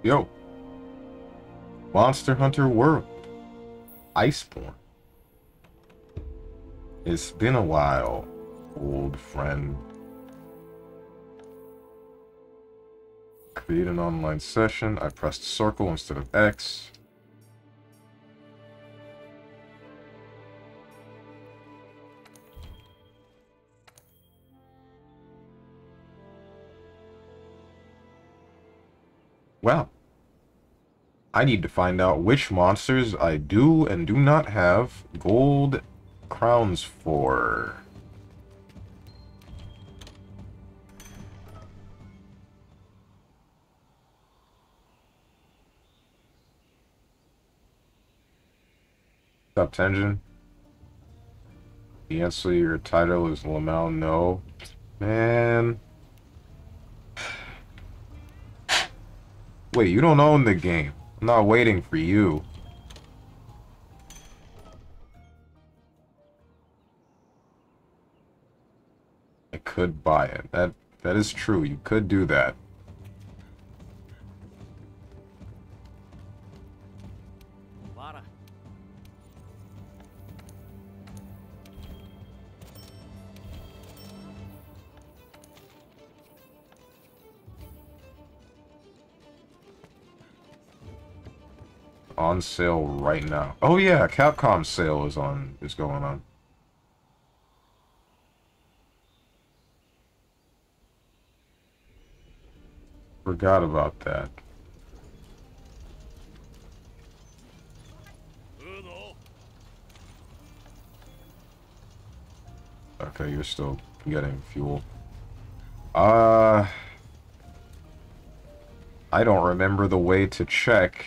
Yo, Monster Hunter World, Iceborne. It's been a while, old friend. Create an online session. I pressed circle instead of X. Well, I need to find out which monsters I do and do not have gold crowns for. Top Tension. The answer to your title is Lamau. No. Man. Wait, you don't own the game. I'm not waiting for you. I could buy it. That is true. You could do that. On sale right now. Oh yeah, Capcom sale is going on. Forgot about that. Okay, you're still getting fuel. I don't remember the way to check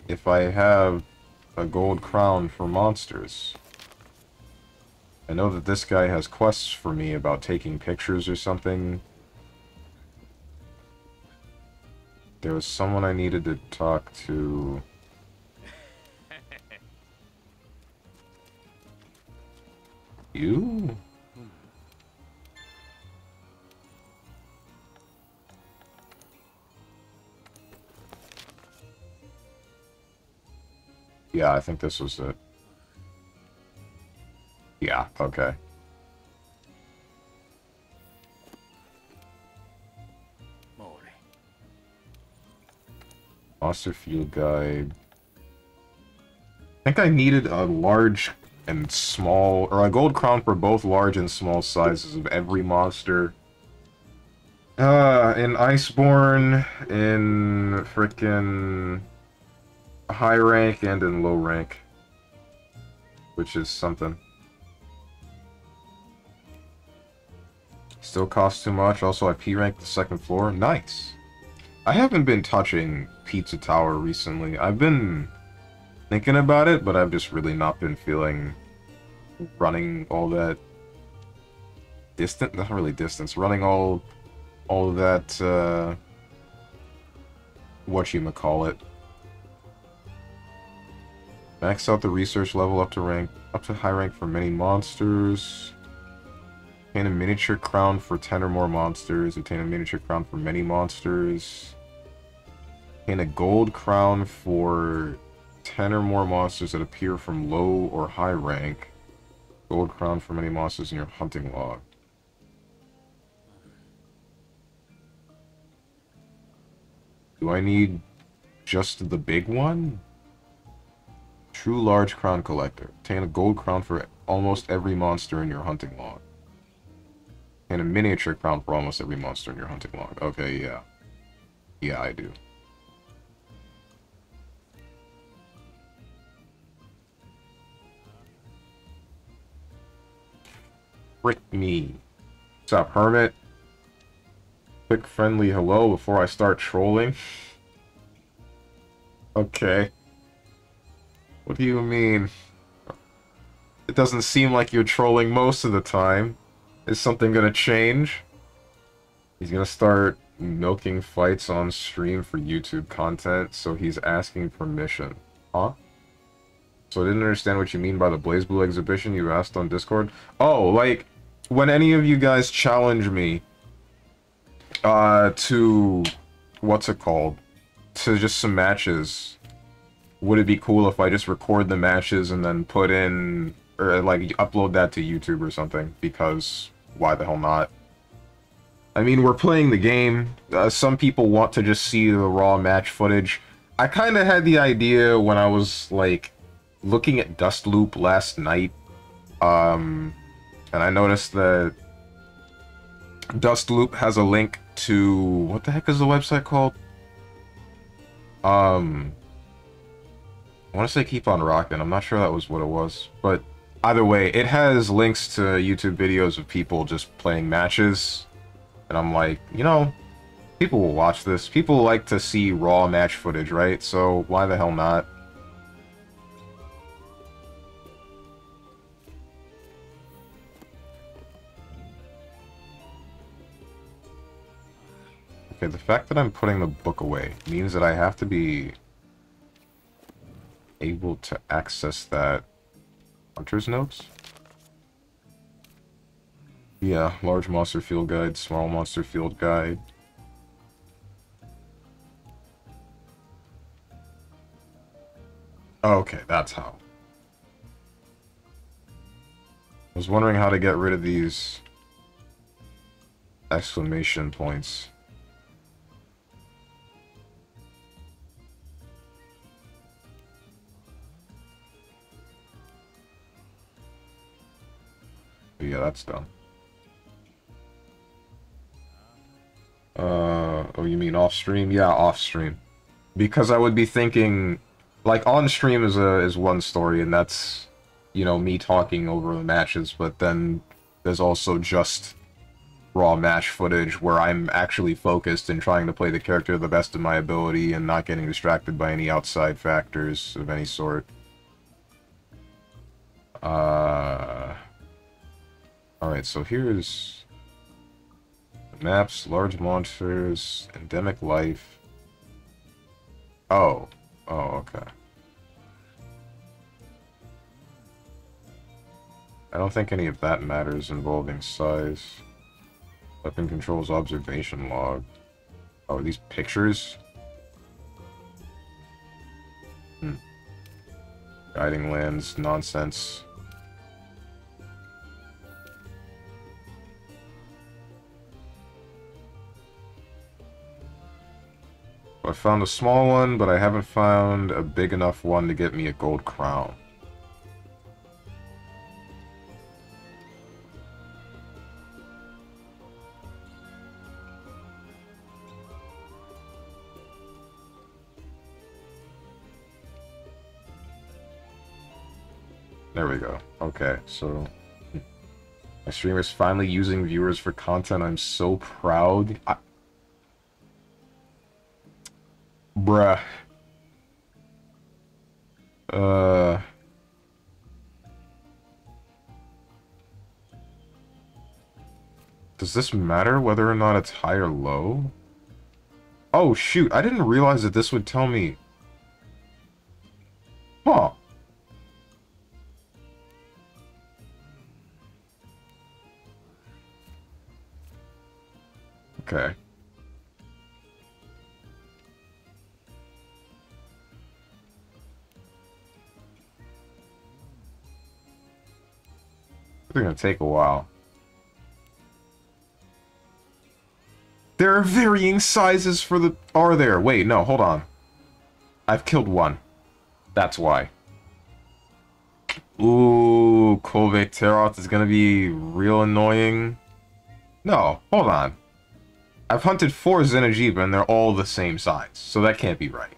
if I have a gold crown for monsters. I know that this guy has quests for me about taking pictures or something. There was someone I needed to talk to. You? Yeah, I think this was it. Yeah, okay. Monster Field Guide. I think I needed a large and small, or a gold crown for both large and small sizes of every monster. In Iceborne, in frickin' high rank, and in low rank. Which is something. Still costs too much. Also, I P-ranked the second floor. Nice. I haven't been touching Pizza Tower recently. I've been thinking about it, but I've just really not been feeling running all that distance. Not really distance. Running all of that, whatchamacallit. Max out the research level up to high rank for many monsters. Obtain a miniature crown for 10 or more monsters. Obtain a miniature crown for many monsters. Obtain a gold crown for 10 or more monsters that appear from low or high rank. Gold crown for many monsters in your hunting log. Do I need just the big one? True large crown collector. Obtain a gold crown for almost every monster in your hunting log. And a miniature crown for almost every monster in your hunting log. Okay, yeah. Yeah, I do. Frick me. What's up, Hermit? Quick friendly hello before I start trolling. Okay. What do you mean? It doesn't seem like you're trolling most of the time. Is something gonna change? He's gonna start milking fights on stream for YouTube content, so he's asking permission. Huh? So I didn't understand what you mean by the BlazBlue exhibition you asked on Discord. Oh, like, when any of you guys challenge me, to... what's it called? to just some matches. Would it be cool if I just record the matches and then put in, or like upload that to YouTube or something? Because why the hell not? I mean, we're playing the game. Some people want to just see the raw match footage. I kind of had the idea when I was like looking at Dust Loop last night, and I noticed that Dust Loop has a link to, what the heck is the website called? I want to say Keep on Rockin'. I'm not sure that was what it was, but either way, it has links to YouTube videos of people just playing matches, and I'm like, you know, people will watch this. People like to see raw match footage, right? So why the hell not? Okay, the fact that I'm putting the book away means that I have to be able to access that Hunter's Notes? Yeah, large monster field guide, small monster field guide. Okay, that's how. I was wondering how to get rid of these exclamation points. But yeah, that's done. Oh, you mean off stream? Yeah, off stream. Because I would be thinking, like, on stream is one story, and that's, you know, me talking over the matches, but then there's also just raw match footage where I'm actually focused and trying to play the character to the best of my ability and not getting distracted by any outside factors of any sort. Alright, so here's the maps, large monsters, endemic life. Oh, okay. I don't think any of that matters involving size. Weapon controls, observation log. Oh, are these pictures? Guiding lands, nonsense. I found a small one, but I haven't found a big enough one to get me a gold crown. There we go. Okay, so my streamer's finally using viewers for content. I'm so proud. Bruh. Does this matter whether or not it's high or low? Oh, shoot. I didn't realize that this would tell me. Huh. Okay. It's gonna take a while. There are varying sizes for the... Are there? Wait, no, hold on. I've killed one. That's why. Ooh, Kove Teroth is gonna be real annoying. No, hold on. I've hunted 4 Xeno'jiiva and they're all the same size, so that can't be right.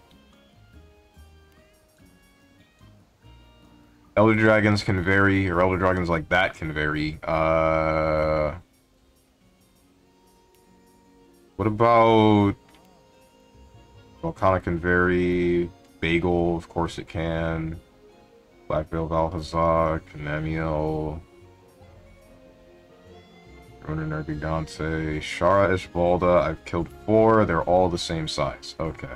Elder Dragons can vary, or Elder Dragons like that can vary. What about... Volcanic can vary. Bagel, of course it can. Black Veil Valhazak, Namiel. Ronin Gigante. Shara Ishbalda, I've killed 4. They're all the same size. Okay.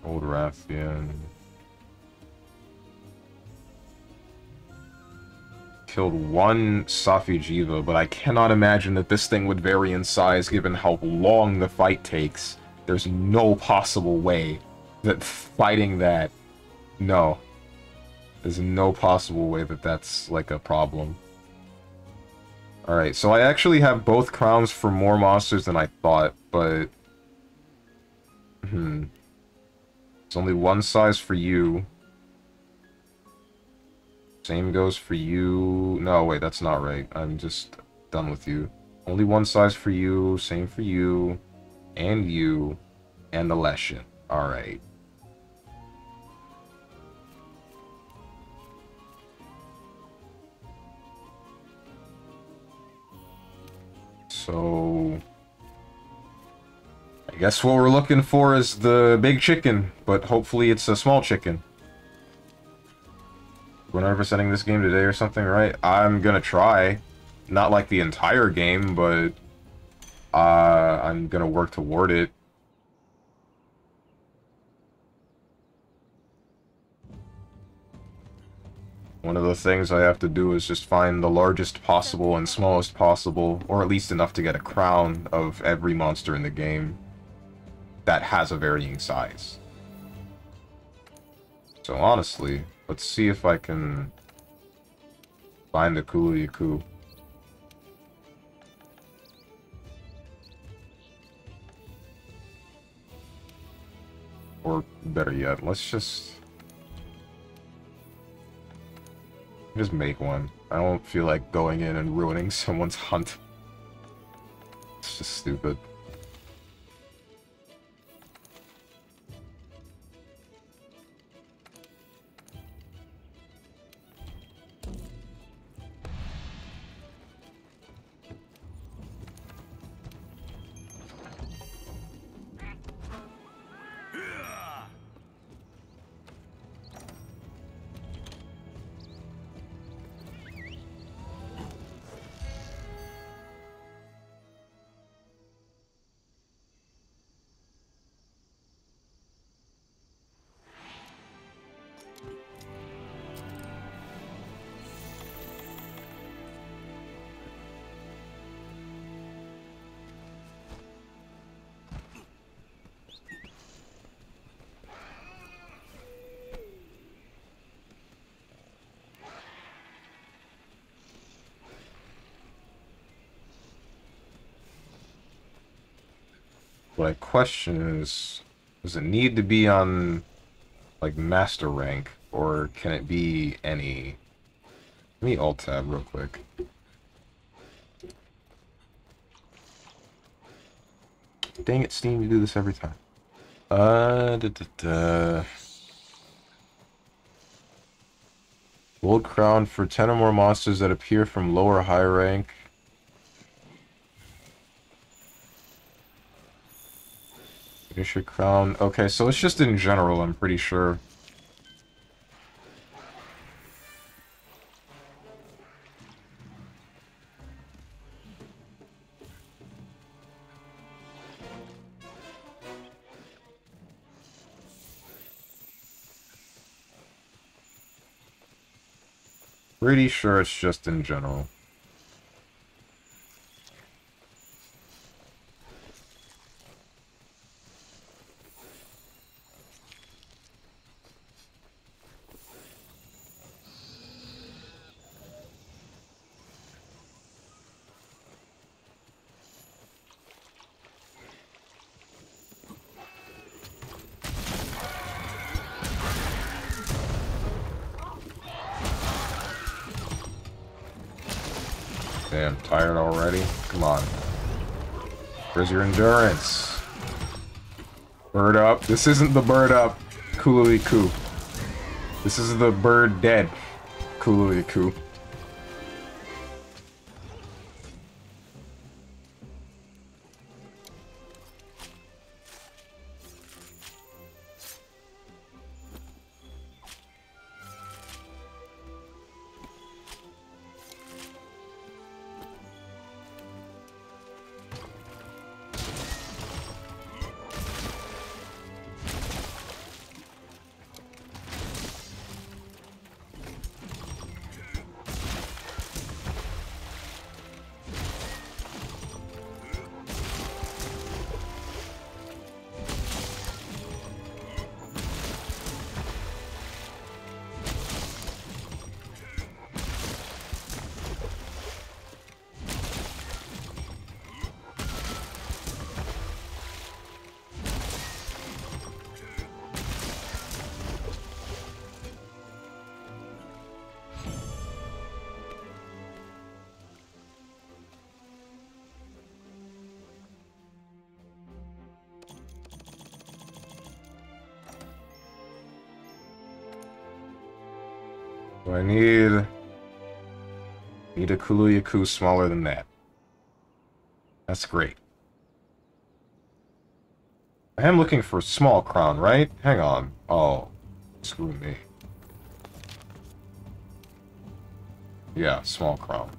Old Rathian. killed one Safijiva, but I cannot imagine that this thing would vary in size given how long the fight takes. There's no possible way that fighting that... No. There's no possible way that that's, like, a problem. Alright, so I actually have both crowns for more monsters than I thought, but... It's only one size for you. Same goes for you... No, wait, that's not right. I'm just done with you. Only one size for you, same for you, and the Leshen. Alright. So... I guess what we're looking for is the big chicken, but hopefully it's a small chicken. We're never sending this game today or something, right? I'm gonna try. Not like the entire game, but... I'm gonna work toward it. One of the things I have to do is just find the largest possible and smallest possible, or at least enough to get a crown of every monster in the game that has a varying size. So honestly, let's see if I can find the Kulu-Yaku. Or better yet, let's just make one. I don't feel like going in and ruining someone's hunt. It's just stupid. What I question is, does it need to be on, like, master rank, or can it be any... Let me alt-tab real quick. Dang it, Steam, you do this every time. Gold crown for 10 or more monsters that appear from low or high rank. Finisher crown. Okay, so it's just in general, I'm pretty sure. Pretty sure it's just in general. Damn, tired already? Come on. Where's your endurance? Bird up. This isn't the bird up Kulu-Yaku. This is the bird dead Kulu-Yaku. I need a Kulu-Yaku smaller than that. That's great. I am looking for small crown, right? Hang on. Oh, screw me. Yeah, small crown.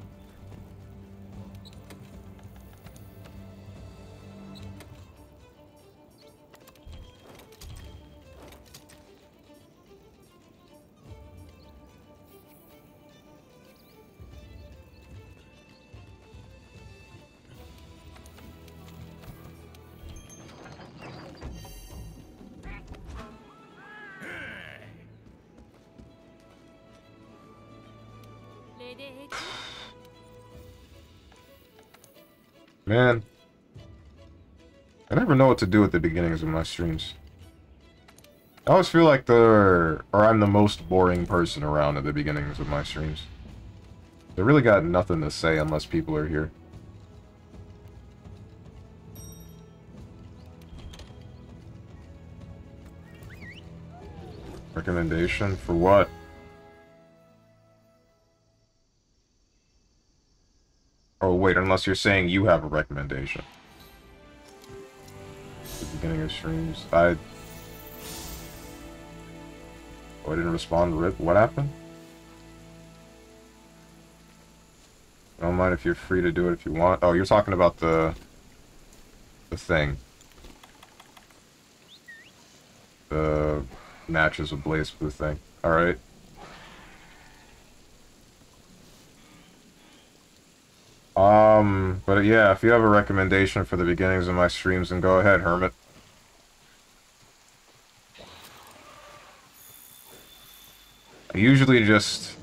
Man, I never know what to do at the beginnings of my streams. I always feel like I'm the most boring person around at the beginnings of my streams. I really got nothing to say unless people are here. Recommendation for what? Oh wait, unless you're saying you have a recommendation. At the beginning of streams, I didn't respond. Rip, what happened? I don't mind if you're free to do it if you want. Oh, you're talking about the thing. The matches with Blaze Blue thing. Alright. But yeah, if you have a recommendation for the beginnings of my streams, then go ahead, Hermit. I usually just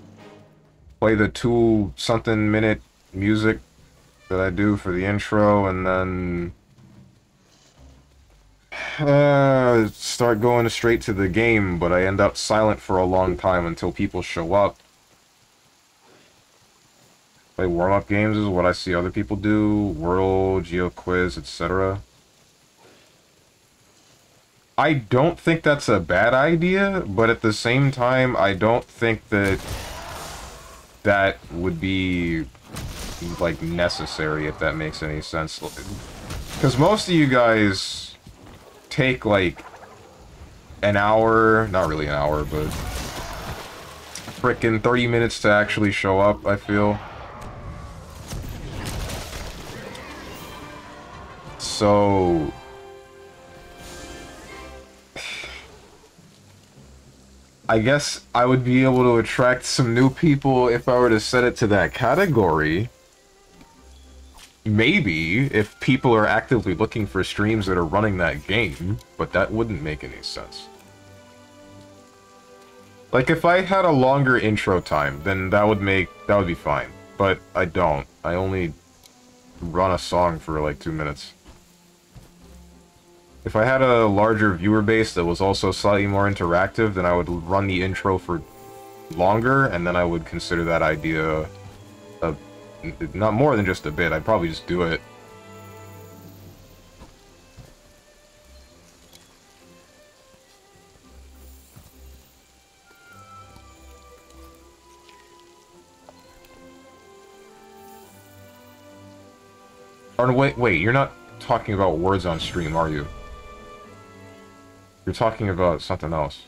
play the 2-something minute music that I do for the intro, and then start going straight to the game, but I end up silent for a long time until people show up. Play warm-up games is what I see other people do, World, Geo Quiz, etc. I don't think that's a bad idea, but at the same time, I don't think that that would be, like, necessary, if that makes any sense. Because most of you guys take, like, an hour, not really an hour, but frickin' 30 minutes to actually show up, I feel. So I guess I would be able to attract some new people if I were to set it to that category. Maybe, if people are actively looking for streams that are running that game, but that wouldn't make any sense. Like, if I had a longer intro time, then that would be fine. But I don't. I only run a song for like 2 minutes. If I had a larger viewer base that was also slightly more interactive, then I would run the intro for longer, and then I would consider that idea not more than just a bit. I'd probably just do it. Or wait, you're not talking about words on stream, are you? You're talking about something else.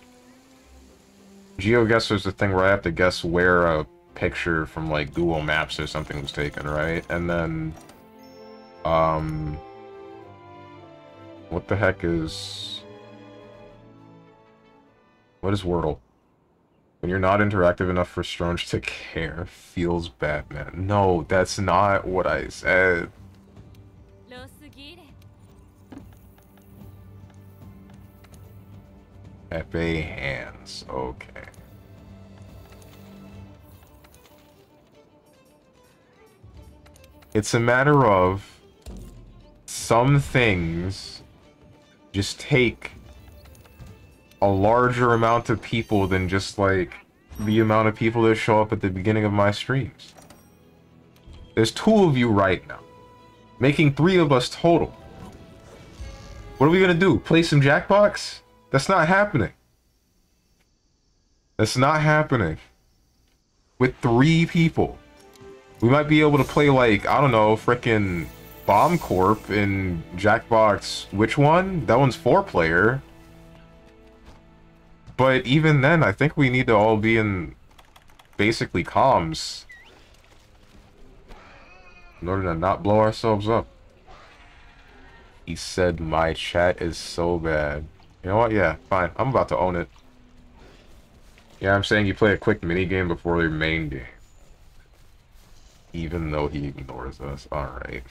GeoGuessr is the thing where I have to guess where a picture from, like, Google Maps or something was taken, right? And then, what the heck is... What is Wordle? When you're not interactive enough for Stronge to care, feels bad, man. No, that's not what I said. Pepe hands, okay. It's a matter of some things just take a larger amount of people than just, like, the amount of people that show up at the beginning of my streams. There's 2 of you right now, making 3 of us total. What are we gonna do? Play some Jackbox? That's not happening. That's not happening. with 3 people. We might be able to play, like, I don't know, frickin' Bomb Corp in Jackbox. Which one? That one's 4-player. But even then, I think we need to all be in basically comms in order to not blow ourselves up. He said my chat is so bad. You know what? Yeah, fine. I'm about to own it. Yeah, I'm saying you play a quick minigame before your main game. Even though he ignores us. Alright.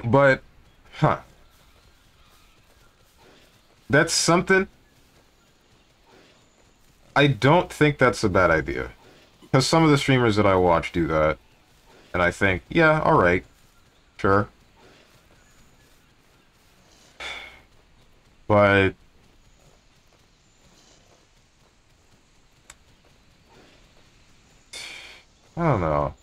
But, huh. That's something. I don't think that's a bad idea. Because some of the streamers that I watch do that. And I think, yeah, alright. Sure. But... I don't know.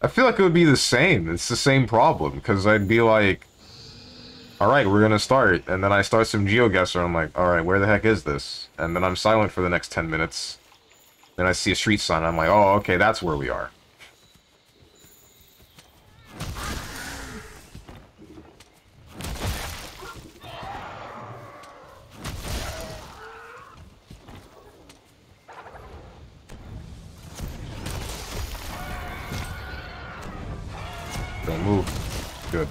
I feel like it would be the same. It's the same problem. Because I'd be like... Alright, we're gonna start. And then I start some GeoGuessr and I'm like, alright, where the heck is this? And then I'm silent for the next 10 minutes. Then I see a street sign and I'm like, oh, okay, that's where we are. Don't move. Good.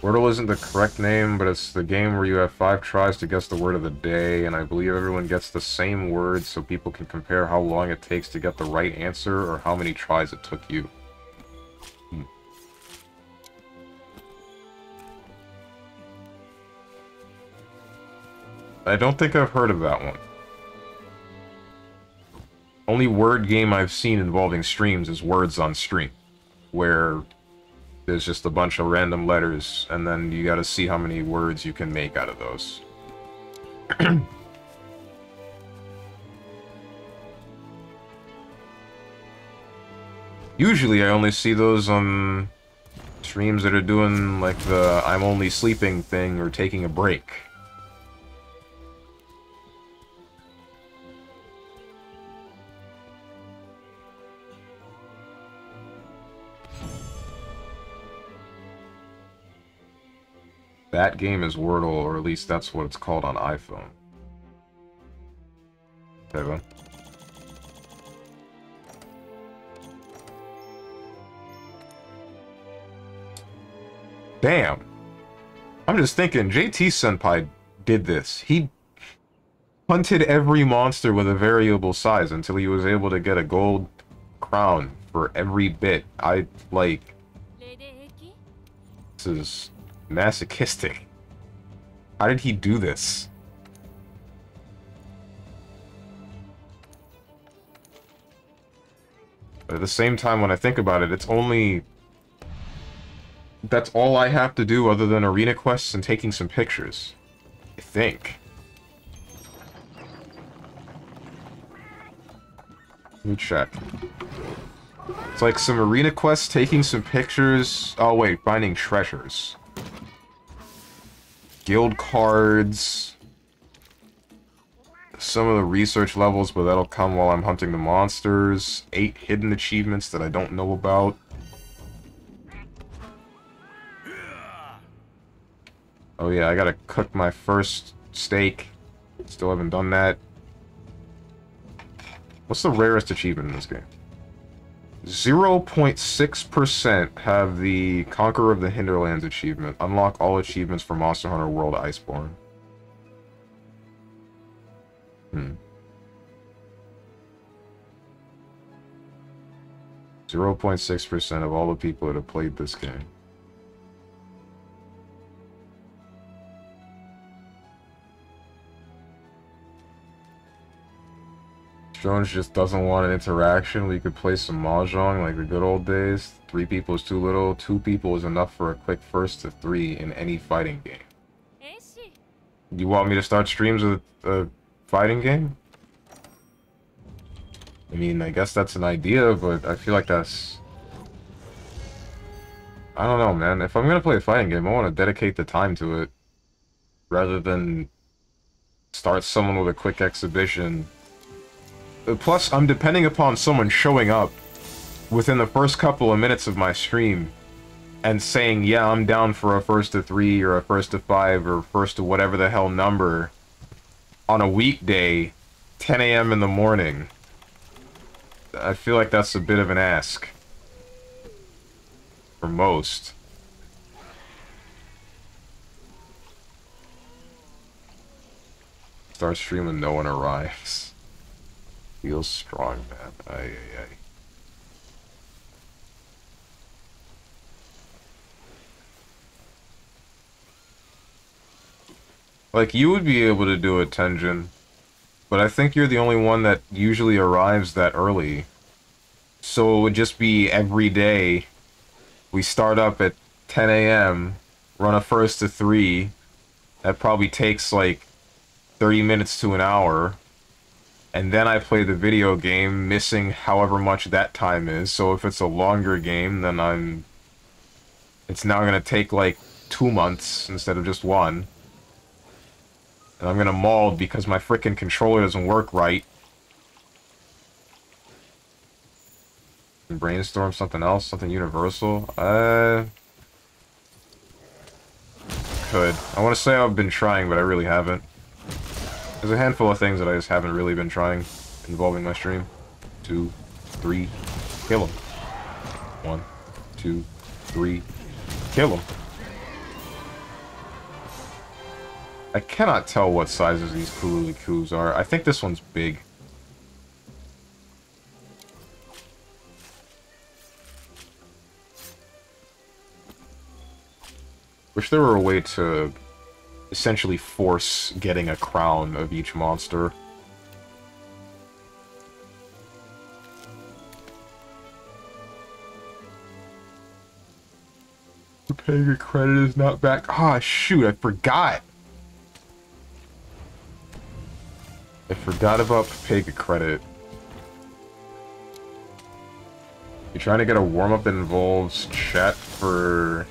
Wordle isn't the correct name, but it's the game where you have 5 tries to guess the word of the day, and I believe everyone gets the same word so people can compare how long it takes to get the right answer or how many tries it took you. I don't think I've heard of that one. Only word game I've seen involving streams is Words on Stream, where there's just a bunch of random letters, and then you gotta see how many words you can make out of those. Usually I only see those on streams that are doing, like, the I'm only sleeping thing or taking a break. That game is Wordle, or at least that's what it's called on iPhone. Steven. Damn. I'm just thinking, JT-senpai did this. He hunted every monster with a variable size until he was able to get a gold crown for every bit. This is masochistic. How did he do this? But at the same time, when I think about it, it's only... That's all I have to do other than arena quests and taking some pictures. I think. Let me check. It's like some arena quests, taking some pictures... Oh wait, finding treasures. Guild cards. Some of the research levels, but that'll come while I'm hunting the monsters. 8 hidden achievements that I don't know about. Oh yeah, I gotta cook my first steak. Still haven't done that. What's the rarest achievement in this game? 0.6% have the Conqueror of the Hinterlands achievement. Unlock all achievements for Monster Hunter World Iceborne. 0.6% of all the people that have played this game. Jones just doesn't want an interaction. We could play some Mahjong like the good old days. 3 people is too little. 2 people is enough for a quick first to 3 in any fighting game. You want me to start streams with a fighting game? I mean, I guess that's an idea, but I feel like that's... I don't know, man. If I'm gonna play a fighting game, I want to dedicate the time to it rather than start someone with a quick exhibition. Plus, I'm depending upon someone showing up within the first couple of minutes of my stream and saying, yeah, I'm down for a first to 3 or a first to 5 or first to whatever the hell number on a weekday, 10 a.m. in the morning. I feel like that's a bit of an ask. For most. Start streaming, no one arrives. Feels strong, man. Ay, ay, ay. Like, you would be able to do it, Tenjin. But I think you're the only one that usually arrives that early. So it would just be every day. We start up at 10 a.m., run a first to 3. That probably takes, like, 30 minutes to an hour. And then I play the video game, missing however much that time is. So if it's a longer game, then it's now gonna take, like, 2 months instead of just 1. And I'm gonna maul because my frickin' controller doesn't work right. Brainstorm something else, something universal. Could. I want to say I've been trying, but I really haven't. There's a handful of things that I just haven't really been trying involving my stream. 2, 3, kill him. 1, 2, 3, kill him. I cannot tell what sizes these Kulilikus are. I think this one's big. Wish there were a way to essentially force getting a crown of each monster. Paying a credit is not back. Ah, shoot, I forgot. I forgot about Pega credit. You're trying to get a warm-up that involves chat for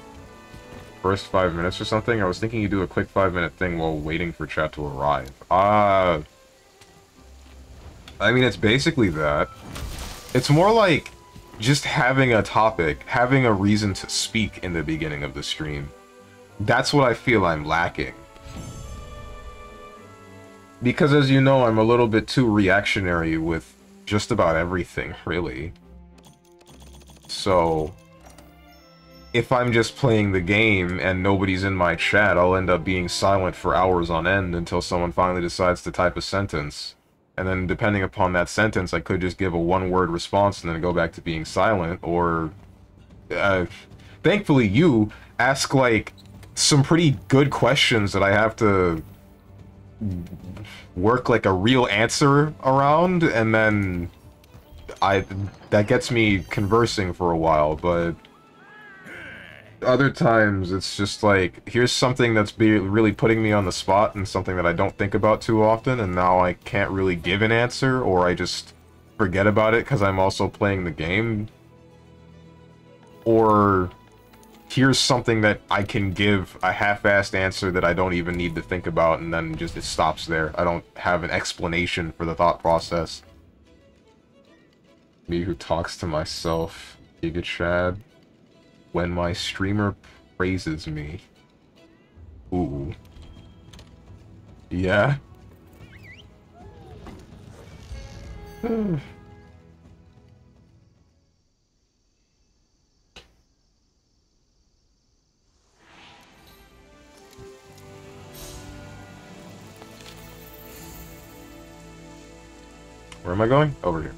first 5 minutes or something? I was thinking you do a quick 5-minute thing while waiting for chat to arrive. I mean, it's basically that. It's more like just having a topic, having a reason to speak in the beginning of the stream. That's what I feel I'm lacking. Because as you know, I'm a little bit too reactionary with just about everything, really. So if I'm just playing the game and nobody's in my chat, I'll end up being silent for hours on end until someone finally decides to type a sentence. And then depending upon that sentence, I could just give a one-word response and then go back to being silent, or... thankfully you ask, like, some pretty good questions that I have to work, like, a real answer around, and then that gets me conversing for a while, but other times it's just like, here's something that's really putting me on the spot and something that I don't think about too often, and now I can't really give an answer, or I just forget about it because I'm also playing the game. Or here's something that I can give a half-assed answer that I don't even need to think about, and then just it stops there. I don't have an explanation for the thought process. Me who talks to myself, Giga Chad. When my streamer praises me. Ooh. Yeah. Where am I going? Over here.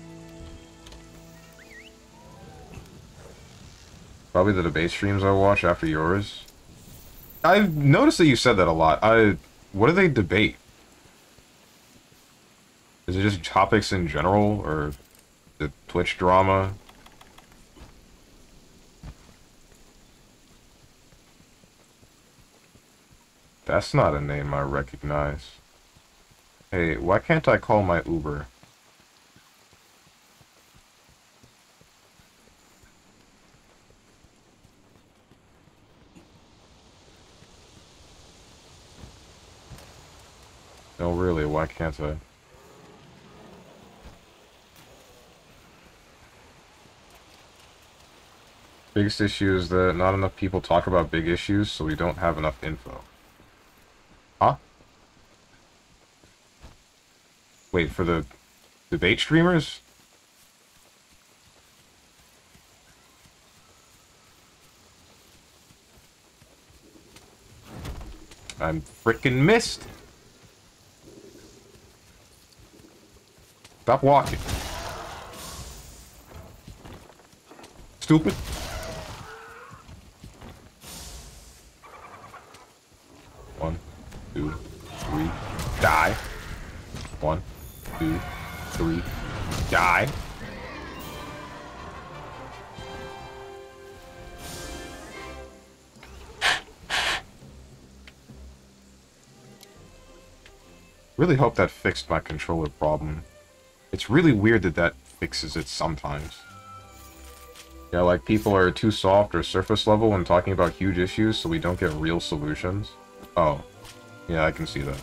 Probably the debate streams I watch after yours. I've noticed that you said that a lot. What do they debate? Is it just topics in general, or the Twitch drama? That's not a name I recognize. Hey, why can't I call my Uber? No, really, why can't I? Biggest issue is that not enough people talk about big issues, so we don't have enough info. Huh? Wait, for the debate streamers? I'm frickin' missed! Stop walking. Stupid. One, two, three, die. 1, 2, 3, die. Really hope that fixed my controller problem. It's really weird that that fixes it sometimes. Yeah, like people are too soft or surface level when talking about huge issues, so we don't get real solutions. Oh. Yeah, I can see that.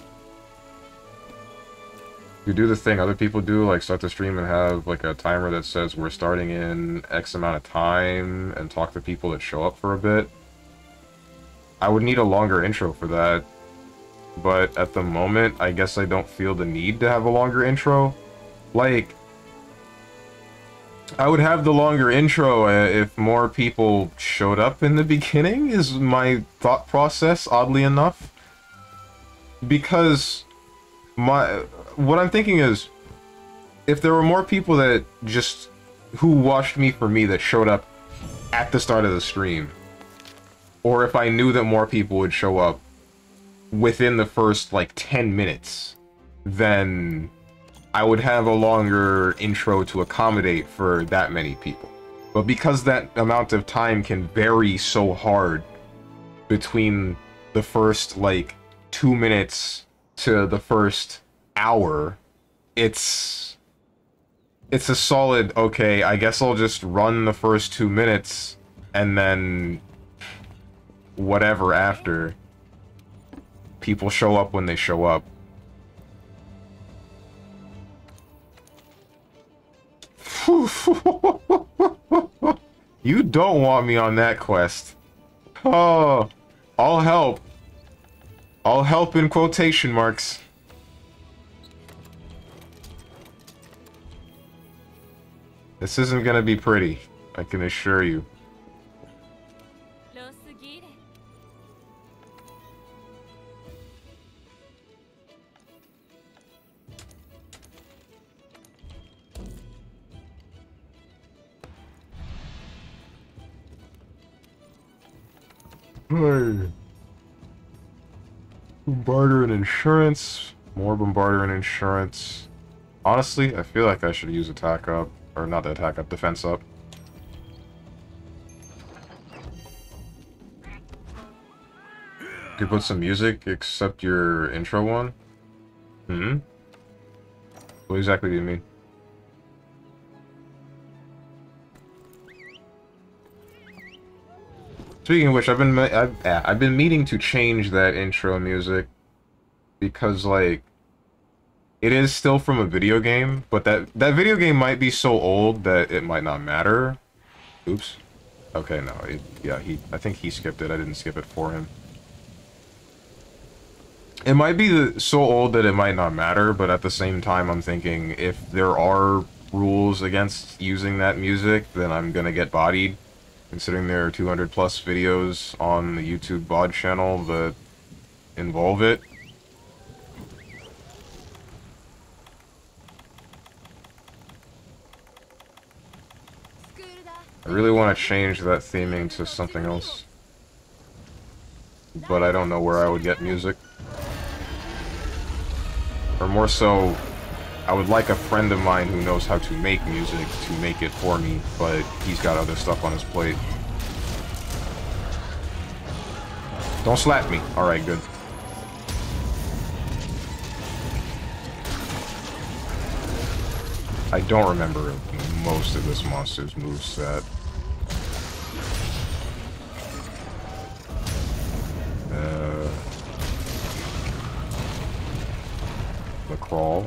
You do the thing other people do, like start the stream and have like a timer that says we're starting in X amount of time and talk to people that show up for a bit. I would need a longer intro for that, but at the moment, I guess I don't feel the need to have a longer intro. Like, I would have the longer intro if more people showed up in the beginning, is my thought process, oddly enough. Because what I'm thinking is, if there were more people that just, who watched me for me that showed up at the start of the stream, or if I knew that more people would show up within the first, like, 10 minutes, then I would have a longer intro to accommodate for that many people. But because that amount of time can vary so hard between the first, like, 2 minutes to the first hour, it's a solid, okay, I guess I'll just run the first 2 minutes and then whatever after. People show up when they show up. You don't want me on that quest. Oh, I'll help. I'll help in quotation marks. This isn't gonna be pretty, I can assure you. Hey. Bombardier and insurance. More Bombardier and insurance. Honestly, I feel like I should use attack up. Or not attack up, defense up. You could put some music except your intro one? Hmm? What exactly do you mean? Speaking of which, I've been meaning to change that intro music because, like, it is still from a video game, but that video game might be so old that it might not matter. Oops. Okay, no, I think he skipped it. I didn't skip it for him. It might be so old that it might not matter, but at the same time, I'm thinking if there are rules against using that music, then I'm gonna get bodied. Considering there are 200 plus videos on the YouTube VOD channel that involve it. I really want to change that theming to something else. But I don't know where I would get music. Or more so, I would like a friend of mine who knows how to make music to make it for me, but he's got other stuff on his plate. Don't slap me. Alright, good. I don't remember most of this monster's moveset. crawl.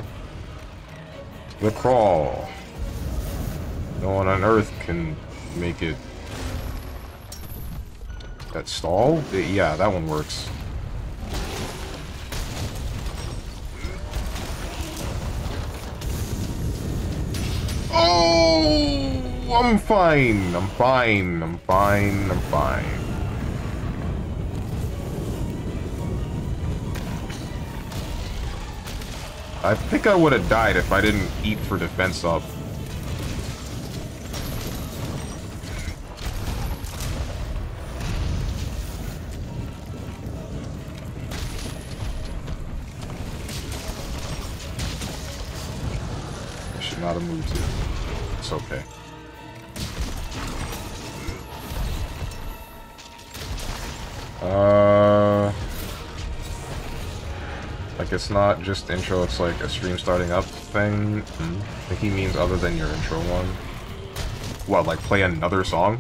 The crawl. No one on Earth can make it. That stall? Yeah, that one works. Oh! I'm fine. I'm fine. I'm fine. I'm fine. I think I would have died if I didn't eat for defense up. I should not have moved here. It's okay. Like, it's not just intro, it's like a stream starting up thing. I think he means other than your intro one. What, like play another song?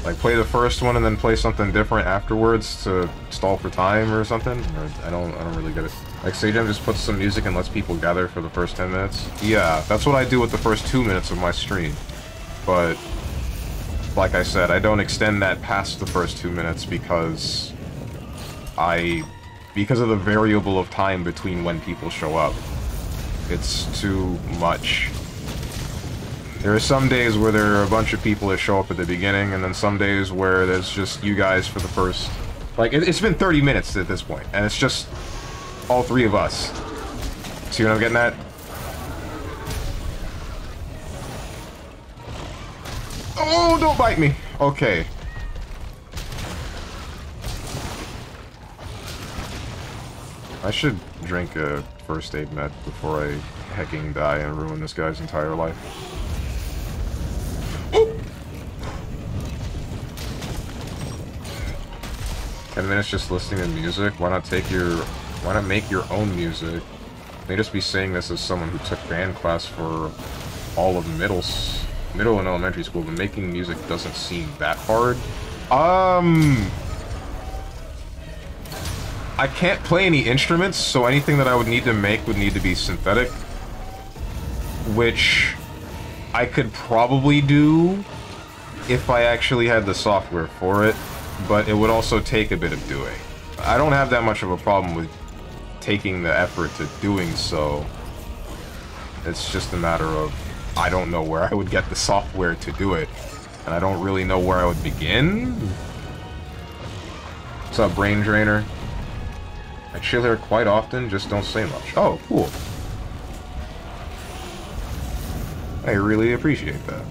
Like play the first one and then play something different afterwards to stall for time or something? Or, I don't really get it. Like Sagem just puts some music and lets people gather for the first 10 minutes. Yeah, that's what I do with the first 2 minutes of my stream. But like I said, I don't extend that past the first 2 minutes because of the variable of time between when people show up. It's too much. There are some days where there are a bunch of people that show up at the beginning, and then some days where there's just you guys for the first... Like, it's been 30 minutes at this point, and it's just all three of us. See what I'm getting at? Oh, don't bite me! Okay. I should drink a first aid med before I hecking die and ruin this guy's entire life. Oh! 10 minutes just listening to music? Why not make your own music? May just be saying this as someone who took band class for all of middle and elementary school, but making music doesn't seem that hard. I can't play any instruments, so anything that I would need to make would need to be synthetic. Which I could probably do if I actually had the software for it, but it would also take a bit of doing. I don't have that much of a problem with taking the effort to doing so. It's just a matter of I don't know where I would get the software to do it, and I don't really know where I would begin. What's up, Brain Drainer? I chill here quite often, just don't say much. Oh, cool. I really appreciate that.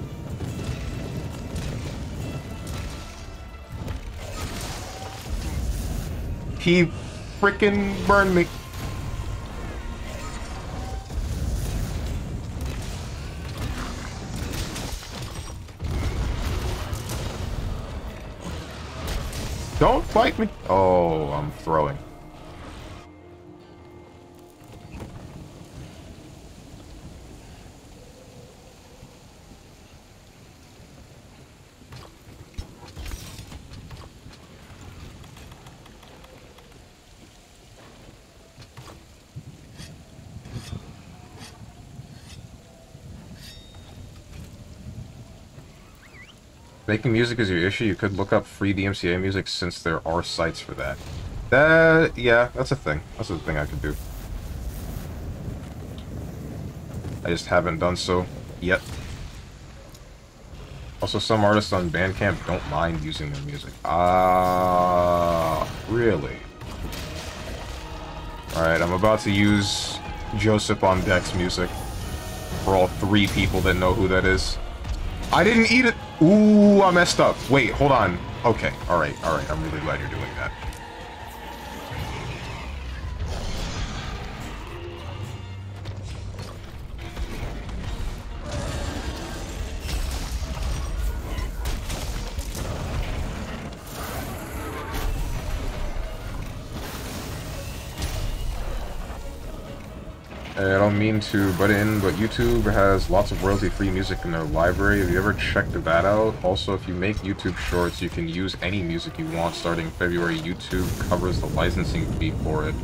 He frickin' burned me. Don't fight me. Oh, I'm throwing. Making music is your issue, you could look up free DMCA music since there are sites for that. Yeah, that's a thing. That's a thing I could do. I just haven't done so yet. Also, some artists on Bandcamp don't mind using their music. Really? Alright, I'm about to use Joseph on Deck's music for all 3 people that know who that is. I didn't eat it! Ooh, I messed up. Wait, hold on. Okay, alright. I'm really glad you're doing that. I don't mean to butt in, but YouTube has lots of royalty-free music in their library. Have you ever checked that out? Also, if you make YouTube shorts, you can use any music you want. Starting February, YouTube covers the licensing fee for it.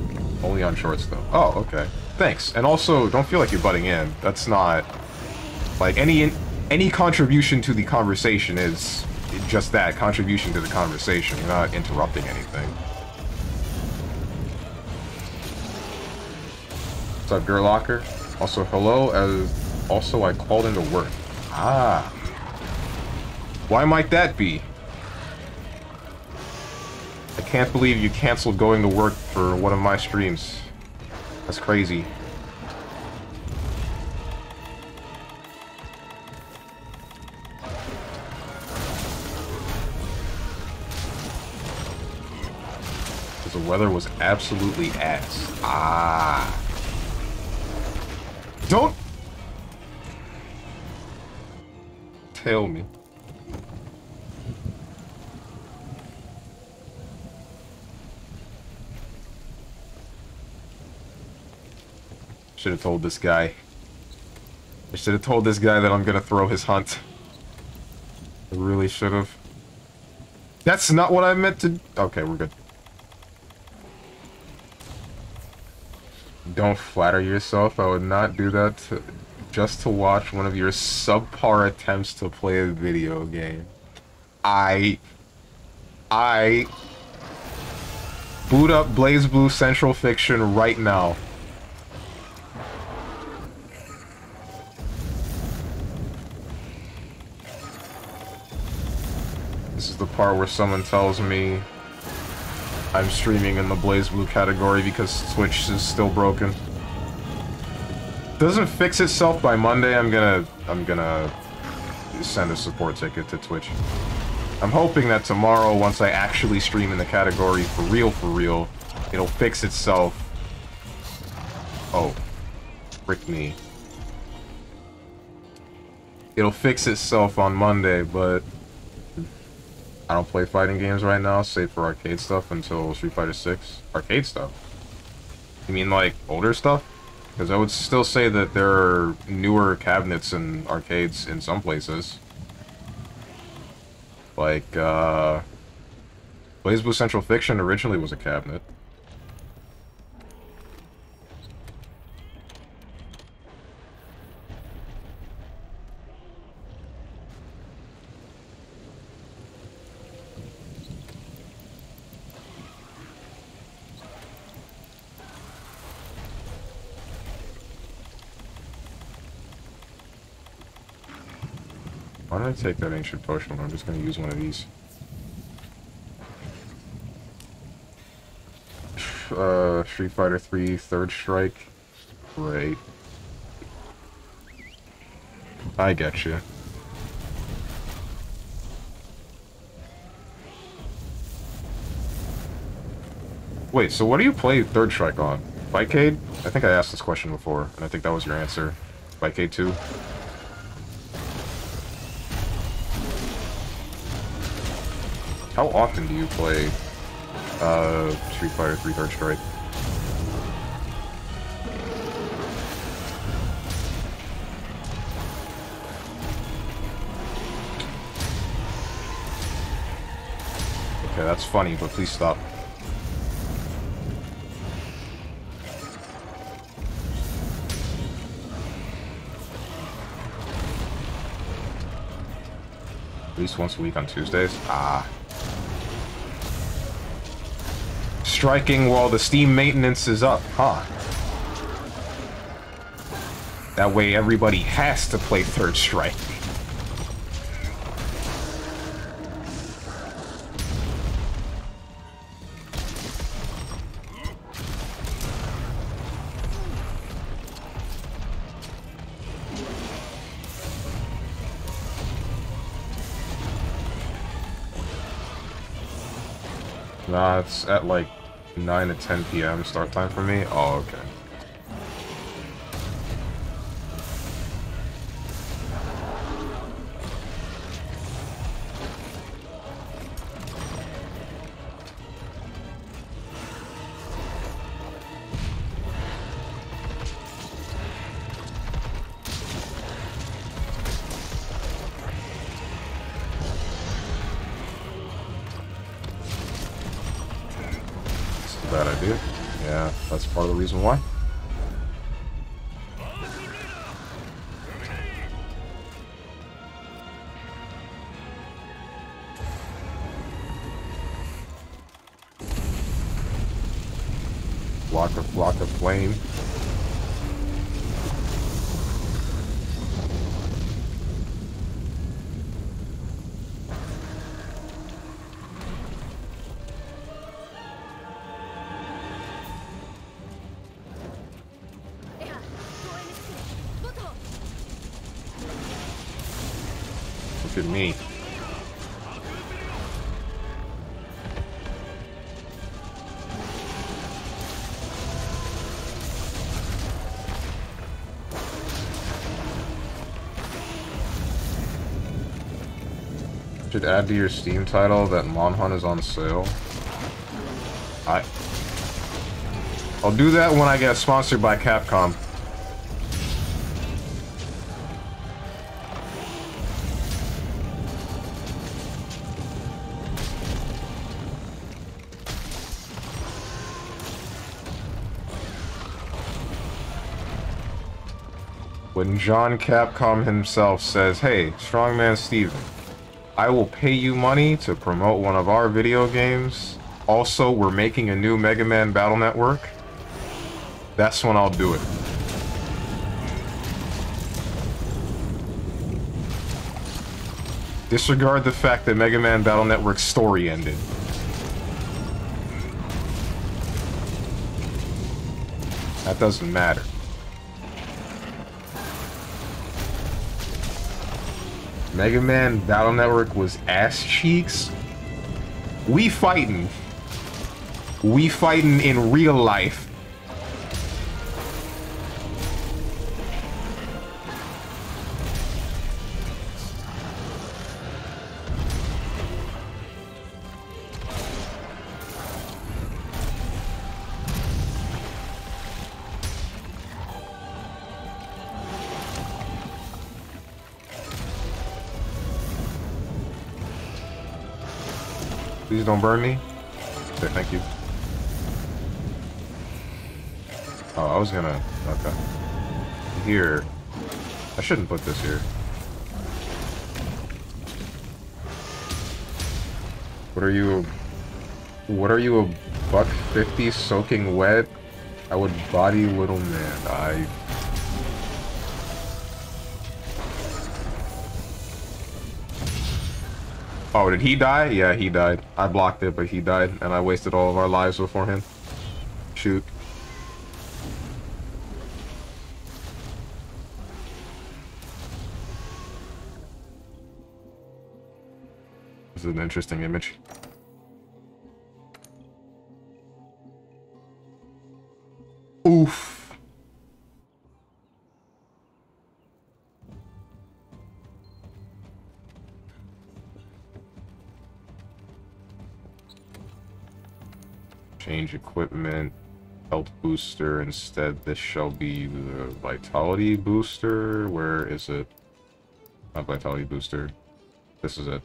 Only on shorts, though. Oh, okay. Thanks. And also, don't feel like you're butting in. That's not... Like, any contribution to the conversation is just that, contribution to the conversation. You're not interrupting anything. What's up, Gerlocker? Also, hello, also I called into work. Ah. Why might that be? I can't believe you canceled going to work for one of my streams. That's crazy. Because the weather was absolutely ass. Ah. Don't tell me. Should have told this guy. I should have told this guy that I'm gonna throw his hunt. I really should have. That's not what I meant to... Okay, we're good. Don't flatter yourself. I would not do that just to watch one of your subpar attempts to play a video game. I boot up BlazBlue Central Fiction right now. This is the part where someone tells me I'm streaming in the BlazBlue category because Twitch is still broken. Doesn't fix itself by Monday, I'm gonna send a support ticket to Twitch. I'm hoping that tomorrow, once I actually stream in the category for real, it'll fix itself. Oh. Frick me. It'll fix itself on Monday, but I don't play fighting games right now, save for arcade stuff until Street Fighter 6. Arcade stuff? You mean like older stuff? Because I would still say that there are newer cabinets and arcades in some places. Like, BlazBlue Central Fiction originally was a cabinet. Why did I take that ancient potion? I'm just gonna use one of these. Street Fighter 3 Third Strike. Great. I get you. Wait, so what do you play Third Strike on? Fightcade? I think I asked this question before, and I think that was your answer. Fightcade 2? How often do you play Street Fighter 3 Third Strike? Okay, that's funny, but please stop. At least once a week on Tuesdays? Ah. Striking while the Steam maintenance is up, huh? That way everybody has to play Third Strike. Nah, it's at like 9 to 10 p.m. start time for me? Oh, okay. Bad idea. Yeah, that's part of the reason why. Block of flame. Look at me. Should add to your Steam title that Monhun is on sale. I'll do that when I get sponsored by Capcom. When John Capcom himself says, "Hey, StrongmanSteven, I will pay you money to promote one of our video games. Also, we're making a new Mega Man Battle Network." That's when I'll do it. Disregard the fact that Mega Man Battle Network's story ended. That doesn't matter. Mega Man Battle Network was ass cheeks. We fighting. We fighting in real life. Please don't burn me. Okay, thank you. Oh, I was gonna... Okay. Here. I shouldn't put this here. What are you... What are you, a $1.50 soaking wet? I would body little man. Oh, did he die? Yeah, he died. I blocked it, but he died, and I wasted all of our lives before him. Shoot. This is an interesting image. Oof. Change equipment, health booster. Instead, this shall be the vitality booster. Where is it? Not vitality booster. This is it.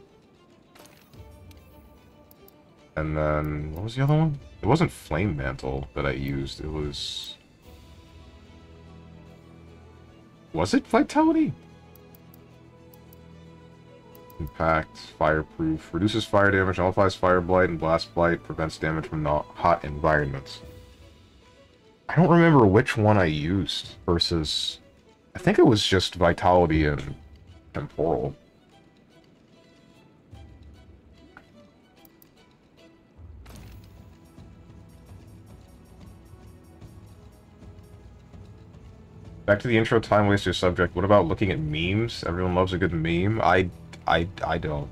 And then, what was the other one? It wasn't Flame Mantle that I used. It was... Was it Vitality? Impact, Fireproof, reduces fire damage, nullifies fire blight and blast blight, prevents damage from hot environments. I don't remember which one I used versus... I think it was just Vitality and Temporal. Back to the intro time waster subject. What about looking at memes? Everyone loves a good meme. I don't.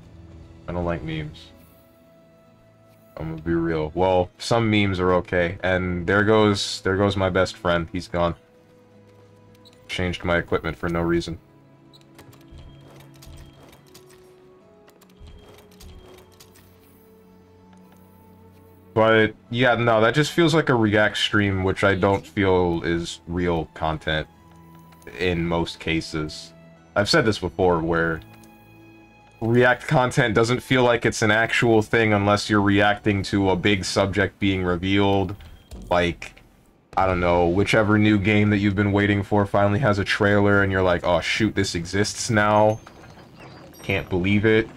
I don't like memes. I'm gonna be real. Well, some memes are okay. And there goes my best friend. He's gone. Changed my equipment for no reason. But yeah, no, that just feels like a React stream, which I don't feel is real content in most cases. I've said this before, where React content doesn't feel like it's an actual thing unless you're reacting to a big subject being revealed. Like, I don't know, whichever new game that you've been waiting for finally has a trailer and you're like, oh shoot, this exists now. Can't believe it.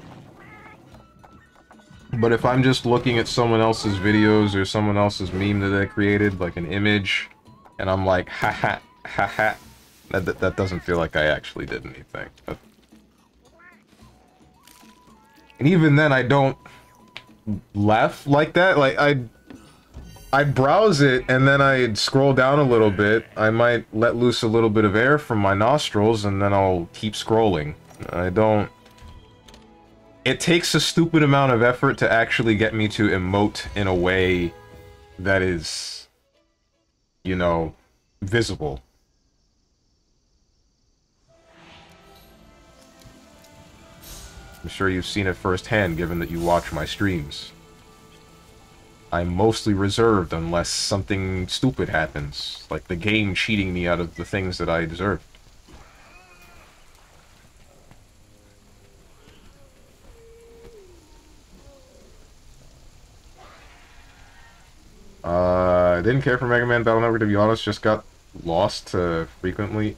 But if I'm just looking at someone else's videos or someone else's meme that they created, like an image, and I'm like, ha ha, that doesn't feel like I actually did anything. And even then, I don't laugh like that. Like, I'd browse it, and then I'd scroll down a little bit. I might let loose a little bit of air from my nostrils, and then I'll keep scrolling. I don't... It takes a stupid amount of effort to actually get me to emote in a way that is, you know, visible. I'm sure you've seen it firsthand, given that you watch my streams. I'm mostly reserved unless something stupid happens, like the game cheating me out of the things that I deserve. I didn't care for Mega Man Battle Network, to be honest, just got lost too frequently,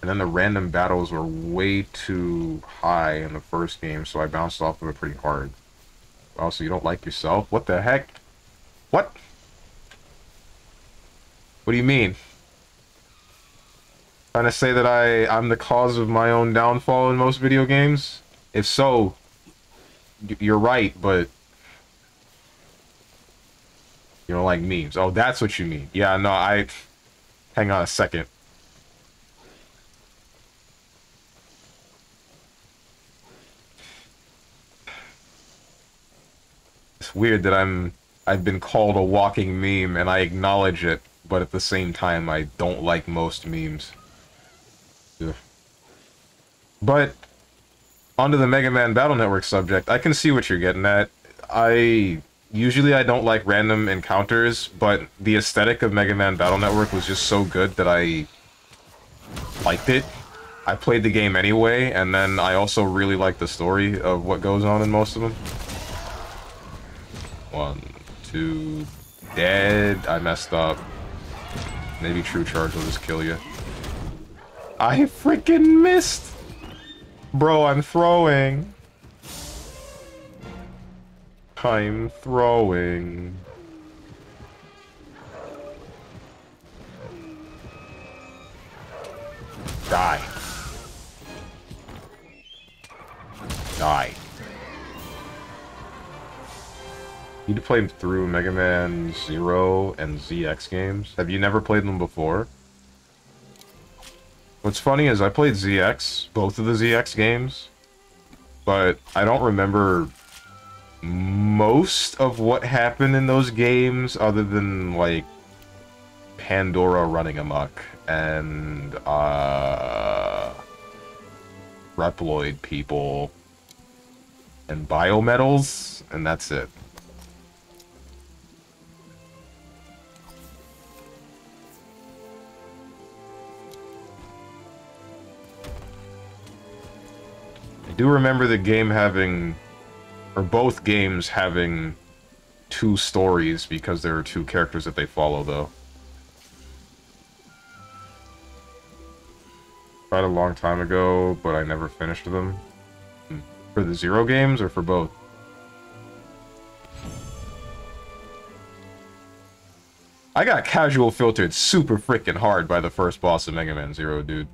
and then the random battles were way too high in the first game, so I bounced off of it pretty hard. Also, you don't like yourself? What the heck? What? What do you mean? Trying to say that I'm the cause of my own downfall in most video games? If so, you're right, but you don't like memes. Oh, that's what you mean. Yeah, no, hang on a second. It's weird that I've been called a walking meme and I acknowledge it, but at the same time I don't like most memes. Ugh. But onto the Mega Man Battle Network subject, I can see what you're getting at. Usually I don't like random encounters, but the aesthetic of Mega Man Battle Network was just so good that I liked it. I played the game anyway, and then I also really like the story of what goes on in most of them. 1, 2, dead. I messed up. Maybe True Charge will just kill you. I freaking missed! Bro, I'm throwing. I'm throwing. Die. Die. Need to play through Mega Man 0 and ZX games. Have you never played them before? What's funny is I played ZX, both of the ZX games, but I don't remember most of what happened in those games other than, like, Pandora running amok and, Reploid people and biometals, and that's it. I do remember the game having, or both games having, 2 stories because there are 2 characters that they follow, though. Tried a long time ago, but I never finished them. For the 0 games, or for both? I got casual filtered super freaking hard by the first boss of Mega Man 0, dude.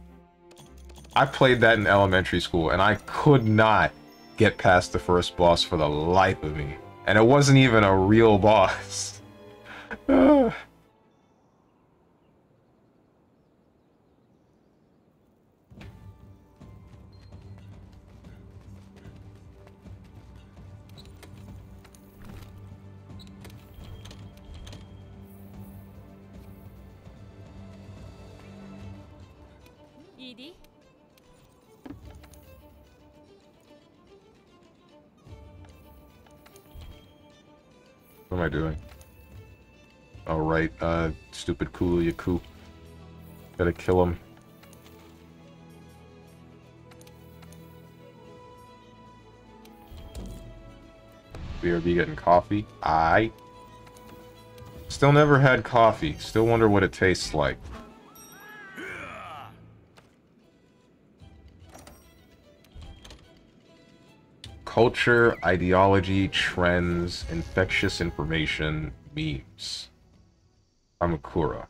I played that in elementary school, and I could not get past the first boss for the life of me. And it wasn't even a real boss. Edie? What am I doing? Oh, right, stupid Yaku. Gotta kill him. BRB getting coffee. Aight. Still never had coffee. Still wonder what it tastes like. Culture, ideology, trends, infectious information, memes. Kamakura.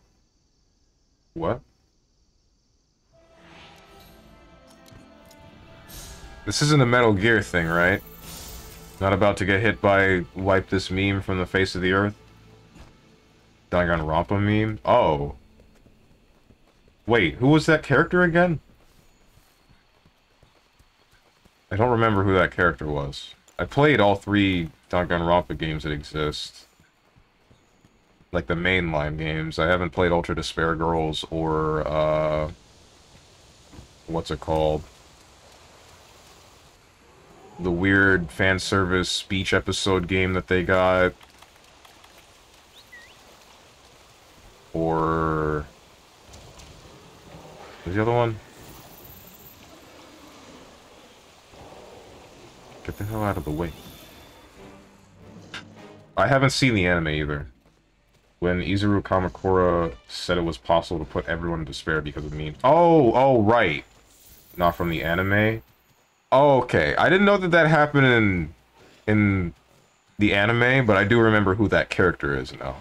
What? This isn't a Metal Gear thing, right? Not about to get hit by wipe this meme from the face of the earth? Danganronpa meme? Oh. Wait, who was that character again? I don't remember who that character was. I played all 3 Danganronpa games that exist. Like the mainline games. I haven't played Ultra Despair Girls or, what's it called? The weird fan service speech episode game that they got. Or... what's the other one? Get the hell out of the way. I haven't seen the anime either. When Izuru Kamakura said it was possible to put everyone in despair because of memes. Oh, right. Not from the anime? Oh, okay. I didn't know that that happened in the anime, but I do remember who that character is now.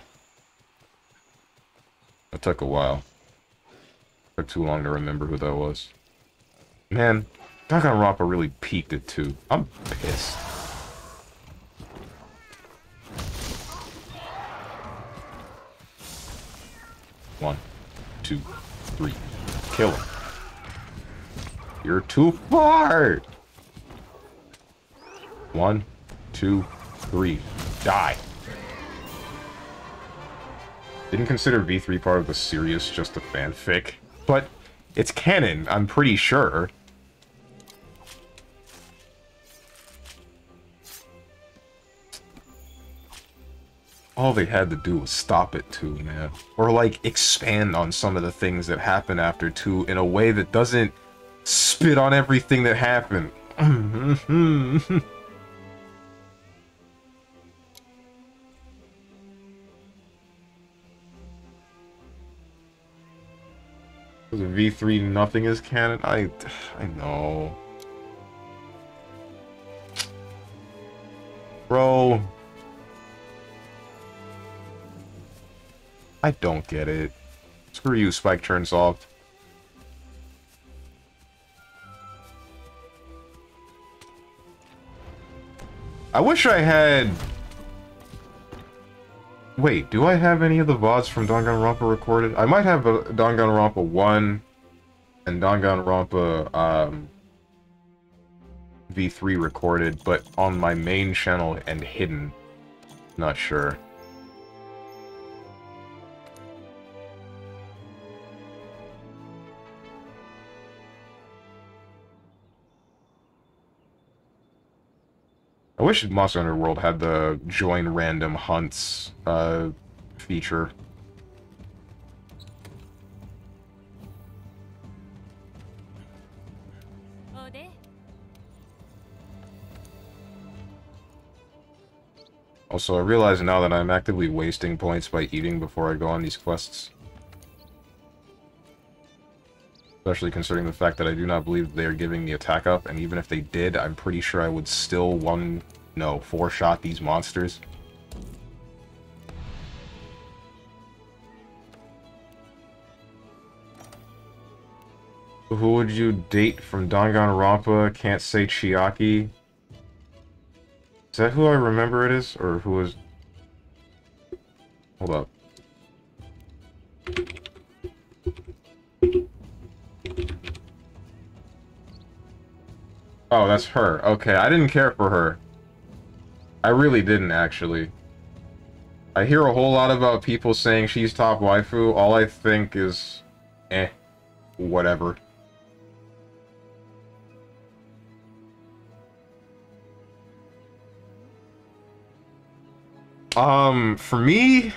It took a while. It took too long to remember who that was. Man, Danganronpa really peaked it too. I'm pissed. One, two, three. Kill him. You're too far! 1, 2, 3. Die. Didn't consider V3 part of the series, just a fanfic. But it's canon, I'm pretty sure. All they had to do was stop it 2, man. Or, like, expand on some of the things that happen after 2 in a way that doesn't spit on everything that happened. V3 nothing is canon? I know. Bro. I don't get it. Screw you, Spike Churnsoft. I wish I had... Wait, do I have any of the VODs from Danganronpa recorded? I might have a Danganronpa 1 and Danganronpa V3 recorded, but on my main channel and hidden. Not sure. I wish Monster Hunter World had the join random hunts feature. Also, I realize now that I'm actively wasting points by eating before I go on these quests. Especially considering the fact that I do not believe they are giving the attack up, and even if they did, I'm pretty sure I would still four-shot these monsters. Who would you date from Danganronpa? Can't say Chiaki. Is that who I remember it is? Or who is... Hold up. Oh, that's her. Okay, I didn't care for her. I really didn't, actually. I hear a whole lot about people saying she's top waifu. All I think is... whatever. For me...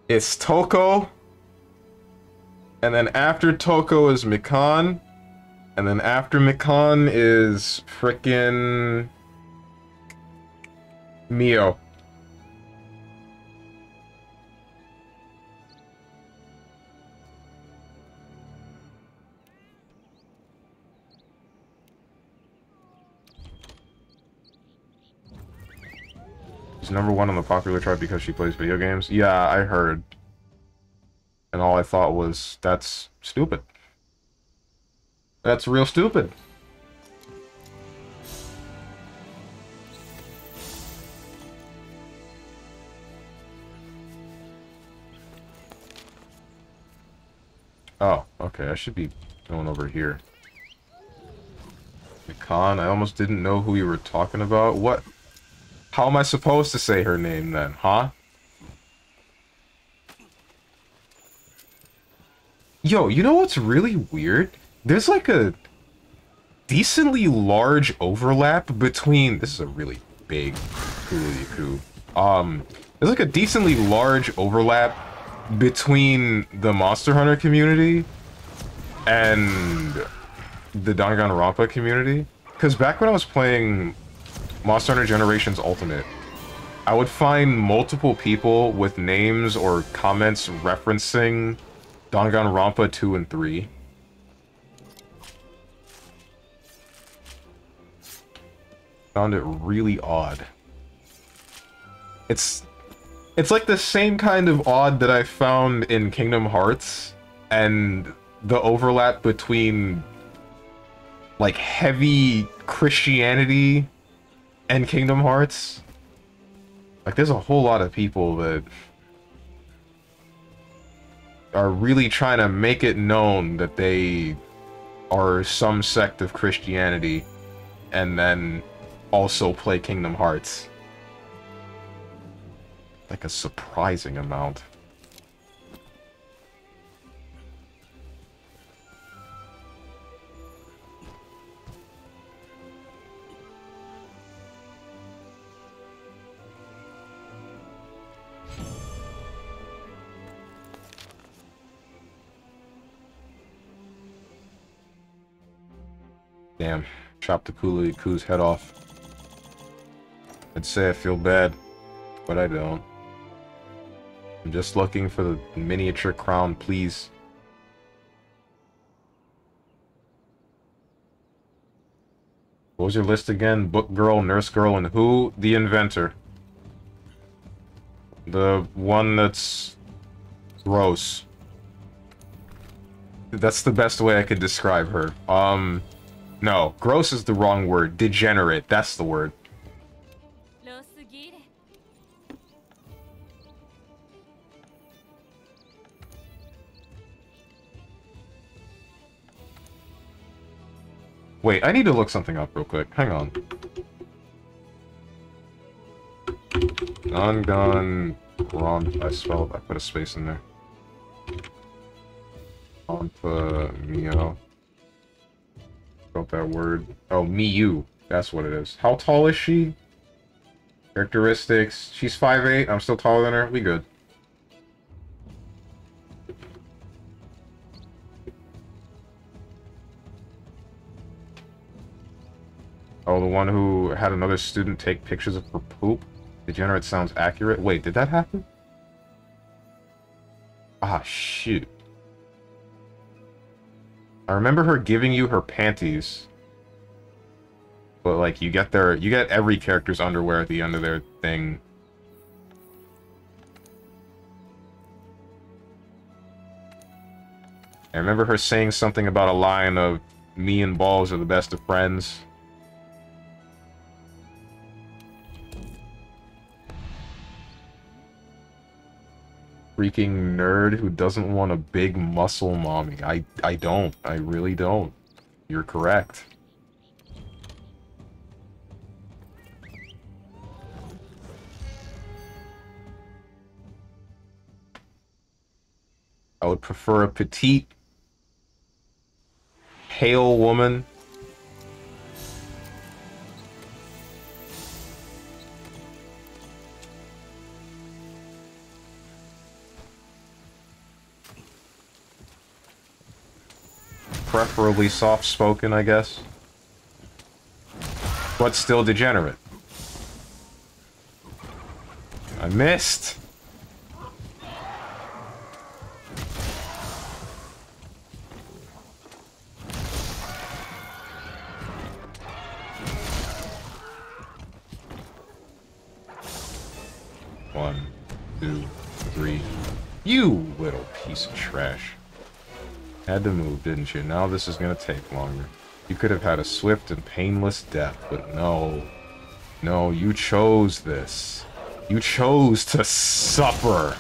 It's Toko. And then after Toko is Mikan. And then after Mikan is frickin' Mio. She's #1 on the popular chart because she plays video games. Yeah, I heard. And all I thought was, that's stupid. That's real stupid. Oh, okay, I should be going over here. Khan, I almost didn't know who you were talking about. What? How am I supposed to say her name then, huh? Yo, you know what's really weird? There's like a decently large overlap between... This is a really big Coolio. There's like a decently large overlap between the Monster Hunter community and the Danganronpa community. Because back when I was playing Monster Hunter Generations Ultimate, I would find multiple people with names or comments referencing Danganronpa 2 and 3. Found it really odd. It's like the same kind of odd that I found in Kingdom Hearts and the overlap between like heavy Christianity and Kingdom Hearts. Like there's a whole lot of people that are really trying to make it known that they are some sect of Christianity and then also play Kingdom Hearts. Like a surprising amount. Damn, chopped the Coolio's head off. I'd say I feel bad, but I don't. I'm just looking for the miniature crown, please. What was your list again? Book girl, nurse girl, and who? The inventor. The one that's gross. That's the best way I could describe her. No, gross is the wrong word. Degenerate, that's the word. Wait, I need to look something up real quick. Hang on. I put a space in there. Mio. Spelled that word. Oh, Miyu. That's what it is. How tall is she? Characteristics. She's 5'8". I'm still taller than her. We good. Oh, the one who had another student take pictures of her poop? Degenerate sounds accurate. Wait, did that happen? Ah, shoot. I remember her giving you her panties. But, like, you get every character's underwear at the end of their thing. I remember her saying something about a line of, me and balls are the best of friends. Freaking nerd who doesn't want a big muscle mommy. I don't. I really don't. You're correct. I would prefer a petite, pale woman. Preferably soft-spoken, I guess. But still degenerate. I missed! 1, 2, 3. You little piece of trash. Had to move, didn't you? Now this is gonna take longer. You could have had a swift and painless death, but no. No, you chose this. You chose to suffer.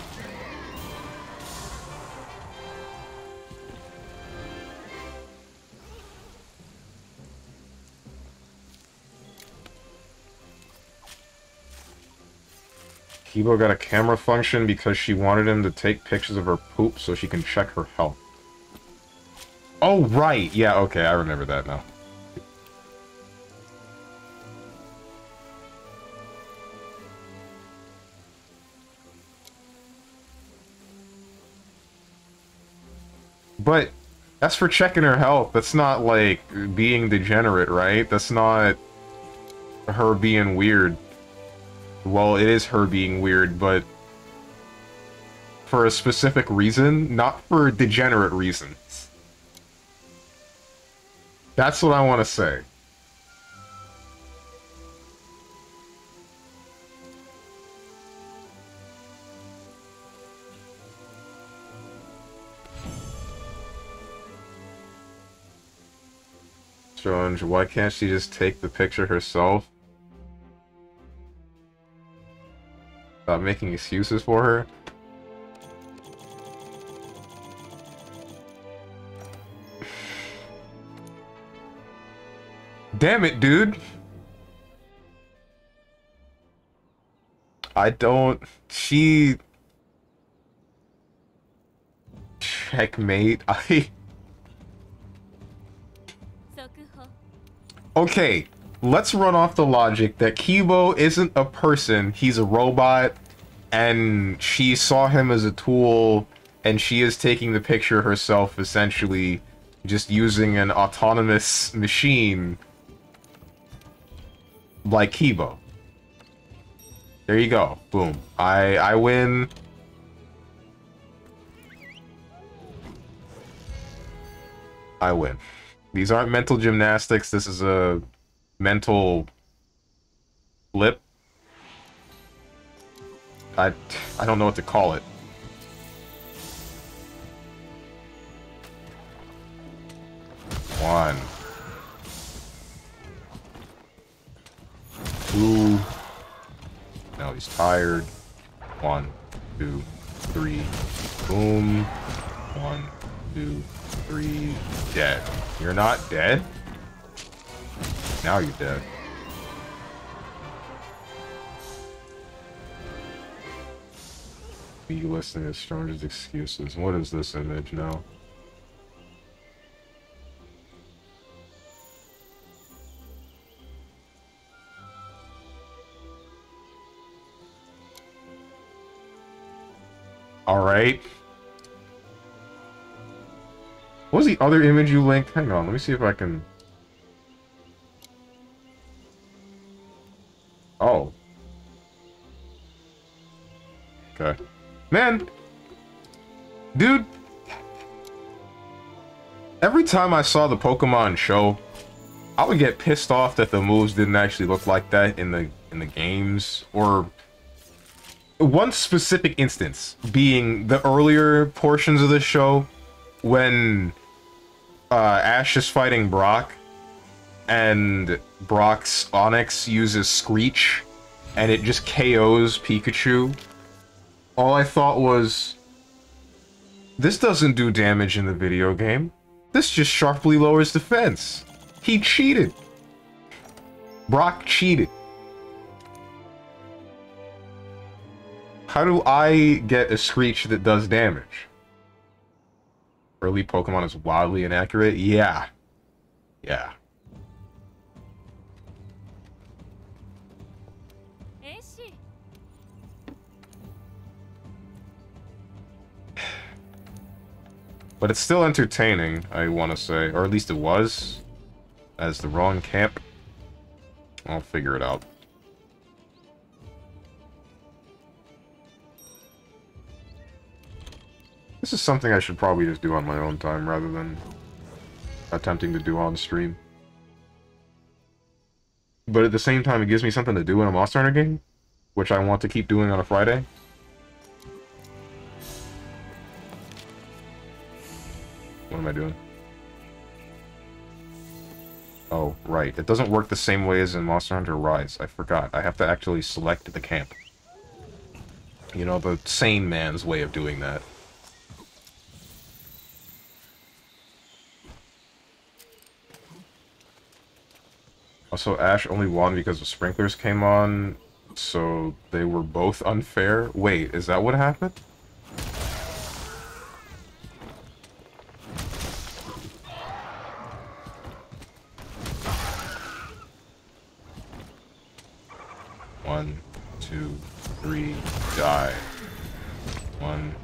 Kibo got a camera function because she wanted him to take pictures of her poop so she can check her health. Oh, right! Yeah, okay, I remember that now. But that's for checking her health. That's not, like, being degenerate, right? That's not her being weird. Well, it is her being weird, but for a specific reason, not for degenerate reasons. That's what I want to say. Strange, why can't she just take the picture herself? Stop making excuses for her? Damn it, dude! I don't... She... Checkmate. Okay, let's run off the logic that Kibo isn't a person, he's a robot, and she saw him as a tool, and she is taking the picture herself, essentially, just using an autonomous machine like Kibo. There you go. Boom. I win. I win. These aren't mental gymnastics. This is a mental flip. I don't know what to call it. One. Two. Now he's tired. 1, 2, 3. Boom. 1, 2, 3. Dead. You're not dead? Now you're dead. Me listening to Stranger's excuses. What is this image now? Alright. What was the other image you linked? Hang on, let me see if I can... Oh. Okay. Man! Dude! Every time I saw the Pokemon show, I would get pissed off that the moves didn't actually look like that in the games, or... One specific instance being the earlier portions of the show when Ash is fighting Brock and Brock's Onix uses Screech and it just KOs Pikachu. All I thought was, this doesn't do damage in the video game. This just sharply lowers defense. He cheated. Brock cheated. How do I get a Screech that does damage? Early Pokemon is wildly inaccurate? Yeah. Yeah. But it's still entertaining, I want to say. Or at least it was. As the wrong camp. I'll figure it out. This is something I should probably just do on my own time rather than attempting to do on stream. But at the same time, it gives me something to do in a Monster Hunter game. which I want to keep doing on a Friday. What am I doing? Oh, right. It doesn't work the same way as in Monster Hunter Rise. I forgot. I have to actually select the camp. You know, the sane man's way of doing that. Also, Ash only won because the sprinklers came on, so they were both unfair. Wait, is that what happened? One, two, three, die. 1,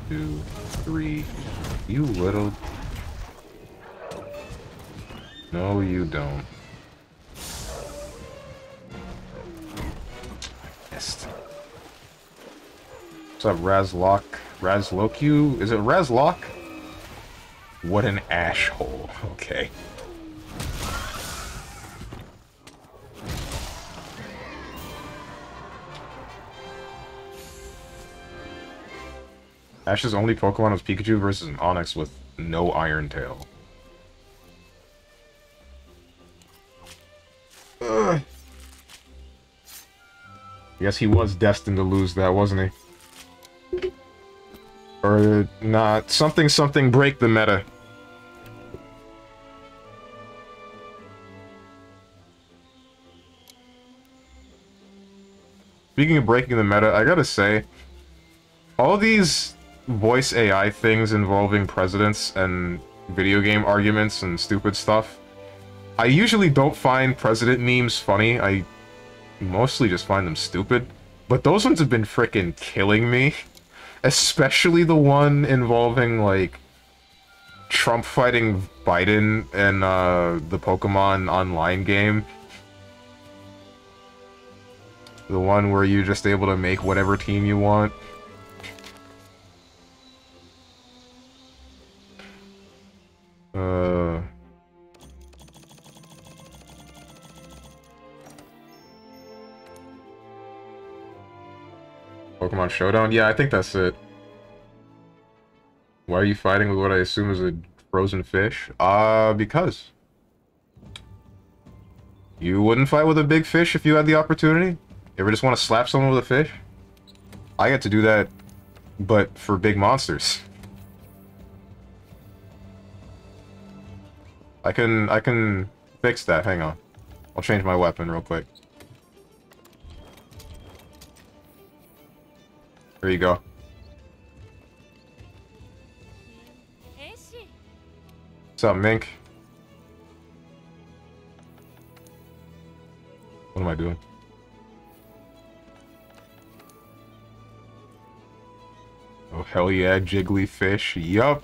2, 3. You little... No, you don't. Missed. What's up, Razlock? Razloku? Is it Razlock? What an ashhole. Okay. Ash's only Pokemon was Pikachu versus an Onix with no Iron Tail. Ugh. I guess he was destined to lose that, wasn't he? Or not. Something break the meta. Speaking of breaking the meta, I gotta say, all these voice AI things involving presidents and video game arguments and stupid stuff, I usually don't find president memes funny. I mostly just find them stupid. But those ones have been frickin' killing me. Especially the one involving, like, Trump fighting Biden in the Pokemon online game. The one where you're just able to make whatever team you want. Pokemon Showdown? Yeah, I think that's it. Why are you fighting with what I assume is a frozen fish? Because. You wouldn't fight with a big fish if you had the opportunity? You ever just want to slap someone with a fish? I get to do that, but for big monsters. I can fix that, hang on. I'll change my weapon real quick. There you go. What's up, Mink? What am I doing? Oh, hell yeah, Jigglyfish. Yup.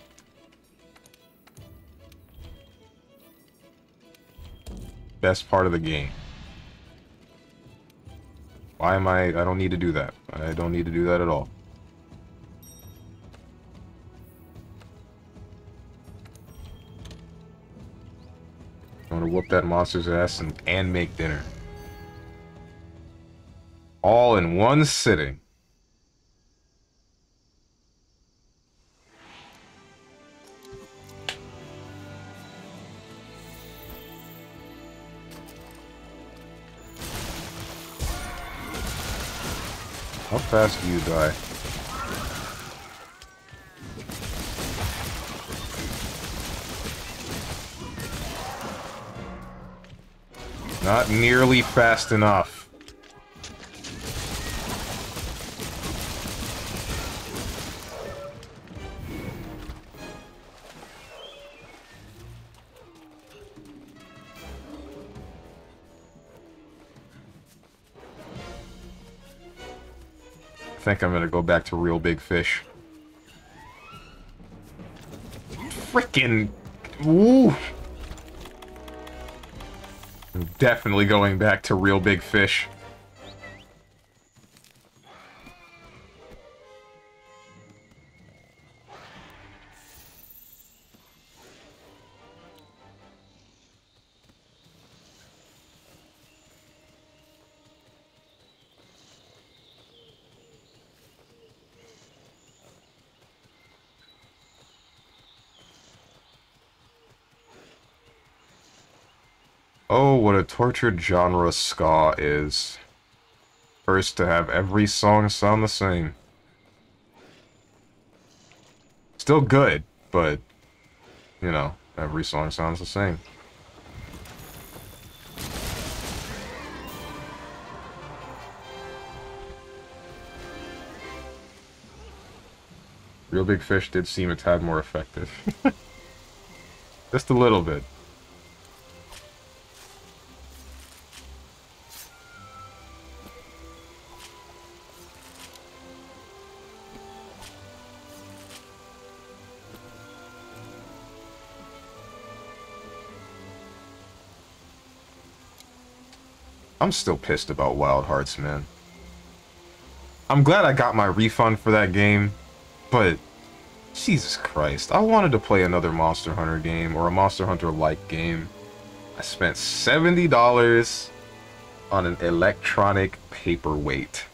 Best part of the game. Why am I don't need to do that. I don't need to do that at all. I'm gonna whoop that monster's ass and make dinner. All in one sitting. How fast do you die? Not nearly fast enough. I think I'm gonna go back to real big fish. Frickin'... Ooh! I'm definitely going back to real big fish. Oh, what a tortured genre ska is. First to have every song sound the same. Still good, but, you know, every song sounds the same. Real Big Fish did seem a tad more effective. Just a little bit. I'm still pissed about Wild Hearts, man. I'm glad I got my refund for that game, but Jesus Christ, I wanted to play another Monster Hunter game or a Monster Hunter-like game. I spent $70 on an electronic paperweight.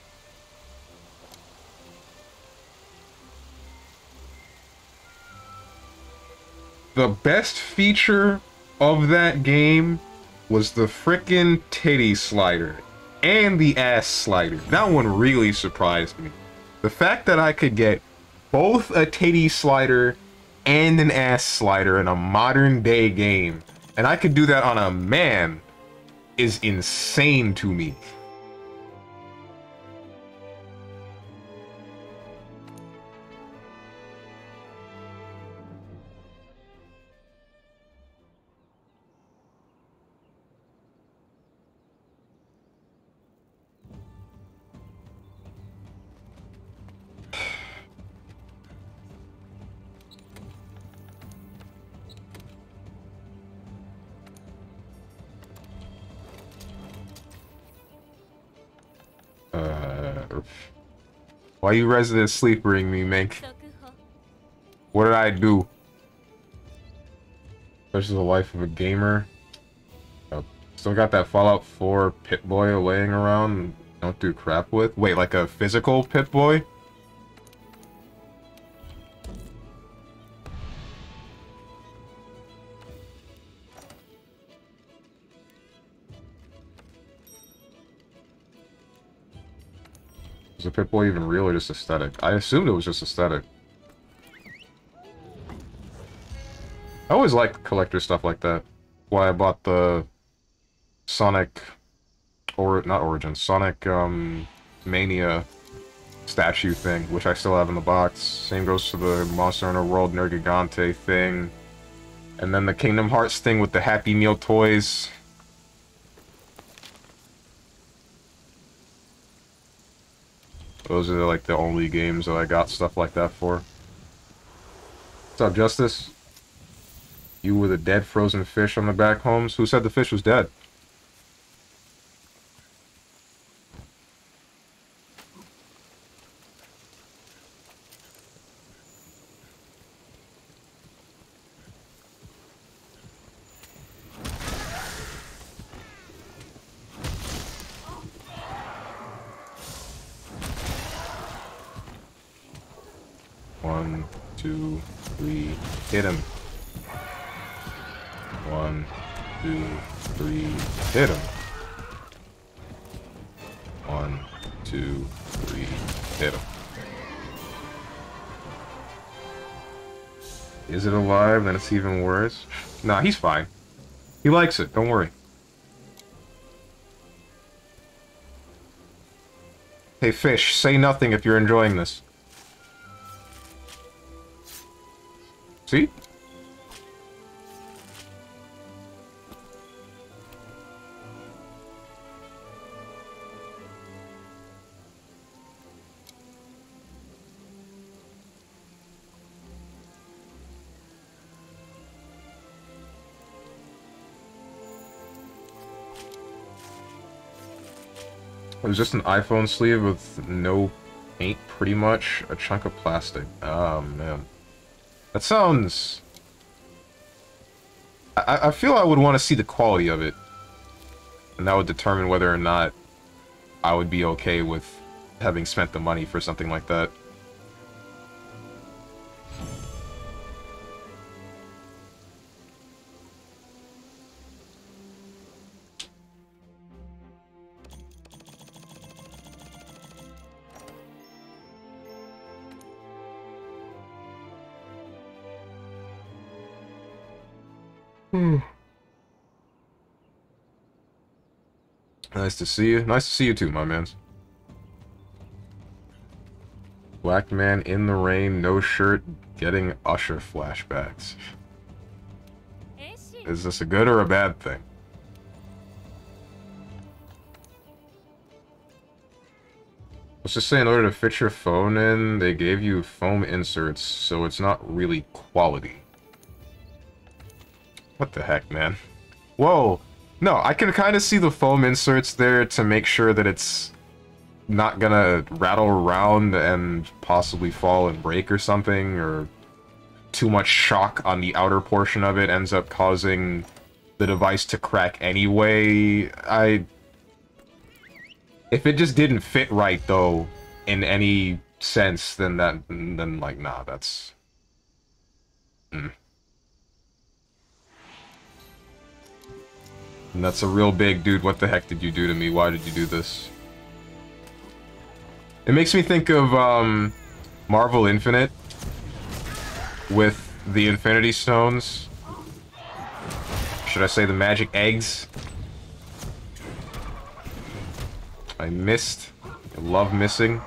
The best feature of that game was the frickin' titty slider and the ass slider. That one really surprised me. The fact that I could get both a titty slider and an ass slider in a modern day game, and I could do that on a man, is insane to me. Why you resident sleepering me, Mink? What did I do? Especially the life of a gamer. Still got that Fallout 4 Pit-Boy laying around and don't do crap with? Wait, like a physical Pit-Boy? Is the Pit-Boy even real or just aesthetic? I assumed it was just aesthetic. I always liked collector stuff like that. Why I bought the Sonic, or not Origin, Sonic Mania statue thing, which I still have in the box. Same goes to the Monster Hunter World Nergigante thing. And then the Kingdom Hearts thing with the Happy Meal toys. Those are like the only games that I got stuff like that for. What's up, Justice? You were the dead frozen fish on the back homes? Who said the fish was dead? One, two, three, hit him. 1, 2, 3, hit him. 1, 2, 3, hit him. Is it alive? Then it's even worse. Nah, he's fine. He likes it, don't worry. Hey, fish, say nothing if you're enjoying this. See? It was just an iPhone sleeve with no paint, pretty much. A chunk of plastic. Oh, man. That sounds... I feel I would want to see the quality of it. And that would determine whether or not I would be okay with having spent the money for something like that. Hmm. Nice to see you. Nice to see you too, my man. Black man in the rain, no shirt, getting Usher flashbacks. Is this a good or a bad thing? Let's just say in order to fit your phone in, they gave you foam inserts, so it's not really quality. What the heck, man? Whoa! No, I can kind of see the foam inserts there to make sure that it's not gonna rattle around and possibly fall and break or something, or too much shock on the outer portion of it ends up causing the device to crack anyway. If it just didn't fit right, though, in any sense, then like, nah, that's... And that's a real big, dude, what the heck did you do to me? Why did you do this? It makes me think of, Marvel Infinite with the Infinity Stones. Should I say the magic eggs? I missed. I love missing.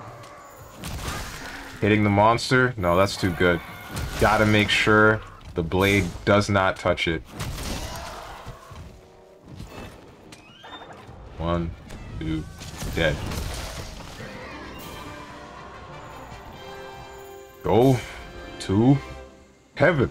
Hitting the monster? No, that's too good. Gotta make sure the blade does not touch it. 1, 2, dead. Go to heaven.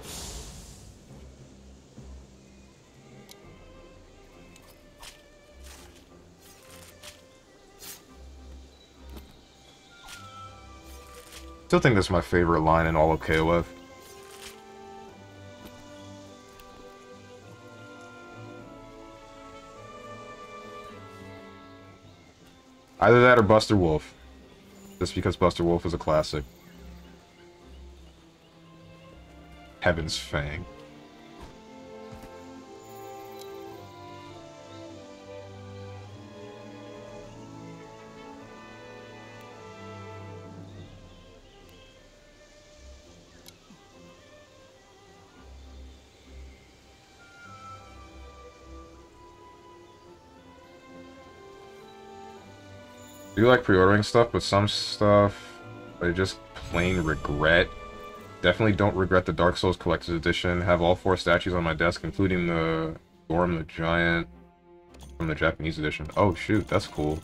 Still think that's my favorite line in all of KOF. Either that or Buster Wolf. Just because Buster Wolf is a classic. Heaven's Fang. I do like pre-ordering stuff, but some stuff I just plain regret. Definitely don't regret the Dark Souls Collector's Edition. Have all 4 statues on my desk, including the Gorm the Giant from the Japanese edition. Oh shoot, that's cool.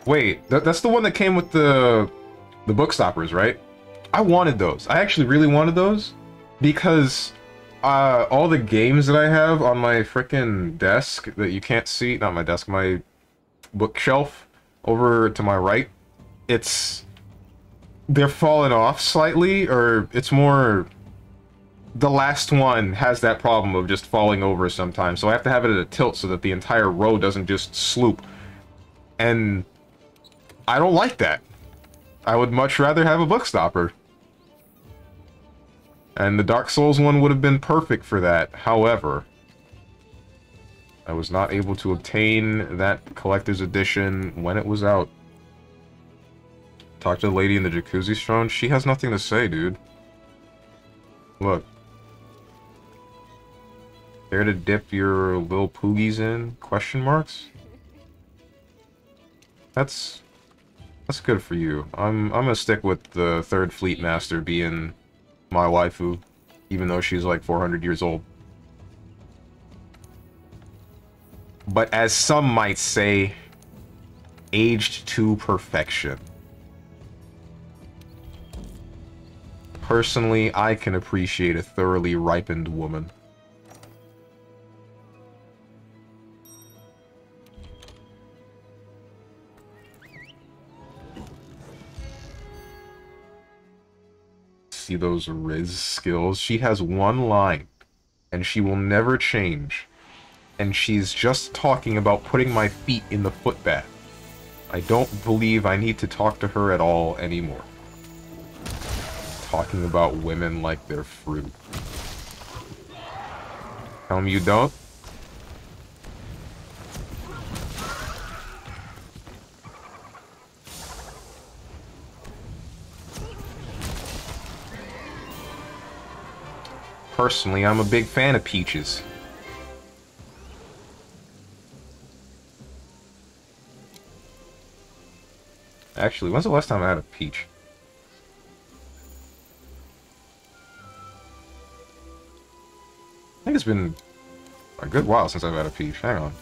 Wait, that's the one that came with the book stoppers, right? I wanted those. I actually really wanted those because all the games that I have on my frickin' desk that you can't see, not my desk, my bookshelf over to my right, they're falling off slightly, or it's more... The last one has that problem of just falling over sometimes, so I have to have it at a tilt so that the entire row doesn't just sloop. And I don't like that. I would much rather have a book stopper. And the Dark Souls one would have been perfect for that. However, I was not able to obtain that collector's edition when it was out. Talk to the lady in the jacuzzi throne. She has nothing to say, dude. Look. Care to dip your little poogies in? Question marks? That's good for you. I'm gonna stick with the Third Fleet Master being my waifu, even though she's like 400 years old. But as some might say, aged to perfection. Personally, I can appreciate a thoroughly ripened woman. See those Riz skills? She has one line, and she will never change. And she's just talking about putting my feet in the footbath. I don't believe I need to talk to her at all anymore. Talking about women like they're fruit. Tell me you don't? Personally, I'm a big fan of peaches. Actually, when's the last time I had a peach? I think it's been a good while since I've had a peach. Hang on.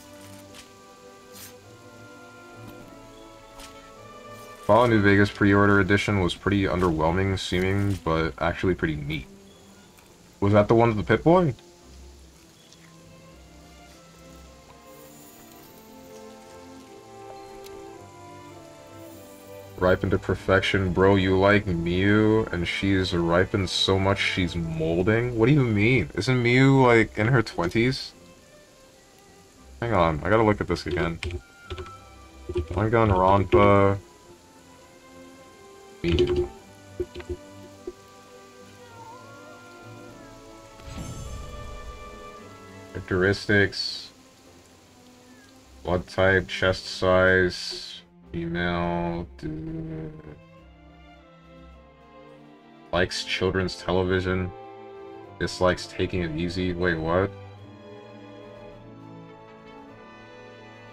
Fallout New Vegas pre-order edition was pretty underwhelming seeming, but actually pretty neat. Was that the one with the Pip-Boy? Ripened to perfection. Bro, you like Mew, and she's ripened so much she's molding? What do you mean? Isn't Mew, like, in her 20s? Hang on, I gotta look at this again. One Gun Ronpa... Mew. Characteristics... Blood type, chest size... Female, likes children's television, dislikes taking it easy. Wait, what?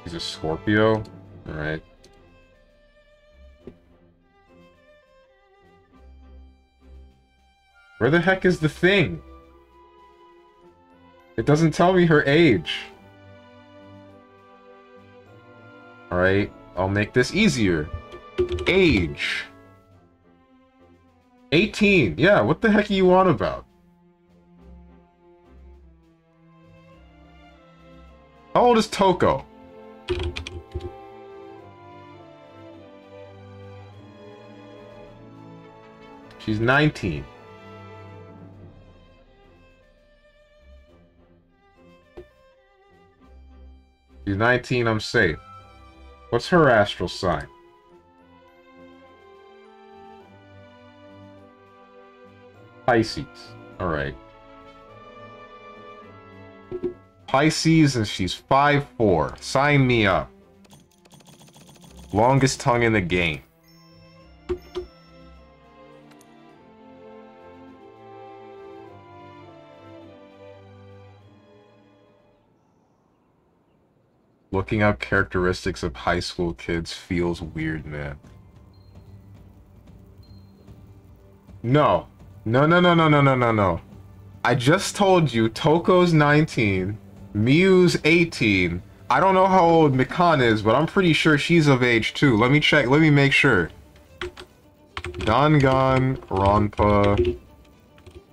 He's a Scorpio? Alright. Where the heck is the thing? It doesn't tell me her age. Alright. I'll make this easier. Age. 18. Yeah, what the heck are you on about? How old is Toko? She's 19. She's 19, I'm safe. What's her astral sign? Pisces. Alright. Pisces, and she's 5'4". Sign me up. Longest tongue in the game. Looking up characteristics of high school kids feels weird, man. No. No, no, no, no, no, no, no, no. I just told you Toko's 19, Mew's 18. I don't know how old Mikan is, but I'm pretty sure she's of age too. Let me check. Let me make sure. Dangan, Ronpa,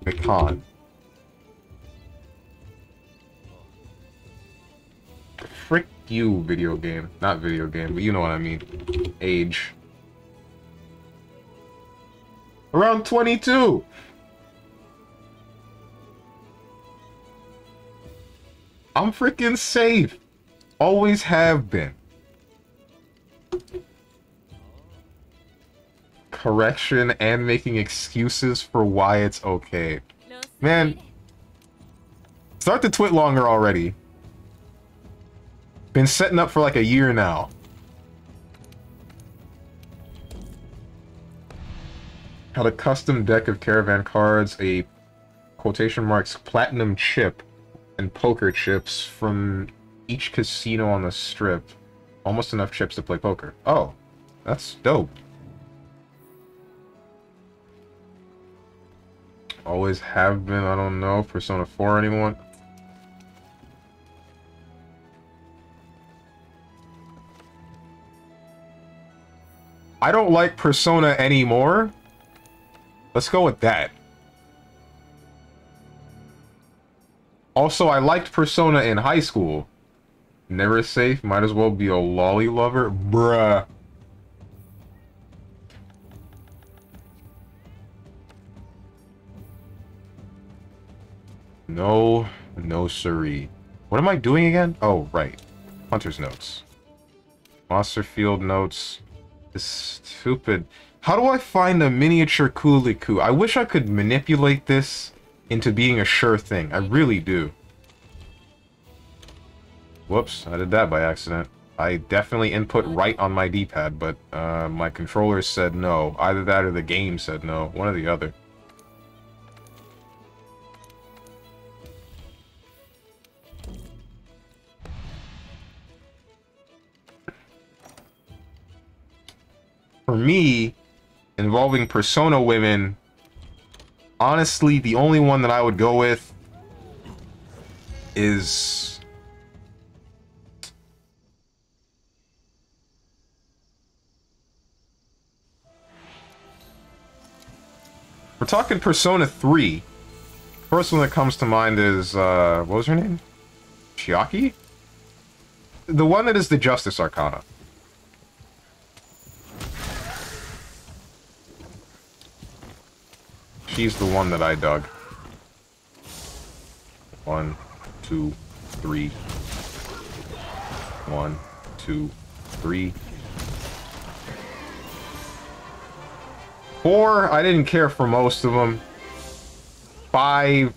Mikan. Frick you, video game. Not video game, but you know what I mean. Age. Around 22! I'm freaking safe. Always have been. Correction and making excuses for why it's okay. Man, start the twit longer already. Been setting up for like a year now. Had a custom deck of caravan cards, a quotation marks platinum chip, and poker chips from each casino on the strip. Almost enough chips to play poker. Oh, that's dope. Always have been, I don't know. Persona 4 anyone? I don't like Persona anymore. Let's go with that. Also, I liked Persona in high school. Never safe, might as well be a lolly lover. Bruh. No, no siree. What am I doing again? Oh, right. Hunter's notes. Monster field notes. This stupid... How do I find a miniature Kuliku? I wish I could manipulate this into being a sure thing. I really do. Whoops, I did that by accident. I definitely input right on my D-pad, but my controller said no. Either that or the game said no. One or the other. For me, involving Persona women, honestly, the only one that I would go with is... We're talking Persona 3. First one that comes to mind is, what was her name? Chiaki? The one that is the Justice Arcana. She's the one that I dug. 1, 2, 3. 1, 2, 3. 4, I didn't care for most of them. 5,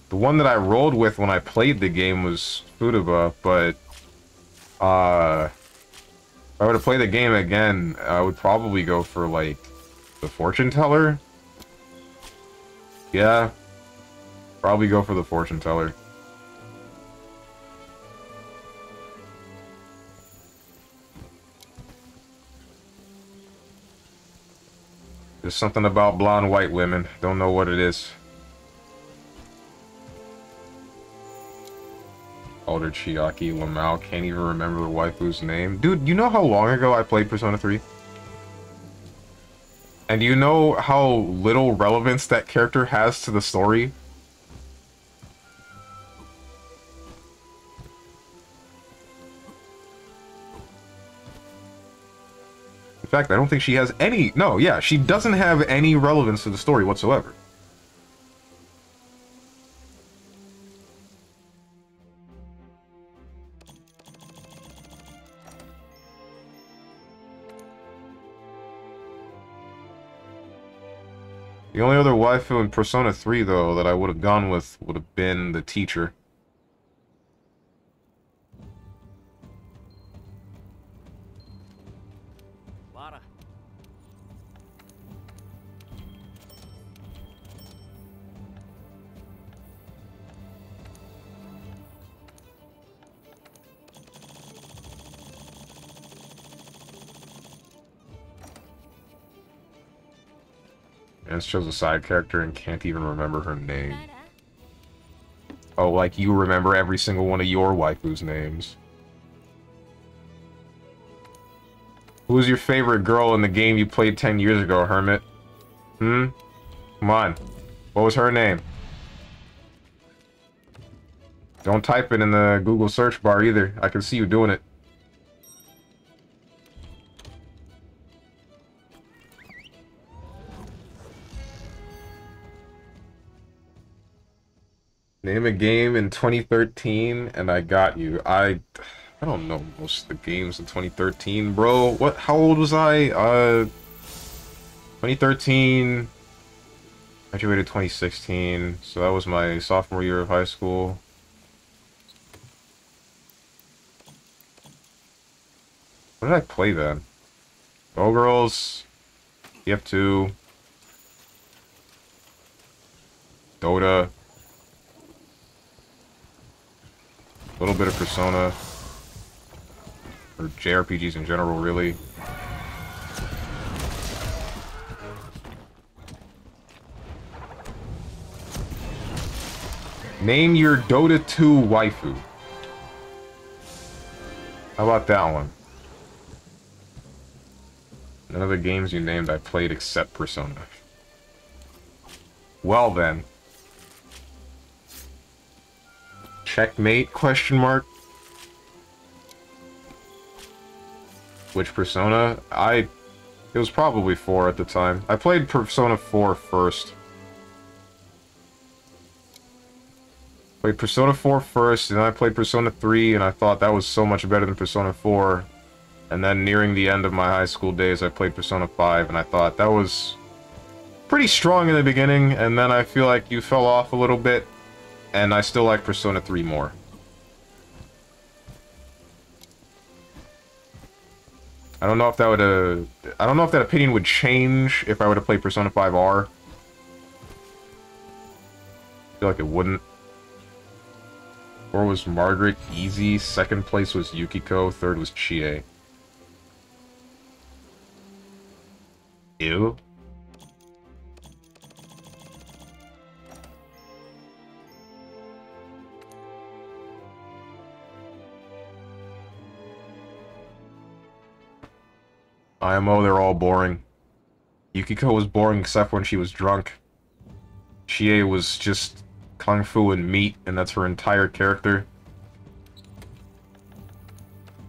the one that I rolled with when I played the game was Futaba, but if I were to play the game again, I would probably go for, like, the Fortune Teller. Yeah, probably go for the Fortune Teller. There's something about blonde white women. Don't know what it is. Older Chiaki, Lamau, can't even remember the waifu's name. Dude, you know how long ago I played Persona 3? And do you know how little relevance that character has to the story? In fact, I don't think she has any... No, yeah, she doesn't have any relevance to the story whatsoever. The only other waifu in Persona 3, though, that I would have gone with would have been the teacher. And it shows a side character and can't even remember her name. Oh, like you remember every single one of your waifu's names. Who was your favorite girl in the game you played 10 years ago, Hermit? Hmm? Come on. What was her name? Don't type it in the Google search bar either. I can see you doing it. Name a game in 2013 and I got you. I don't know most of the games in 2013, bro. What? How old was I? 2013. Graduated 2016, so that was my sophomore year of high school. What did I play then? Go Girls, TF2, Dota. A little bit of Persona, or JRPGs in general, really. Name your Dota 2 waifu. How about that one? None of the games you named I played except Persona. Well then. Checkmate, question mark? Which Persona? It was probably 4 at the time. I played Persona 4 first. Played Persona 4 first, and then I played Persona 3, and I thought that was so much better than Persona 4. And then nearing the end of my high school days, I played Persona 5, and I thought that was pretty strong in the beginning, and then I feel like you fell off a little bit. And I still like Persona 3 more. I don't know if that would I don't know if that opinion would change if I were to play Persona 5R. I feel like it wouldn't. Or was Margaret easy? Second place was Yukiko. Third was Chie. Ew. IMO, they're all boring. Yukiko was boring except when she was drunk. Chie was just kung fu and meat, and that's her entire character.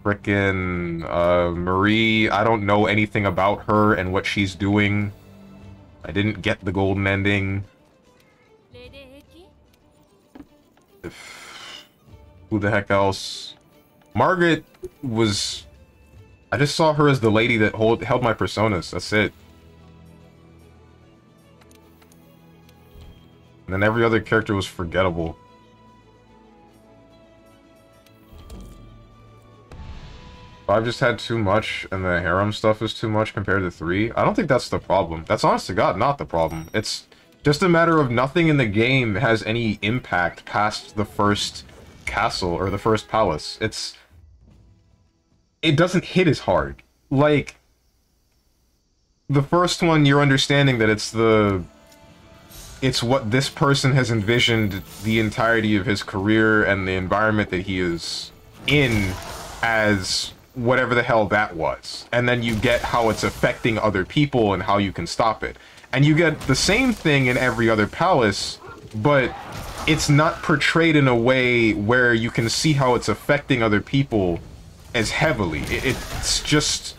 Frickin' Marie, I don't know anything about her and what she's doing. I didn't get the golden ending. Who the heck else? Margaret was... I just saw her as the lady that held my personas, that's it. And then every other character was forgettable. I've just had too much, and the harem stuff is too much compared to 3. I don't think that's the problem. That's honest to God not the problem. It's just a matter of nothing in the game has any impact past the first castle, or the first palace. It doesn't hit as hard. Like, the first one, you're understanding that it's what this person has envisioned the entirety of his career and the environment that he is in as whatever the hell that was. And then you get how it's affecting other people and how you can stop it. And you get the same thing in every other palace, but it's not portrayed in a way where you can see how it's affecting other people as heavily. It's just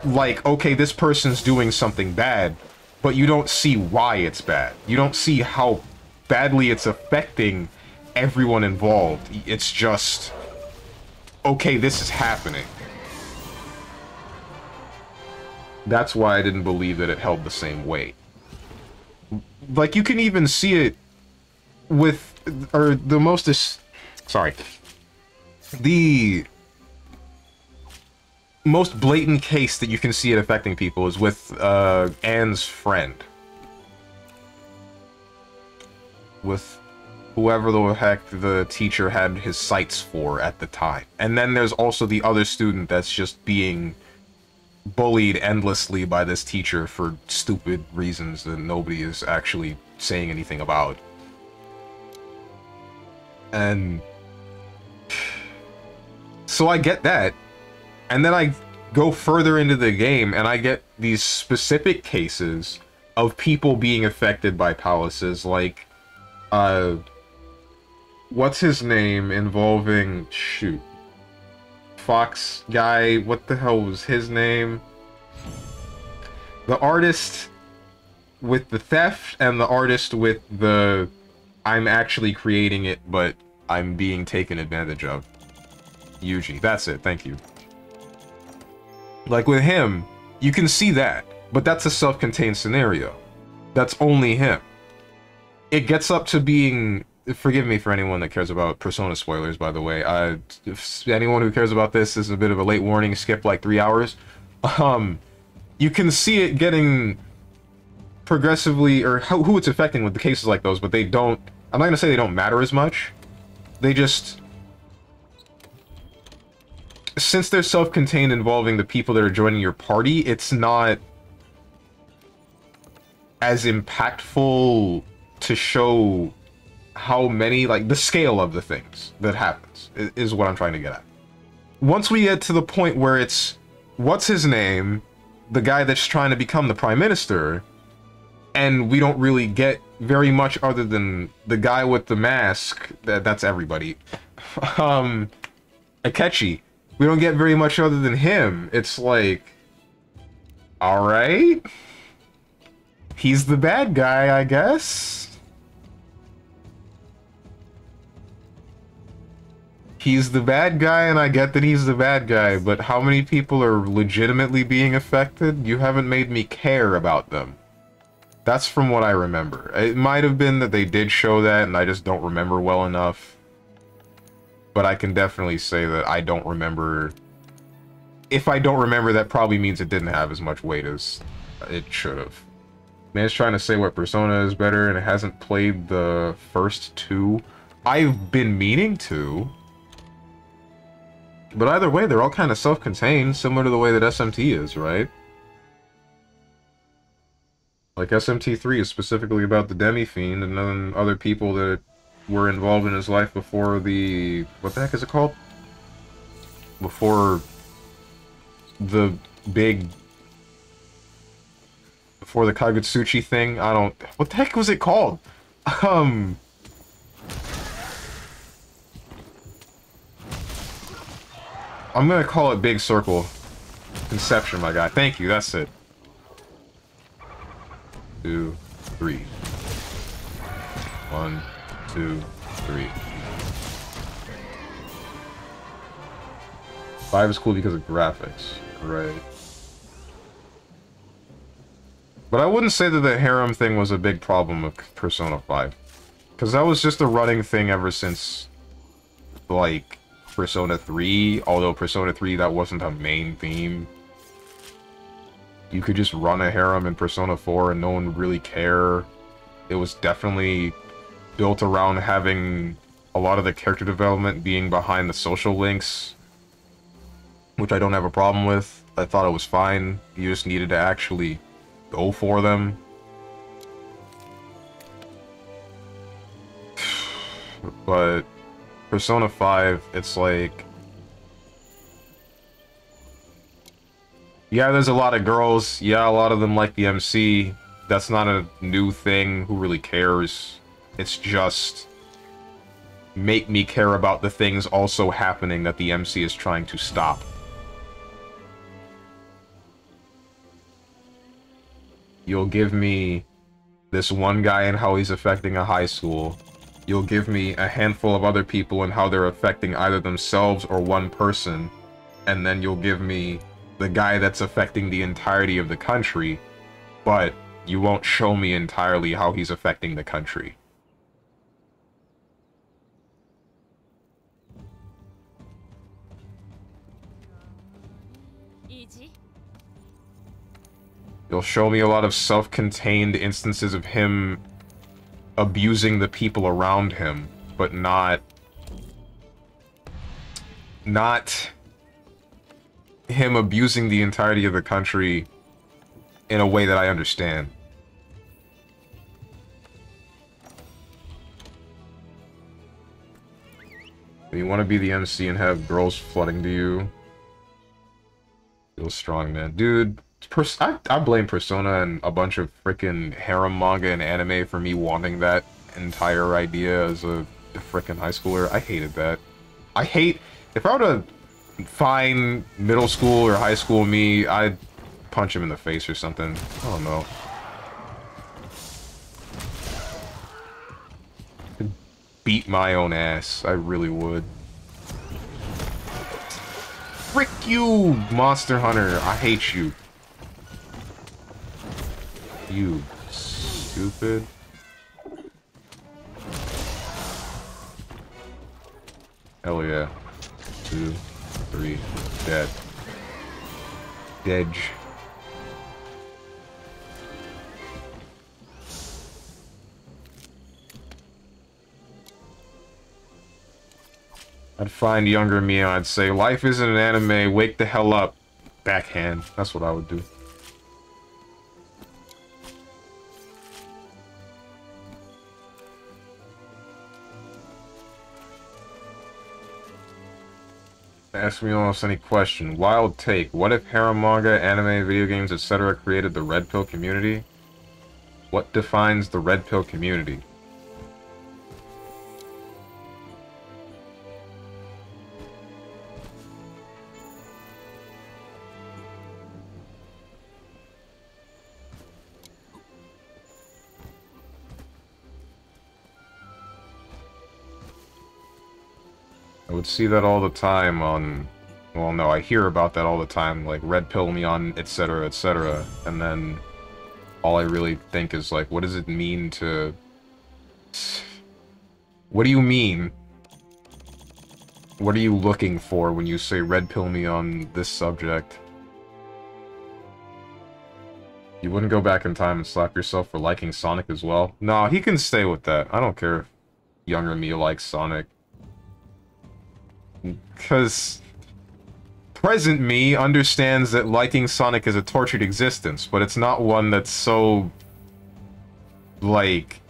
like, okay, this person's doing something bad, but you don't see why it's bad. You don't see how badly it's affecting everyone involved. It's just, okay, this is happening. That's why I didn't believe that it held the same weight. Like, you can even see it with, or the most is, sorry, the most blatant case that you can see it affecting people is with Anne's friend. With whoever the heck the teacher had his sights for at the time. And then there's also the other student that's just being bullied endlessly by this teacher for stupid reasons that nobody is actually saying anything about. And so I get that. And then I go further into the game and I get these specific cases of people being affected by palaces, like what's his name involving, shoot, Fox guy, what the hell was his name? The artist with the theft and the artist with the I'm actually creating it, but I'm being taken advantage of. Yuji, that's it, thank you. Like with him, you can see that, but that's a self-contained scenario. That's only him. It gets up to being, forgive me for anyone that cares about Persona spoilers, by the way. If anyone who cares about this is a bit of a late warning, skip like 3 hours. You can see it getting progressively, or who it's affecting with the cases like those, but they don't, I'm not going to say they don't matter as much. They just, since they're self-contained involving the people that are joining your party, it's not as impactful to show how many, like, the scale of the things that happens, is what I'm trying to get at. Once we get to the point where it's, what's his name, the guy that's trying to become the prime minister, and we don't really get very much other than the guy with the mask, that's everybody. Akechi. We don't get very much other than him. It's like, alright. He's the bad guy, I guess. He's the bad guy, and I get that he's the bad guy, but how many people are legitimately being affected? You haven't made me care about them. That's from what I remember. It might have been that they did show that, and I just don't remember well enough. But I can definitely say that I don't remember. If I don't remember, that probably means it didn't have as much weight as it should have. Man's trying to say what Persona is better, and it hasn't played the first 2. I've been meaning to. But either way, they're all kind of self-contained, similar to the way that SMT is, right? Like SMT3 is specifically about the Demi-Fiend, and then other people that were involved in his life before the... what the heck is it called? Before the big... before the Kagutsuchi thing? I don't... what the heck was it called? I'm gonna call it Big Circle Conception, my guy. Thank you, that's it. 2, 3. 1, 2, 3. 5 is cool because of graphics. Right. But I wouldn't say that the harem thing was a big problem with Persona 5. Because that was just a running thing ever since, like, Persona 3. Although Persona 3, that wasn't a main theme. You could just run a harem in Persona 4 and no one would really care. It was definitely built around having a lot of the character development being behind the social links, which I don't have a problem with. I thought it was fine. You just needed to actually go for them. But Persona 5, it's like... yeah, there's a lot of girls. Yeah, a lot of them like the MC. That's not a new thing. Who really cares? It's just... make me care about the things also happening that the MC is trying to stop. You'll give me this one guy and how he's affecting a high school. You'll give me a handful of other people and how they're affecting either themselves or one person. And then you'll give me the guy that's affecting the entirety of the country, but you won't show me entirely how he's affecting the country. You'll show me a lot of self-contained instances of him abusing the people around him, but not him abusing the entirety of the country in a way that I understand. You want to be the MC and have girls flooding to you? Feel strong, man. Dude, I blame Persona and a bunch of freaking harem manga and anime for me wanting that entire idea as a freaking high schooler. I hated that. I hate... if I were to find middle school or high school me, I'd punch him in the face or something. I don't know. I'd beat my own ass. I really would. Frick you, Monster Hunter. I hate you. You stupid. Hell yeah. 2, 3, dead. Dead. I'd find younger me and I'd say, life isn't an anime, wake the hell up. Backhand. That's what I would do. Ask me almost any question. Wild take. What if harem manga, anime, video games, etc. created the Red Pill community? What defines the Red Pill community? I would see that all the time on... well, no, I hear about that all the time, like, red pill me on, etc., etc., and then all I really think is, like, what does it mean to... what do you mean? What are you looking for when you say red pill me on this subject? You wouldn't go back in time and slap yourself for liking Sonic as well? No, he can stay with that. I don't care if younger me likes Sonic. Because present me understands that liking Sonic is a tortured existence, but it's not one that's so like,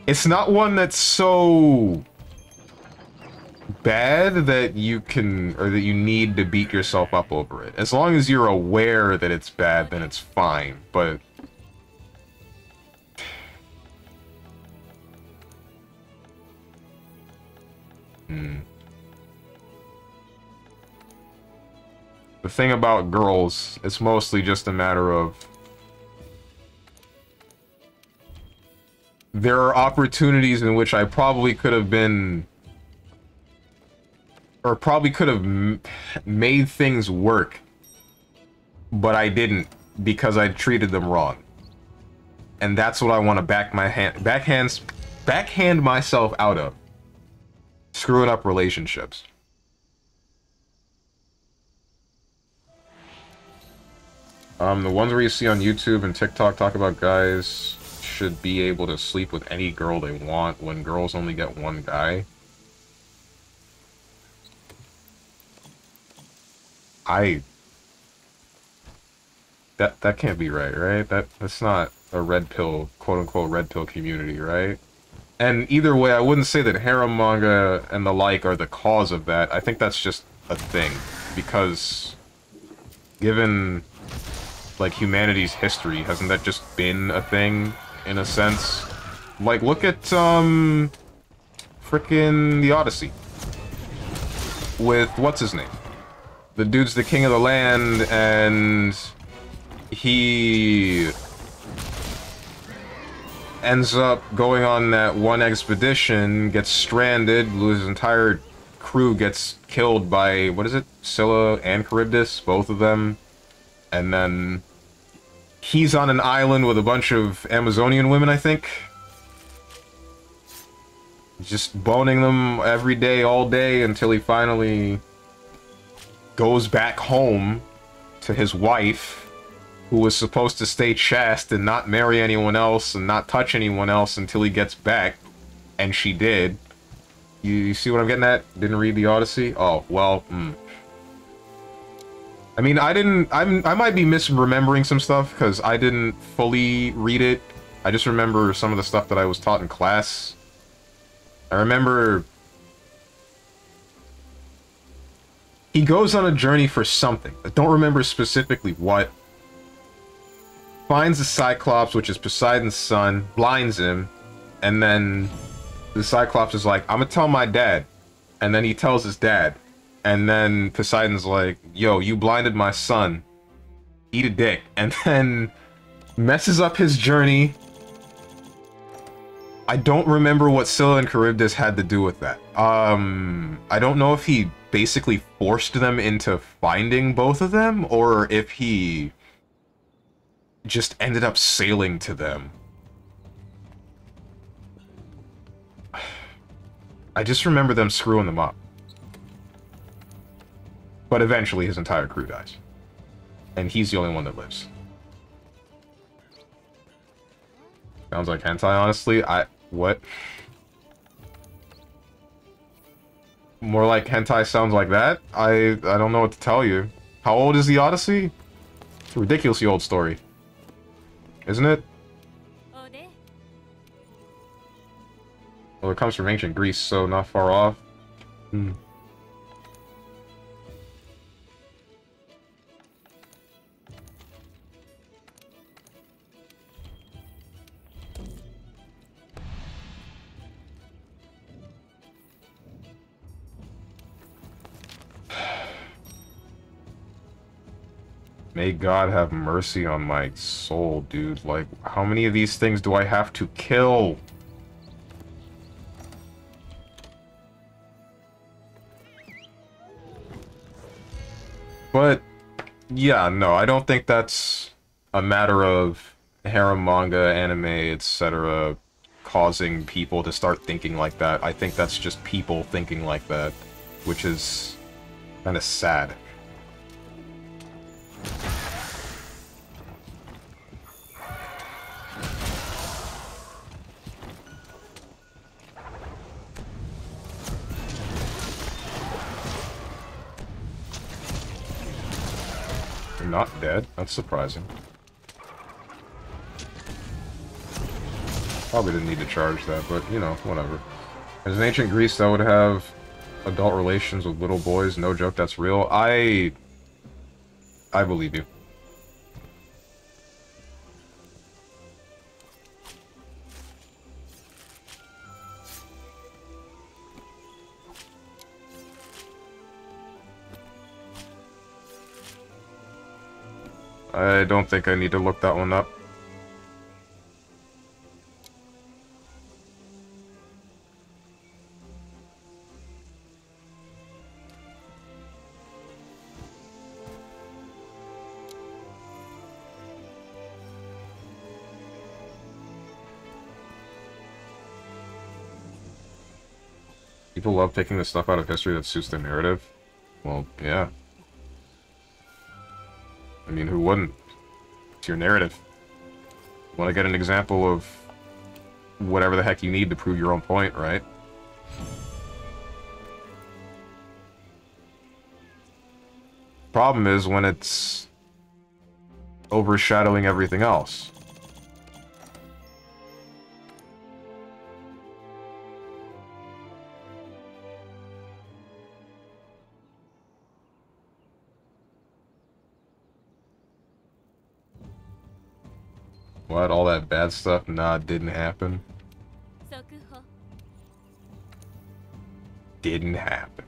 it's not one that's so bad that you can, or that you need to beat yourself up over it. As long as you're aware that it's bad, then it's fine, but... The thing about girls, it's mostly just a matter of... There are opportunities in which I probably could have been... Or probably could have made things work. But I didn't, because I treated them wrong. And that's what I want to backhand myself out of. Screwing up relationships. The ones where you see on YouTube and TikTok talk about guys should be able to sleep with any girl they want when girls only get one guy. That can't be right? That's not a red pill, quote-unquote red pill community, right? And either way, I wouldn't say that harem manga and the like are the cause of that. I think that's just a thing. Because, given, like, humanity's history, hasn't that just been a thing, in a sense? Like, look at, frickin' The Odyssey. With, what's his name? The dude's the king of the land, and he ends up going on that one expedition, gets stranded, his entire crew gets killed by, what is it? Scylla and Charybdis, both of them. And then he's on an island with a bunch of Amazonian women, I think. Just boning them every day, all day, until he finally goes back home to his wife, who was supposed to stay chaste and not marry anyone else and not touch anyone else until he gets back. And she did. You see what I'm getting at? Didn't read The Odyssey? Oh, well, I mean, I might be misremembering some stuff, because I didn't fully read it. I just remember some of the stuff that I was taught in class. I remember... He goes on a journey for something. I don't remember specifically what. Finds the Cyclops, which is Poseidon's son, blinds him, and then the Cyclops is like, I'm gonna tell my dad. And then he tells his dad. And then Poseidon's like, yo, you blinded my son. Eat a dick. And then messes up his journey. I don't remember what Scylla and Charybdis had to do with that. I don't know if he basically forced them into finding both of them, or if he just ended up sailing to them. I just remember them screwing them up. But eventually his entire crew dies. And he's the only one that lives. Sounds like hentai, honestly. What? More like hentai sounds like that? I don't know what to tell you. How old is The Odyssey? It's a ridiculously old story. Isn't it? Well, it comes from ancient Greece, so not far off. May God have mercy on my soul, dude. Like, how many of these things do I have to kill? But, yeah, no, I don't think that's a matter of harem manga, anime, etc. causing people to start thinking like that. I think that's just people thinking like that, which is kind of sad. You're not dead. That's surprising. Probably didn't need to charge that, but, you know, whatever. As in ancient Greece, that would have adult relations with little boys. No joke, that's real. I believe you. I don't think I need to look that one up. People love taking the stuff out of history that suits their narrative. Well, yeah. I mean, who wouldn't? It's your narrative. Want to get an example of whatever the heck you need to prove your own point, right? Problem is when it's overshadowing everything else. What? All that bad stuff? Nah, it didn't happen. Didn't happen.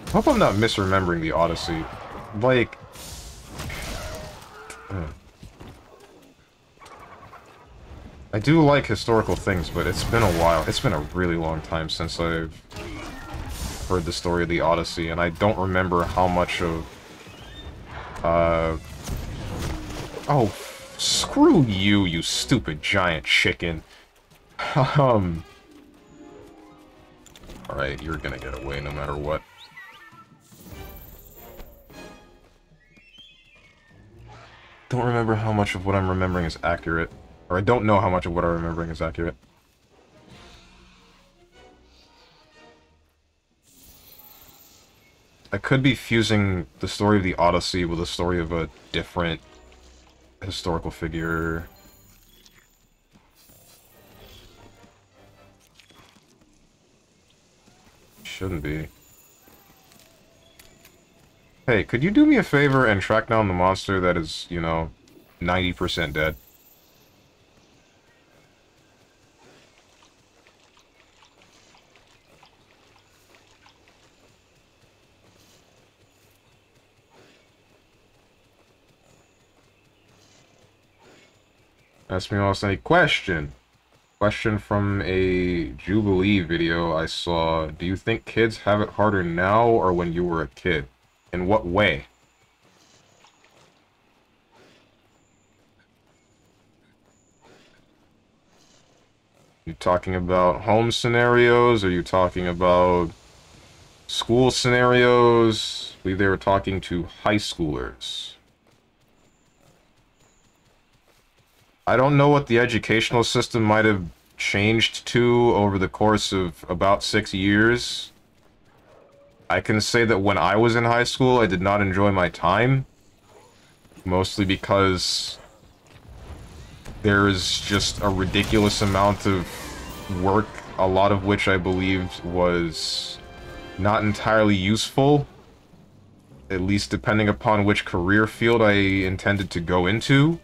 I hope I'm not misremembering the Odyssey. Like... I do like historical things, but it's been a while. It's been a really long time since I've heard the story of the Odyssey, and I don't remember how much of... Oh, screw you, you stupid giant chicken. Alright, you're gonna get away no matter what. Don't remember how much of what I'm remembering is accurate. Or I don't know how much of what I'm remembering is accurate. I could be fusing the story of the Odyssey with the story of a different historical figure. Shouldn't be. Hey, could you do me a favor and track down the monster that is, you know, 90% dead? Ask me also a question. Question from a Jubilee video I saw. Do you think kids have it harder now or when you were a kid? In what way? You talking about home scenarios? Are you talking about school scenarios? I believe they were talking to high schoolers. I don't know what the educational system might have changed to over the course of about 6 years. I can say that when I was in high school, I did not enjoy my time. Mostly because there's just a ridiculous amount of work, a lot of which I believed was not entirely useful. At least depending upon which career field I intended to go into.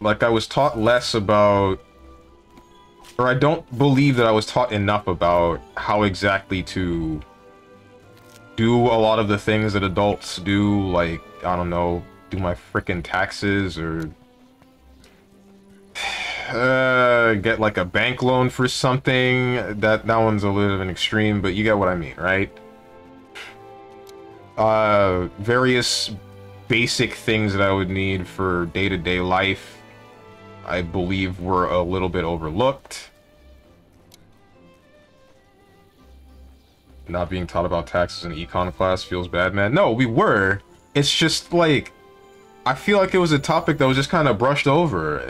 Like, I was taught less about... Or I don't believe that I was taught enough about how exactly to do a lot of the things that adults do, like, I don't know, do my frickin' taxes, or... to get like a bank loan for something, that one's a little bit of an extreme, but you get what I mean, right? Various basic things that I would need for day-to-day life, I believe were a little bit overlooked. Not being taught about taxes in econ class feels bad, man. No, we were. It's just like, I feel like it was a topic that was just kind of brushed over.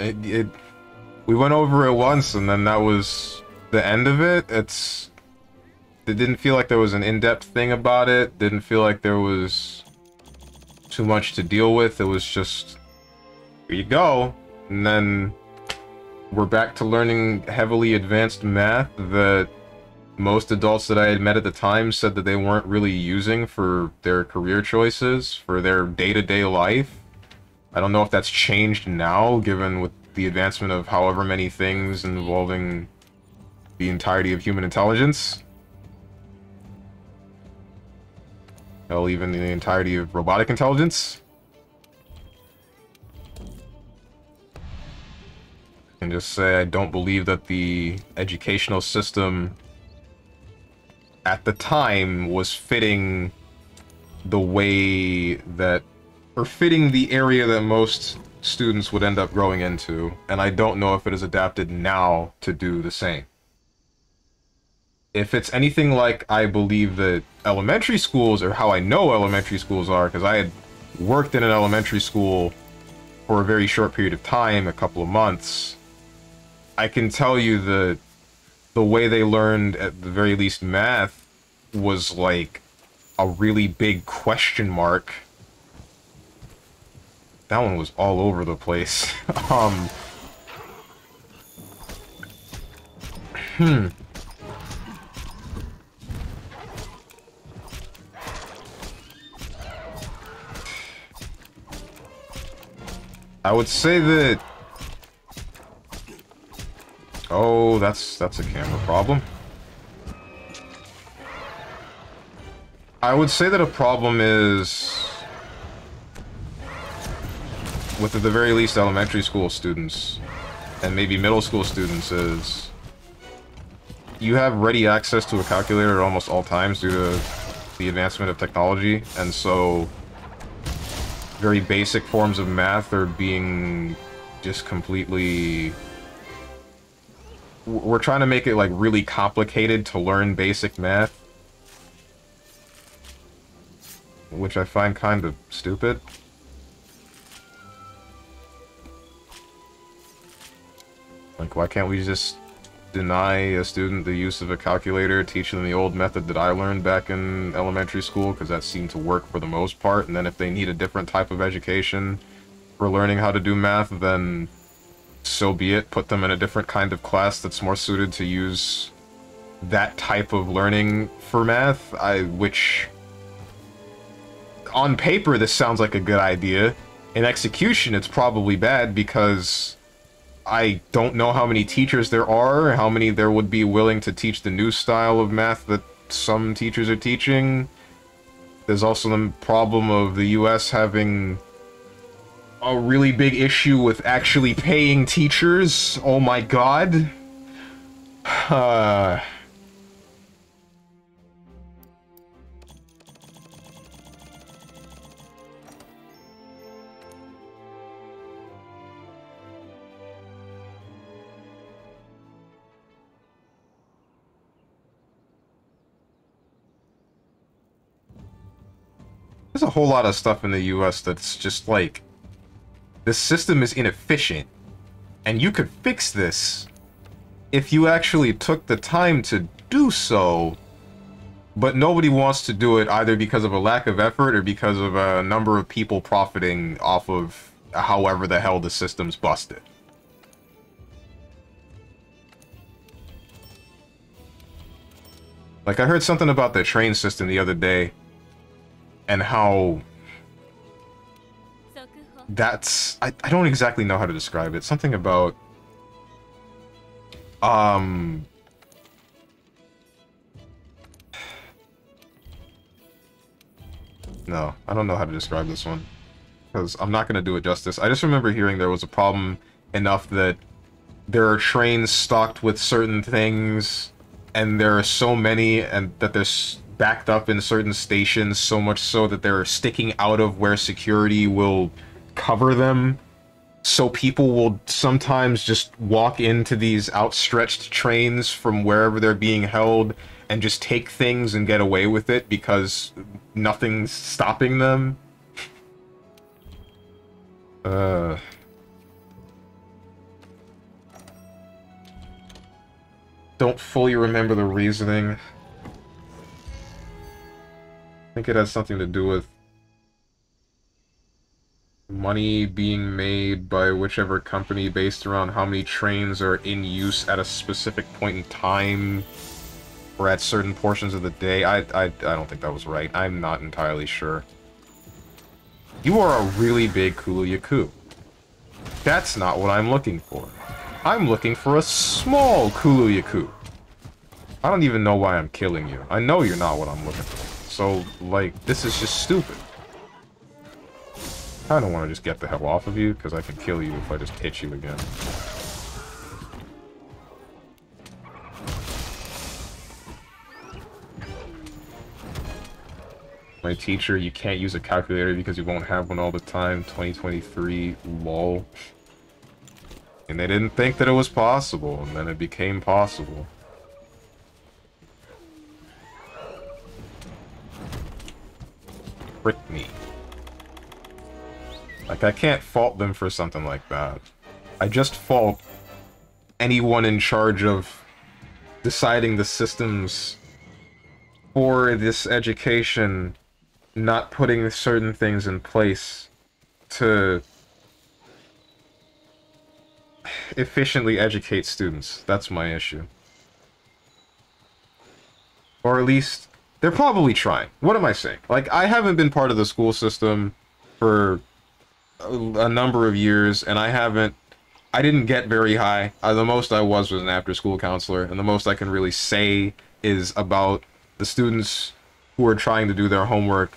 We went over it once, and then that was the end of it. It didn't feel like there was an in-depth thing about it. Didn't feel like there was too much to deal with. It was just, here you go. And then we're back to learning heavily advanced math that most adults that I had met at the time said that they weren't really using for their career choices, for their day-to-day life. I don't know if that's changed now, given with the advancement of however many things involving the entirety of human intelligence. Hell, even the entirety of robotic intelligence. I can just say I don't believe that the educational system at the time was fitting the way that, or fitting the area that most students would end up growing into, and I don't know if it is adapted now to do the same. If it's anything like I believe that elementary schools, or how I know elementary schools are, because I had worked in an elementary school for a very short period of time, a couple of months, I can tell you that the way they learned, at the very least, math was like a really big question mark. That one was all over the place. I would say that... Oh, that's a camera problem. I would say that a problem is, with at the very least elementary school students, and maybe middle school students, is you have ready access to a calculator at almost all times due to the advancement of technology, and so very basic forms of math are being just completely... We're trying to make it like really complicated to learn basic math, which I find kind of stupid. Like, why can't we just deny a student the use of a calculator, teach them the old method that I learned back in elementary school, because that seemed to work for the most part, and then if they need a different type of education for learning how to do math, then so be it. Put them in a different kind of class that's more suited to use that type of learning for math, which... On paper, this sounds like a good idea. In execution, it's probably bad, because I don't know how many teachers there are, how many there would be willing to teach the new style of math that some teachers are teaching. There's also the problem of the US having a really big issue with actually paying teachers. Oh my god. There's a whole lot of stuff in the US that's just like, the system is inefficient, and you could fix this if you actually took the time to do so, but nobody wants to do it either because of a lack of effort or because of a number of people profiting off of however the hell the system's busted. Like, I heard something about the train system the other day, and how that's... I don't exactly know how to describe it. Something about... No, I don't know how to describe this one, because I'm not going to do it justice. I just remember hearing there was a problem enough that there are trains stocked with certain things, and there are so many, and that they're backed up in certain stations, so much so that they're sticking out of where security will cover them. So people will sometimes just walk into these outstretched trains from wherever they're being held and just take things and get away with it because nothing's stopping them. Don't fully remember the reasoning. I think it has something to do with money being made by whichever company based around how many trains are in use at a specific point in time or at certain portions of the day. I don't think that was right. I'm not entirely sure. You are a really big Kulu-Yaku. That's not what I'm looking for. I'm looking for a small Kulu-Yaku. I don't even know why I'm killing you. I know you're not what I'm looking for. So, like, this is just stupid. I don't want to just get the hell off of you, because I can kill you if I just hit you again. My teacher, you can't use a calculator because you won't have one all the time. 2023, lol. And they didn't think that it was possible, and then it became possible. Frick me. Like, I can't fault them for something like that. I just fault anyone in charge of deciding the systems for this education, not putting certain things in place to efficiently educate students. That's my issue. Or at least, they're probably trying. What am I saying? Like, I haven't been part of the school system for a number of years, and I didn't get very high. The most I was an after-school counselor, and the most I can really say is about the students who are trying to do their homework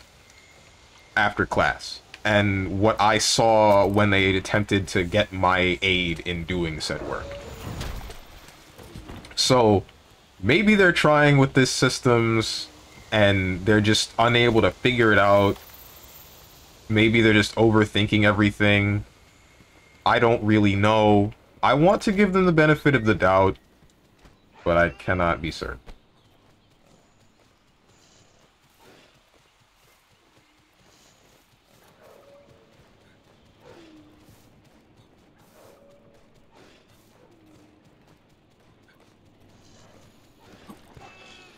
after class, and what I saw when they attempted to get my aid in doing said work. So, maybe they're trying with this systems, and they're just unable to figure it out. Maybe they're just overthinking everything. I don't really know. I want to give them the benefit of the doubt, but I cannot be certain.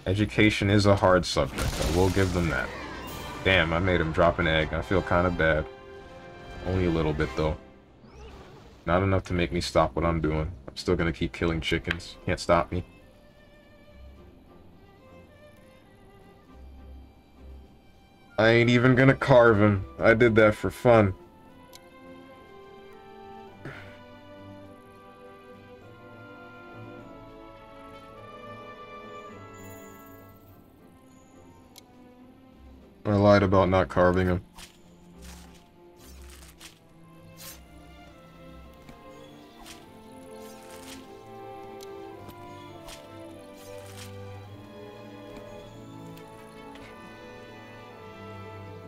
Education is a hard subject. I will give them that. Damn, I made him drop an egg. I feel kind of bad. Only a little bit, though. Not enough to make me stop what I'm doing. I'm still gonna keep killing chickens. Can't stop me. I ain't even gonna carve him. I did that for fun. I lied about not carving him.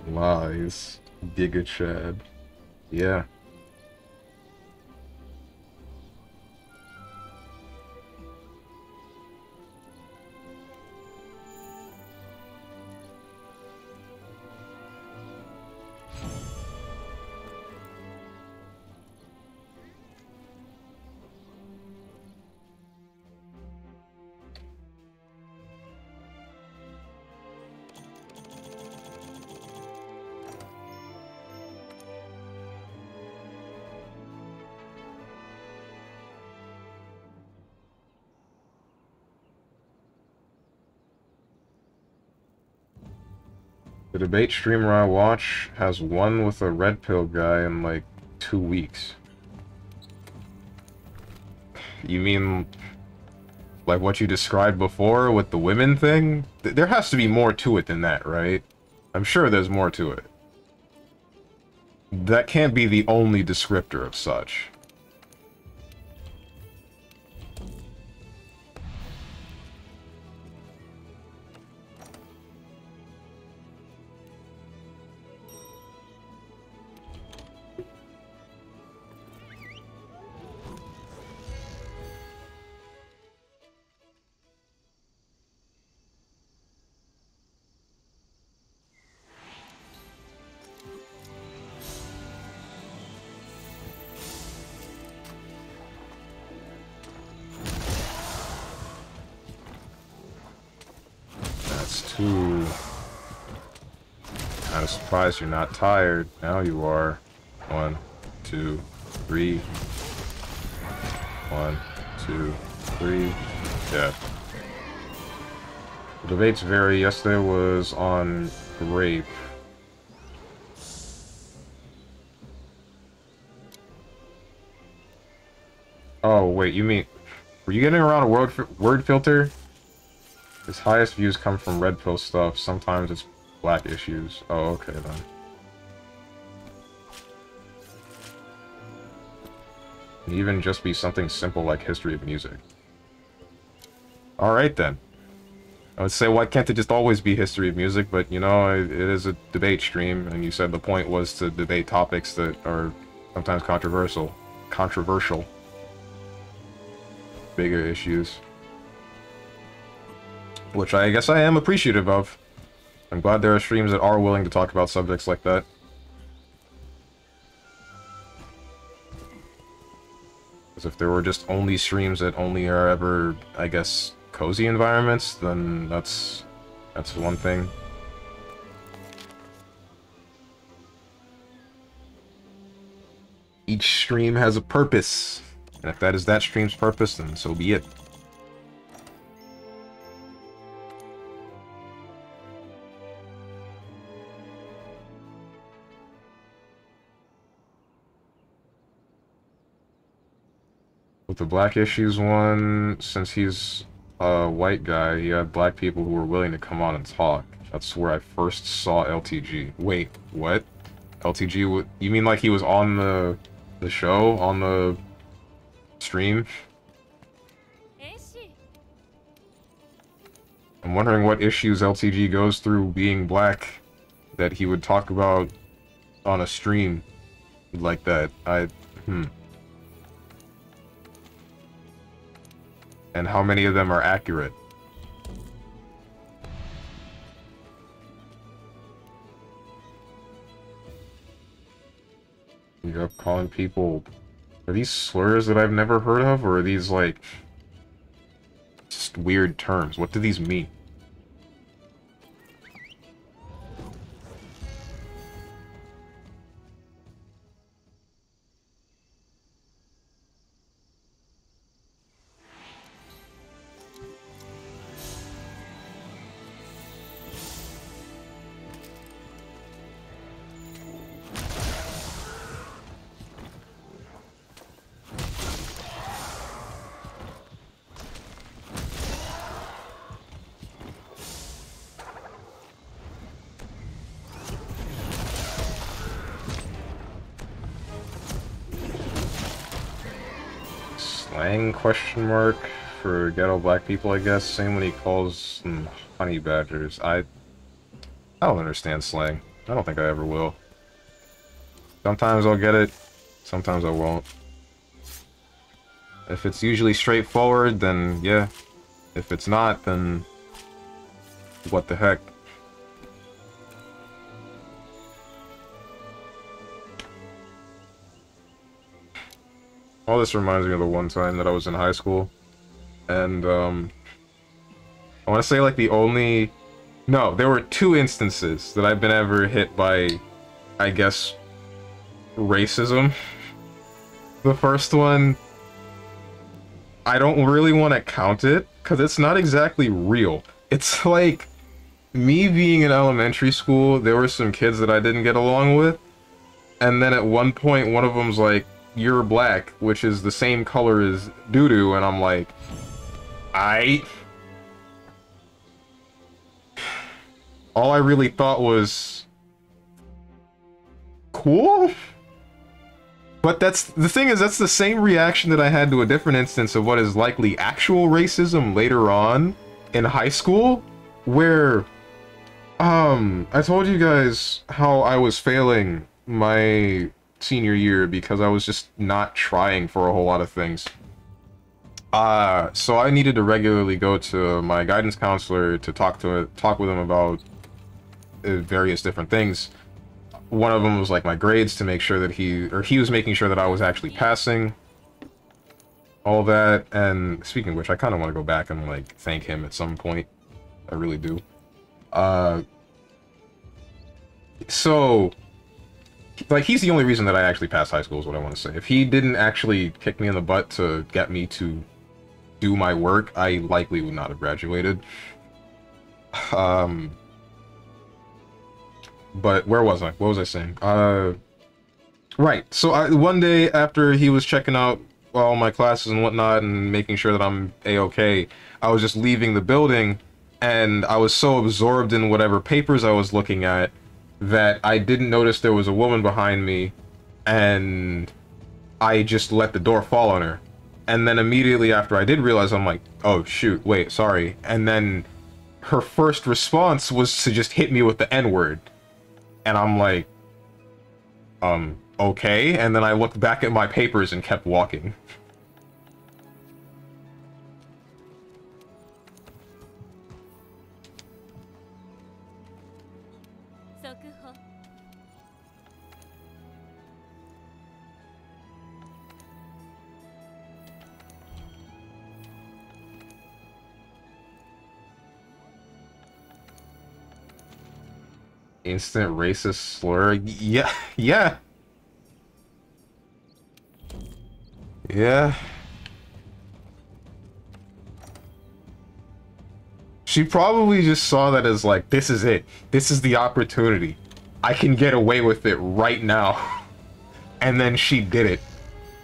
Lies. Giga Chad. Yeah. The debate streamer I watch has one with a red pill guy in like 2 weeks. You mean like what you described before with the women thing? There has to be more to it than that, right? I'm sure there's more to it. That can't be the only descriptor of such. 2. Kind of surprised you're not tired. Now you are. 1, 2, 3. 1, 2, 3. Yeah. The debates vary. Yesterday was on rape. Oh, wait, you mean... Were you getting around a word filter? His highest views come from red pill stuff. Sometimes it's black issues. Oh, okay, then. Can even just be something simple like history of music. Alright, then. I would say, why can't it just always be history of music? But, you know, it is a debate stream, and you said the point was to debate topics that are sometimes controversial. Bigger issues. Which I guess I am appreciative of. I'm glad there are streams that are willing to talk about subjects like that. Because if there were just only streams that only are ever, I guess, cozy environments, then that's one thing. Each stream has a purpose. And if that is that stream's purpose, then so be it. With the black issues one, since he's a white guy, he had black people who were willing to come on and talk. That's where I first saw LTG. Wait, what? LTG? You mean like he was on the show? On the stream? I'm wondering what issues LTG goes through being black that he would talk about on a stream like that. And how many of them are accurate? You're calling people... Are these slurs that I've never heard of, or are these, like... just weird terms? What do these mean? Slang question mark for ghetto black people, I guess. Same when he calls them honey badgers. I don't understand slang. I don't think I ever will. Sometimes I'll get it, sometimes I won't. If it's usually straightforward, then yeah. If it's not, then what the heck? All this reminds me of the one time that I was in high school, and I want to say like the only... No, there were 2 instances that I've been ever hit by, I guess, racism. The first one, I don't really want to count it, because it's not exactly real. It's like, me being in elementary school, there were some kids that I didn't get along with, and then at one point one of them's like, "You're black," which is the same color as doo-doo, and I'm like, all I really thought was cool? But that's the thing is, that's the same reaction that I had to a different instance of what is likely actual racism later on in high school, where I told you guys how I was failing my senior year because I was just not trying for a whole lot of things. So I needed to regularly go to my guidance counselor to talk with him about various different things. One of them was like my grades, to make sure that he was making sure that I was actually passing all that. And speaking of which, I kind of want to go back and like thank him at some point. I really do. Uh, so, like, he's the only reason that I actually passed high school is what I want to say. If he didn't actually kick me in the butt to get me to do my work, I likely would not have graduated. But where was I? What was I saying? Right. So one day after he was checking out all my classes and whatnot and making sure that I'm a-okay, I was just leaving the building, and I was so absorbed in whatever papers I was looking at that I didn't notice there was a woman behind me, and I just let the door fall on her. And then immediately after I did realize, I'm like, oh shoot, wait, sorry. And then her first response was to just hit me with the N-word. And I'm like, okay. And then I looked back at my papers and kept walking. Instant racist slur? Yeah, yeah. Yeah. She probably just saw that as like, this is it. This is the opportunity. I can get away with it right now. And then she did it.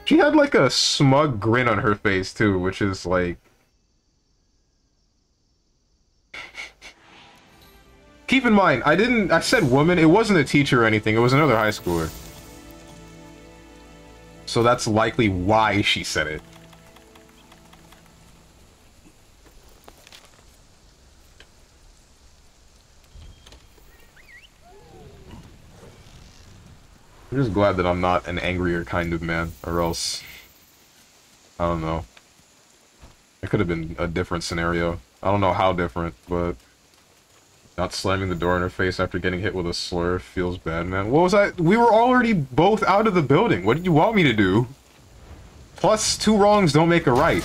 She had like a smug grin on her face too, which is like... Keep in mind, I said woman, it wasn't a teacher or anything, it was another high schooler. So that's likely why she said it. I'm just glad that I'm not an angrier kind of man, or else... I don't know. It could have been a different scenario. I don't know how different, but... Not slamming the door in her face after getting hit with a slur feels bad, man. What was that? We were already both out of the building. What did you want me to do? Plus, 2 wrongs don't make a right.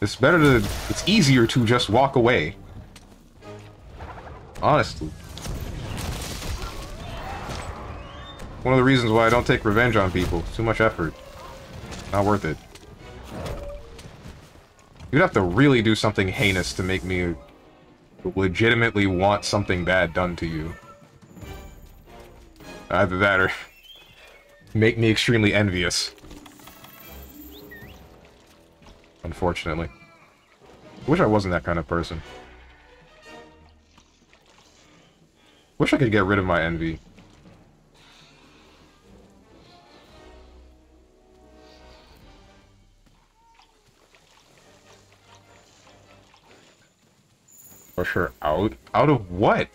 It's better to... It's easier to just walk away. Honestly. One of the reasons why I don't take revenge on people. Too much effort. Not worth it. You'd have to really do something heinous to make me legitimately want something bad done to you. Either that or make me extremely envious. Unfortunately. I wish I wasn't that kind of person. Wish I could get rid of my envy. Push her out? Out of what?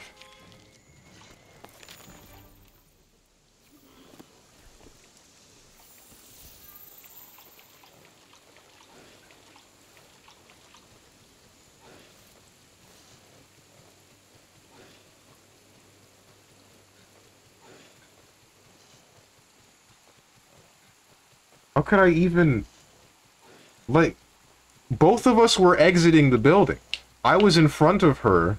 How could I even... Like, both of us were exiting the building. I was in front of her.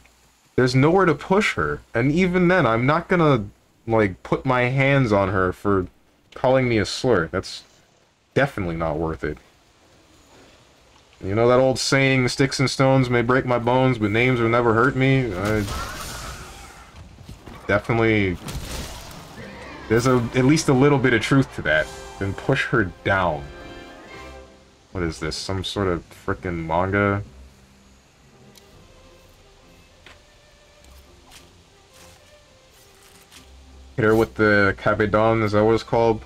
There's nowhere to push her. And even then, I'm not gonna, like, put my hands on her for calling me a slur. That's definitely not worth it. You know that old saying, sticks and stones may break my bones, but names will never hurt me? Definitely... There's at least a little bit of truth to that. Then push her down. What is this? Some sort of frickin' manga? Hit her with the Cabedon, is that what it's called?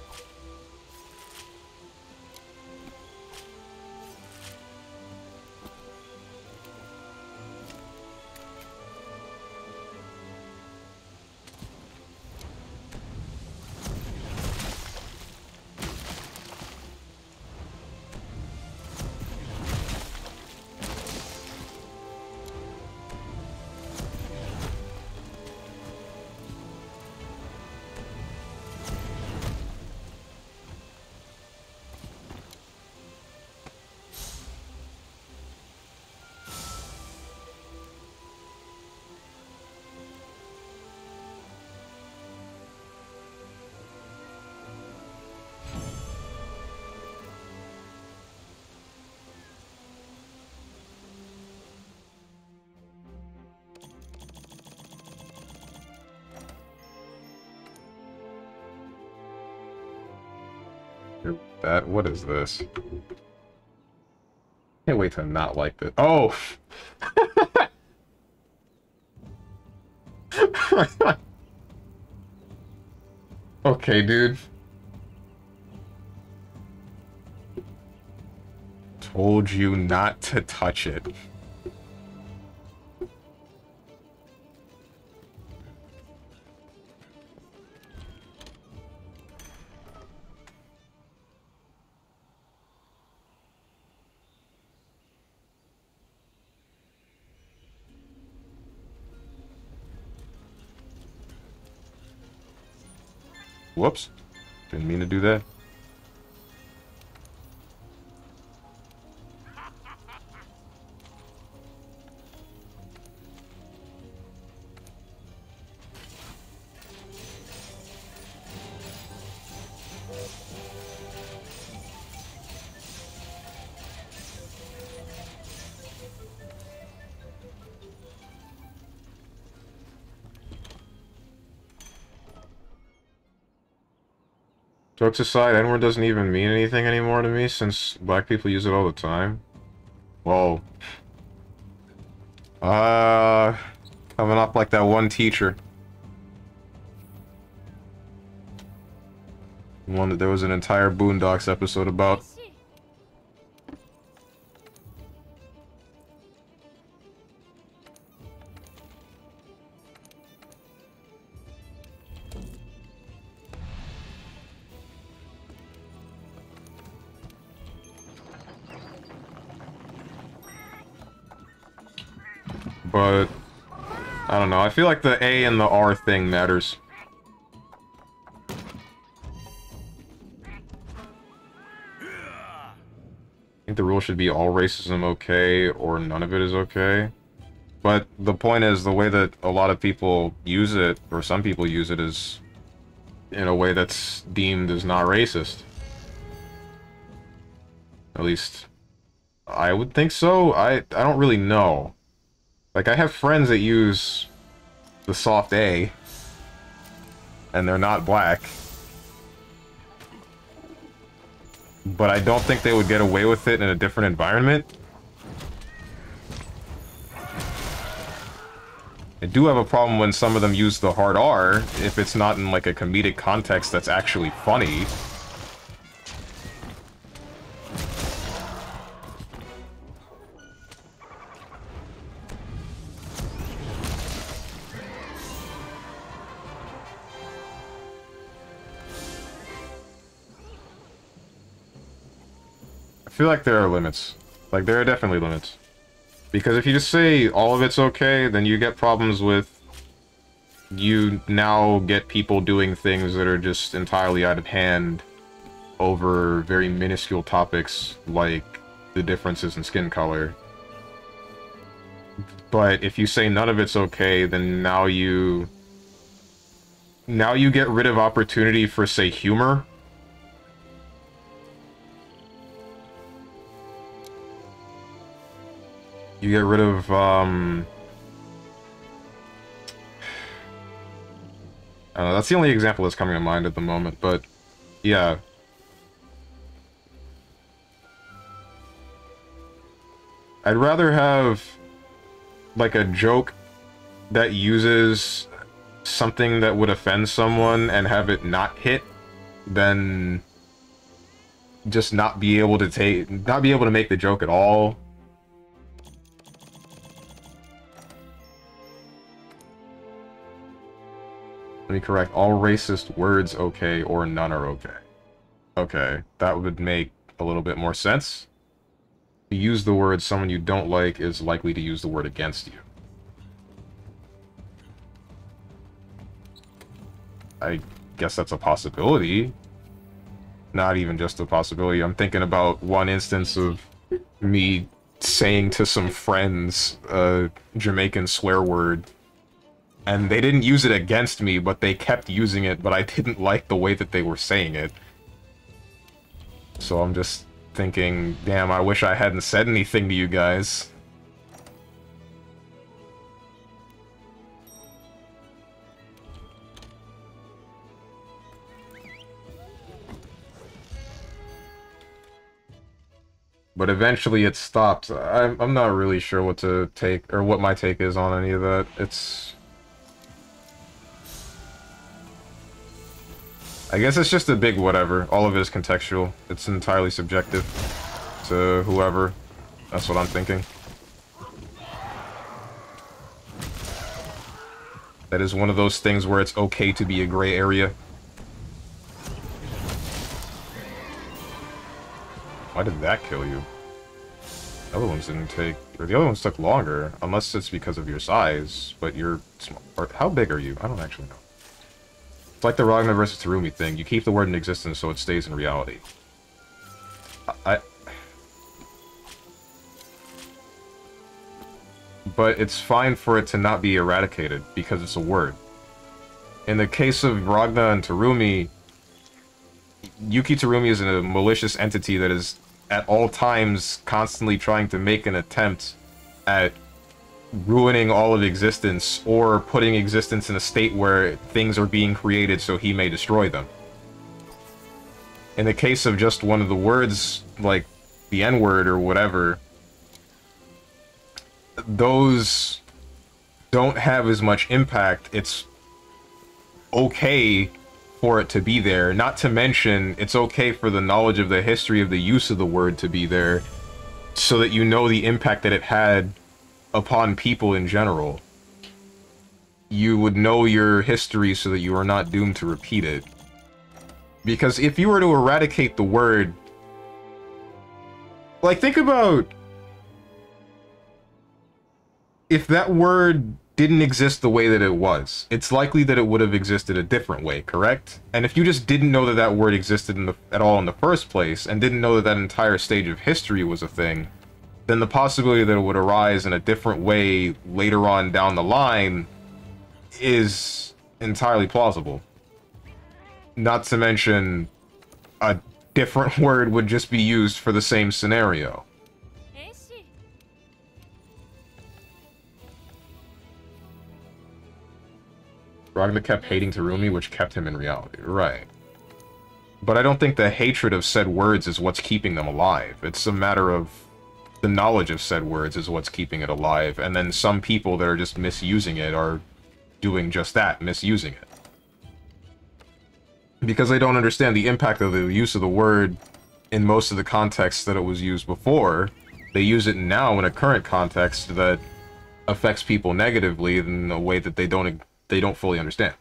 that. What is this? Can't wait to not like this. Oh! Okay, dude. Told you not to touch it. Whoops. Didn't mean to do that. Jokes aside, N-word doesn't even mean anything anymore to me since black people use it all the time. Whoa. Coming up like that one teacher. One that there was an entire Boondocks episode about. But, I don't know, I feel like the A and the R thing matters. I think the rule should be all racism okay, or none of it is okay. But the point is, the way that a lot of people use it, or some people use it, is in a way that's deemed as not racist. At least, I would think so. I don't really know. Like, I have friends that use the soft A, and they're not black. But I don't think they would get away with it in a different environment. I do have a problem when some of them use the hard R, if it's not in, like, a comedic context that's actually funny. I feel like there are limits. Like, there are definitely limits. Because if you just say all of it's okay, then you get problems with... You now get people doing things that are just entirely out of hand over very minuscule topics like the differences in skin color. But if you say none of it's okay, then now you get rid of opportunity for, say, humor. You get rid of, I don't know, that's the only example that's coming to mind at the moment, but, yeah. I'd rather have, like, a joke that uses something that would offend someone and have it not hit than just not be able to make the joke at all. Let me correct, all racist words okay or none are okay. Okay, that would make a little bit more sense. To use the word someone you don't like is likely to use the word against you. I guess that's a possibility. Not even just a possibility. I'm thinking about one instance of me saying to some friends a Jamaican swear word. And they didn't use it against me, but they kept using it, but I didn't like the way that they were saying it. So I'm just thinking, damn, I wish I hadn't said anything to you guys. But eventually it stopped. I'm not really sure what to take, or what my take is on any of that. I guess it's just a big whatever. All of it is contextual. It's entirely subjective to whoever. That's what I'm thinking. That is one of those things where it's okay to be a gray area. Why did that kill you? The other ones didn't take... Or the other ones took longer, unless it's because of your size, but you're small. Or how big are you? I don't actually know. It's like the Ragnar versus Terumi thing. You keep the word in existence so it stays in reality. But it's fine for it to not be eradicated, because it's a word. In the case of Ragnar and Terumi, Yuki Terumi is a malicious entity that is at all times constantly trying to make an attempt at ruining all of existence or putting existence in a state where things are being created so he may destroy them. In the case of just one of the words, like the N-word or whatever, those don't have as much impact. It's okay for it to be there. Not to mention, it's okay for the knowledge of the history of the use of the word to be there, so that you know the impact that it had upon people in general. You would know your history so that you are not doomed to repeat it. Because if you were to eradicate the word... Like, think about... If that word didn't exist the way that it was, it's likely that it would have existed a different way, correct? And if you just didn't know that that word existed at all in the first place, and didn't know that that entire stage of history was a thing, then the possibility that it would arise in a different way later on down the line is entirely plausible. Not to mention, a different word would just be used for the same scenario. Ragnar kept hating Terumi, which kept him in reality. Right. But I don't think the hatred of said words is what's keeping them alive. It's a matter of the knowledge of said words is what's keeping it alive, and then some people that are just misusing it are doing just that, misusing it. Because they don't understand the impact of the use of the word in most of the contexts that it was used before. They use it now in a current context that affects people negatively in a way that they don't fully understand.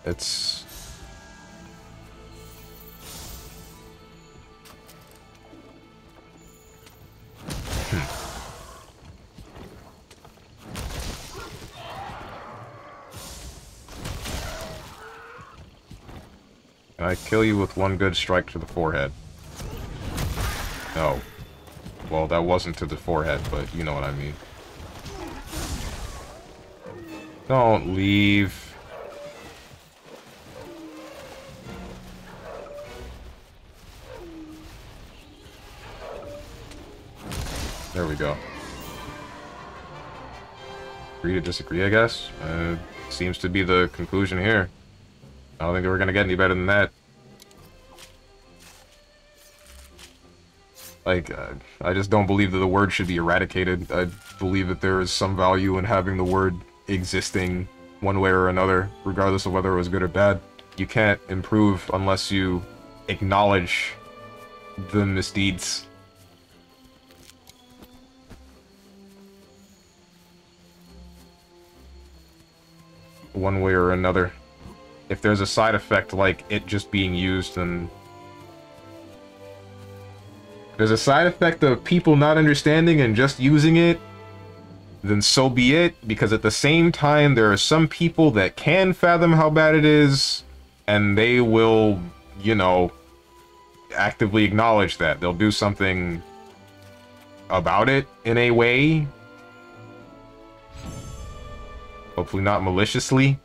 It's... Can I kill you with one good strike to the forehead? No. Well, that wasn't to the forehead, but you know what I mean. Don't leave. There we go. Agree to disagree, I guess. Seems to be the conclusion here. I don't think we're gonna get any better than that. Like, I just don't believe that the word should be eradicated. I believe that there is some value in having the word existing one way or another, regardless of whether it was good or bad. You can't improve unless you acknowledge the misdeeds. One way or another. If there's a side effect like it just being used, then... There's a side effect of people not understanding and just using it, then so be it, because at the same time, there are some people that can fathom how bad it is, and they will, you know, actively acknowledge that. They'll do something about it in a way. Hopefully not maliciously.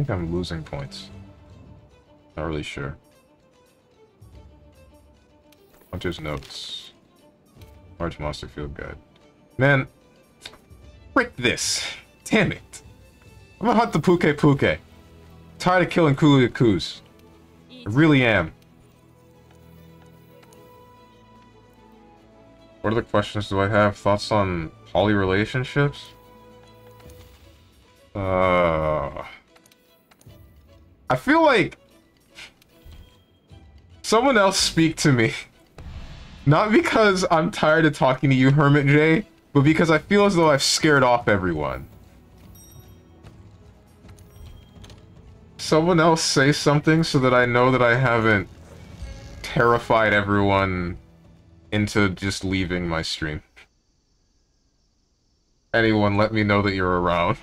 think I'm losing points. Not really sure. Hunter's Notes. Large Monster Field Guide. Man, frick this. Damn it. I'm gonna hunt the Puke Puke. Tired of killing Kuliakus. I really am. What other questions do I have? Thoughts on poly relationships? I feel like someone else speak to me. Not because I'm tired of talking to you, Hermit J, but because I feel as though I've scared off everyone. Someone else say something so that I know that I haven't terrified everyone into just leaving my stream. Anyone, let me know that you're around.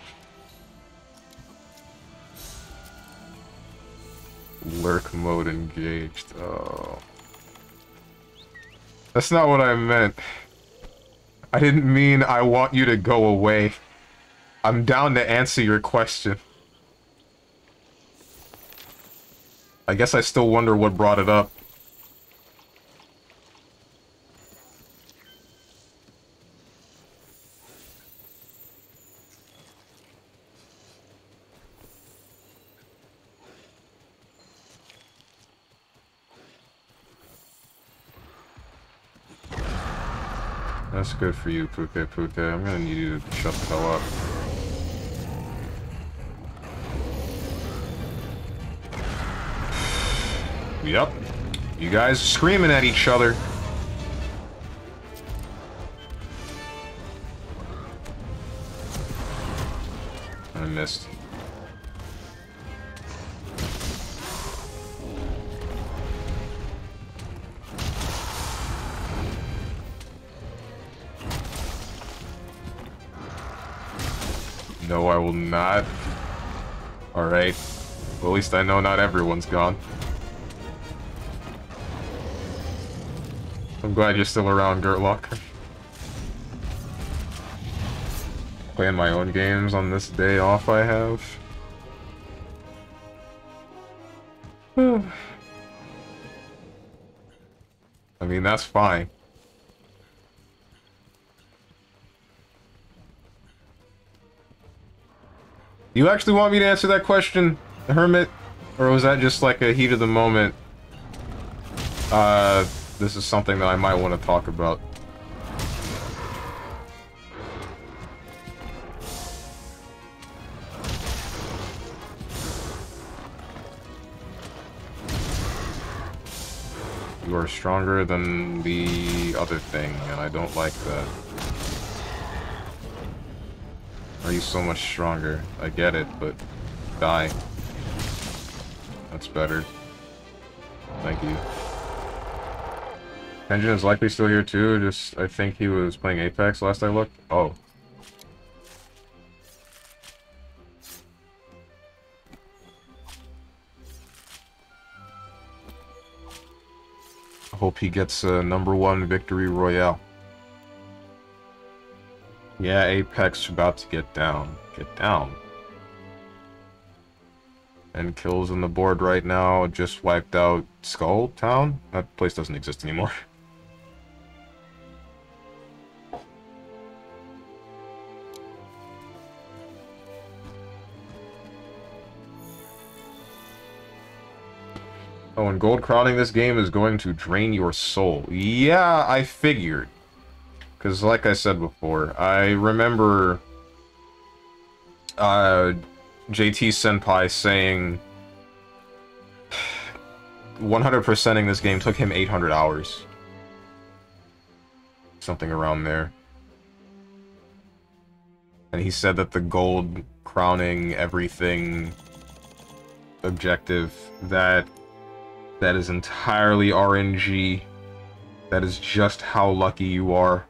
Lurk mode engaged. Oh. That's not what I meant. I didn't mean I want you to go away. I'm down to answer your question. I guess I still wonder what brought it up. That's good for you, Puke Puke. I'm gonna need you to shut the hell up. Yep. You guys screaming at each other. I missed. No, I will not. Alright. Well, at least I know not everyone's gone. I'm glad you're still around, Gertlock. Playing my own games on this day off I have. I mean, that's fine. Do you actually want me to answer that question, Hermit? Or was that just like a heat of the moment? This is something that I might want to talk about. You are stronger than the other thing, and I don't like that. Are you so much stronger? I get it, but die. That's better. Thank you. Tenjin is likely still here too, just I think he was playing Apex last I looked. Oh. I hope he gets a #1 victory royale. Yeah, Apex about to get down. Get down. And kills on the board right now, just wiped out Skull Town? That place doesn't exist anymore. Oh, and gold crowning this game is going to drain your soul. Yeah, I figured. Because like I said before, I remember JT-senpai saying 100%ing this game took him 800 hours. Something around there. And he said that the gold crowning everything objective, that is entirely RNG. That is just how lucky you are.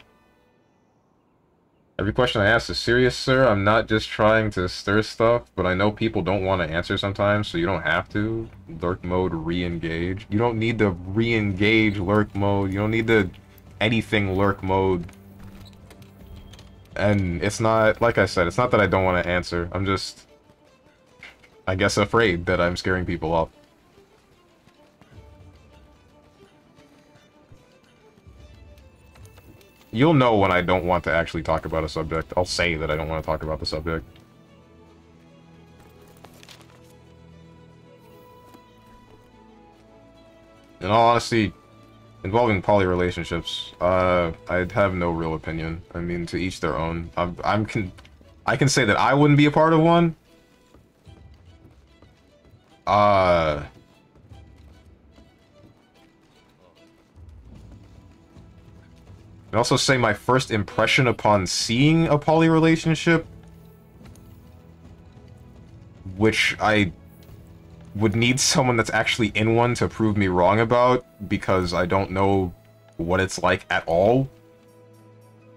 Every question I ask is serious, sir. I'm not just trying to stir stuff, but I know people don't want to answer sometimes, so you don't have to. Lurk mode, re-engage. You don't need to re-engage lurk mode. You don't need to anything lurk mode. And it's not, like I said, it's not that I don't want to answer. I'm just... I guess, afraid that I'm scaring people off. You'll know when I don't want to actually talk about a subject. I'll say that I don't want to talk about the subject. In all honesty, involving poly relationships, I'd have no real opinion. I mean, to each their own. I can say that I wouldn't be a part of one. I'd also say my first impression upon seeing a poly relationship, which I would need someone that's actually in one to prove me wrong about, because I don't know what it's like at all.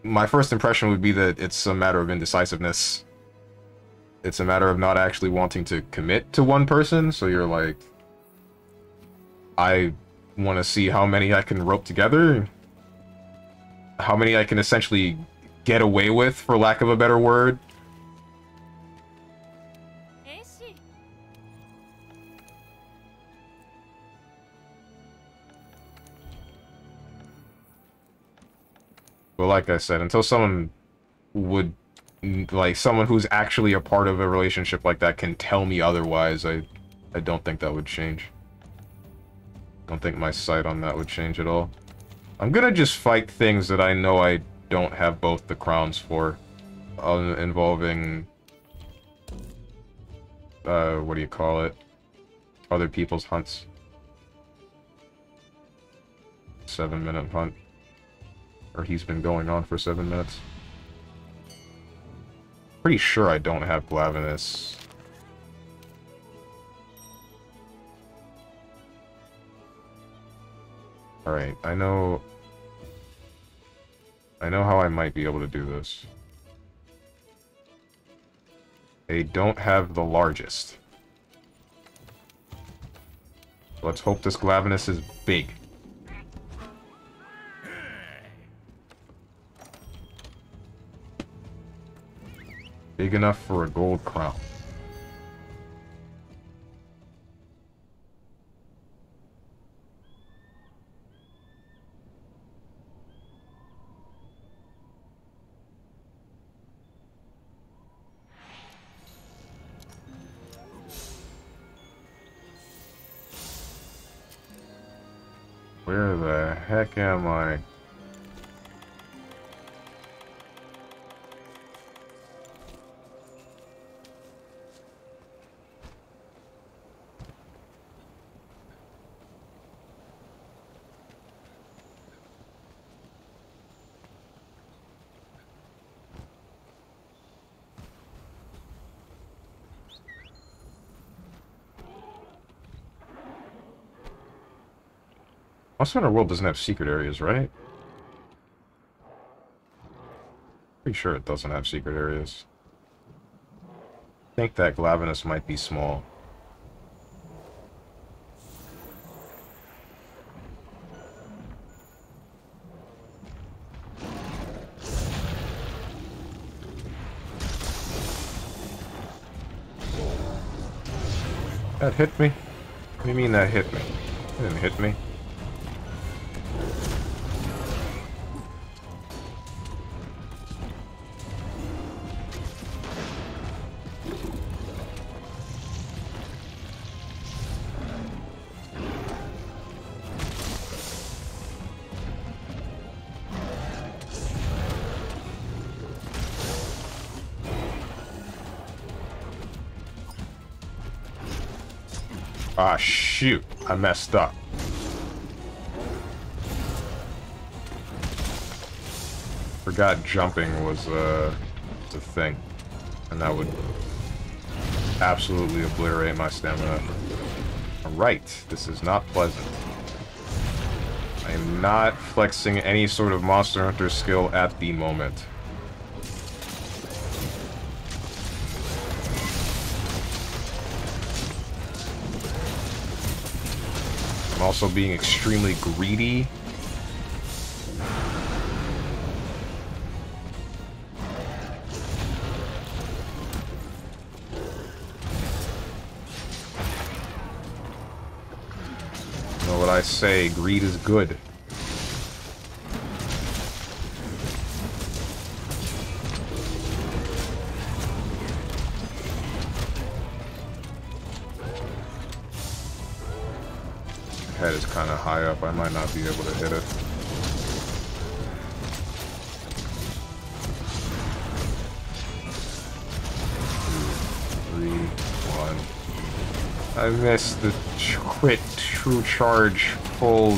My first impression would be that it's a matter of indecisiveness. It's a matter of not actually wanting to commit to one person, so you're like, I want to see how many I can rope together, how many I can essentially get away with, for lack of a better word. But like I said, until someone would, like, someone who's actually a part of a relationship like that can tell me otherwise, I don't think that would change. I don't think my sight on that would change at all. I'm gonna just fight things that I know I don't have both the crowns for, involving, what do you call it? Other people's hunts. 7-minute hunt. Or he's been going on for 7 minutes. Pretty sure I don't have Glavenus. Alright, I know how I might be able to do this. They don't have the largest. Let's hope this Glavenus is big. Big enough for a gold crown. Where the heck am I? Monster Hunter World doesn't have secret areas, right? Pretty sure it doesn't have secret areas. I think that Glavenus might be small. That hit me? What do you mean that hit me? It didn't hit me. Ah, shoot. I messed up. Forgot jumping was the thing. And that would absolutely obliterate my stamina. Alright, this is not pleasant. I am not flexing any sort of Monster Hunter skill at the moment. I'm also being extremely greedy. I say, greed is good. Head is kind of high up. I might not be able to hit it. 2, 3, 1. I missed the quit true charge full.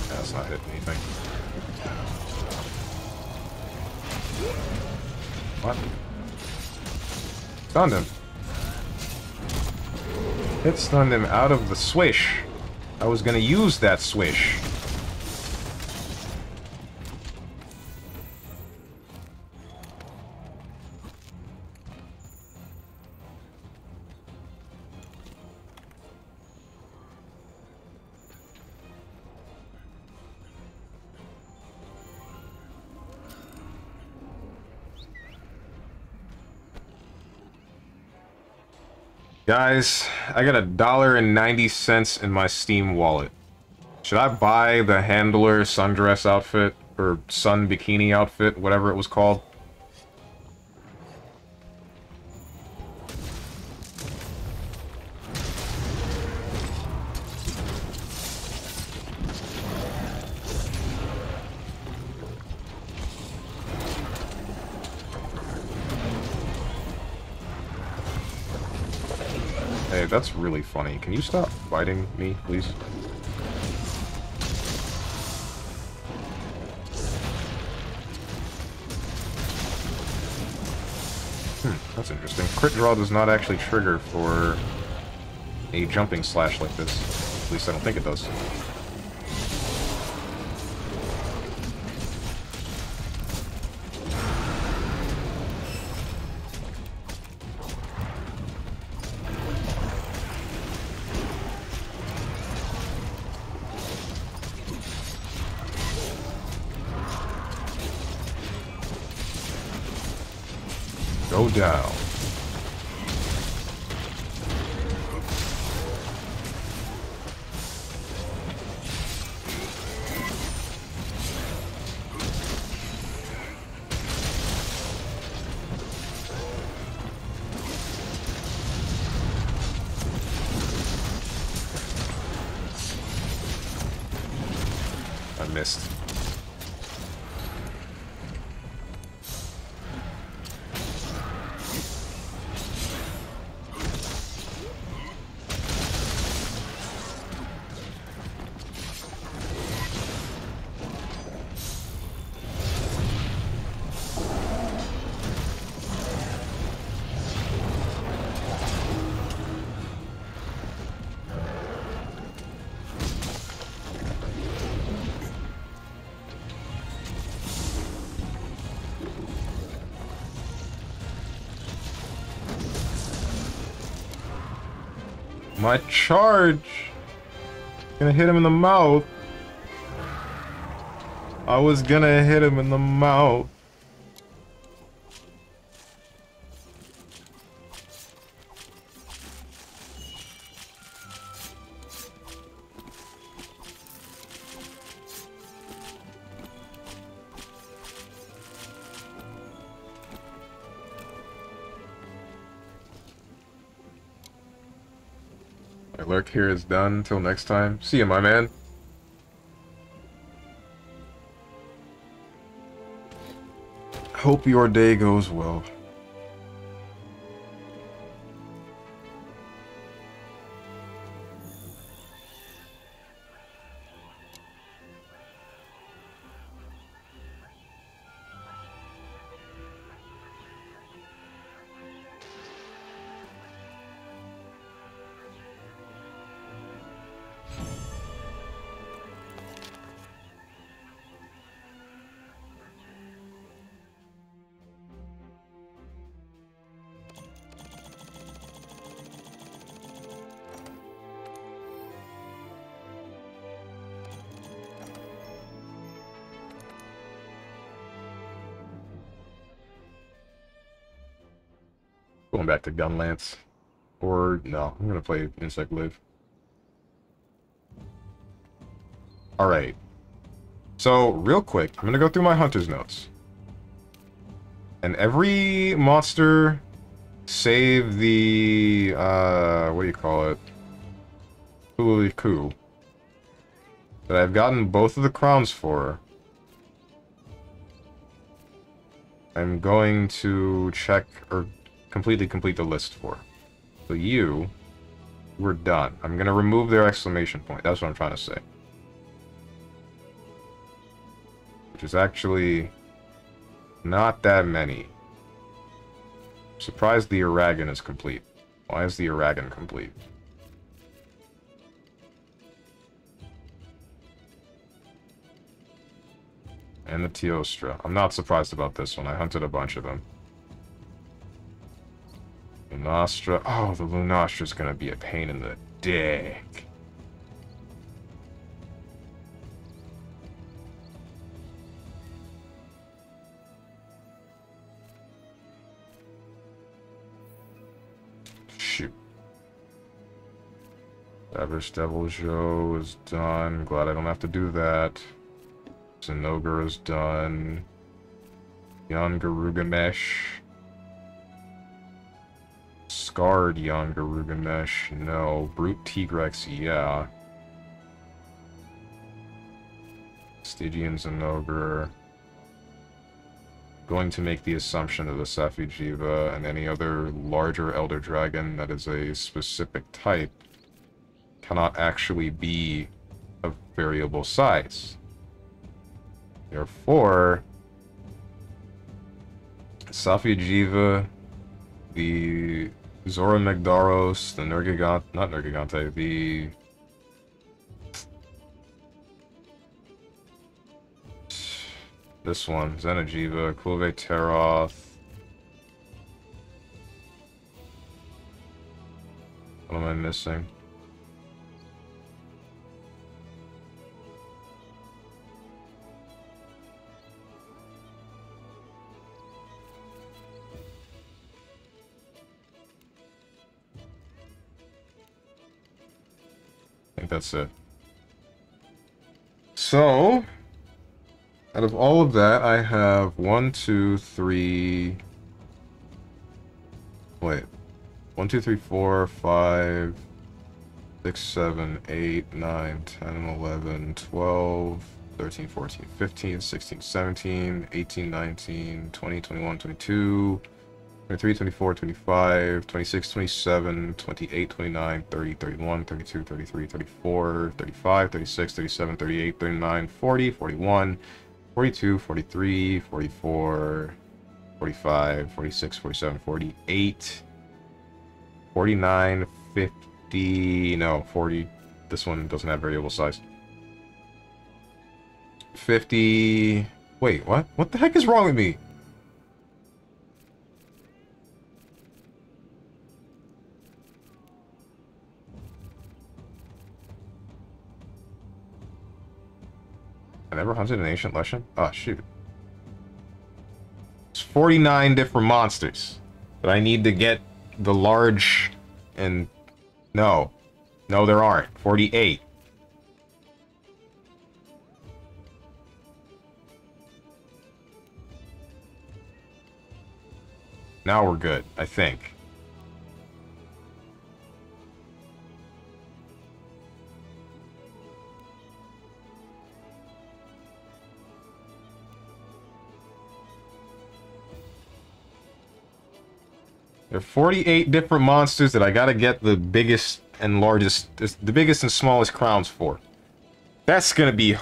That's not hitting anything. What? Stunned him. It stunned him out of the swish. I was gonna use that swish. Guys, I got $1.90 in my Steam wallet. Should I buy the handler sundress outfit, or sun bikini outfit, whatever it was called? Hey, that's really funny. Can you stop biting me, please? That's interesting. Crit draw does not actually trigger for a jumping slash like this. At least I don't think it does. Go down. I missed. My charge! Gonna hit him in the mouth. I was gonna hit him in the mouth. My lurk here is done. Until next time. See you, my man. Hope your day goes well. going back to Gunlance. Or, no, I'm gonna play Insect Live. Alright. So, real quick, I'm gonna go through my Hunter's Notes. And every monster, save the, what do you call it? Coup, that I've gotten both of the crowns for, I'm going to check, or completely complete the list for. So we're done. I'm gonna remove their exclamation point. That's what I'm trying to say. Which is actually not that many. I'm surprised the Uragan is complete. Why is the Uragan complete? And the Teostra. I'm not surprised about this one. I hunted a bunch of them. Lunastra. Oh, the Lunastra's gonna be a pain in the dick. Shoot. Savage Devil Joe is done. Glad I don't have to do that. Zinogre is done. Young Garugamesh. Scarred Young Garugamesh, no. Brute Tigrex, yeah. Stygian Zinogre. Going to make the assumption that the Safi'jiiva and any other larger Elder Dragon that is a specific type cannot actually be of variable size. Therefore, Safi'jiiva, the Zora Megdaros, the Nergigante, not Nergigante, the... This one, Xeno'jiiva, Kulve Teroth. What am I missing? I think that's it. So, out of all of that, I have 1, 2, 3... Wait. 1, 2, 3, 4, 5, 6, 7, 8, 9, 10, 11, 12, 13, 14, 15, 16, 17, 18, 19, 20, 21, 22, 23, 24, 25, 26, 27, 28, 29, 30, 31, 32, 33, 34, 35, 36, 37, 38, 39, 40, 41, 42, 43, 44, 45, 46, 47, 48, 49, 50, no, 40, this one doesn't have variable size. 50, wait, what? What the heck is wrong with me? I never hunted an ancient Leshen? Oh, shoot. It's 49 different monsters. But I need to get the large and... No. No, there aren't. 48. Now we're good, I think. There are 48 different monsters that I gotta get the biggest and largest, the biggest and smallest crowns for. That's gonna be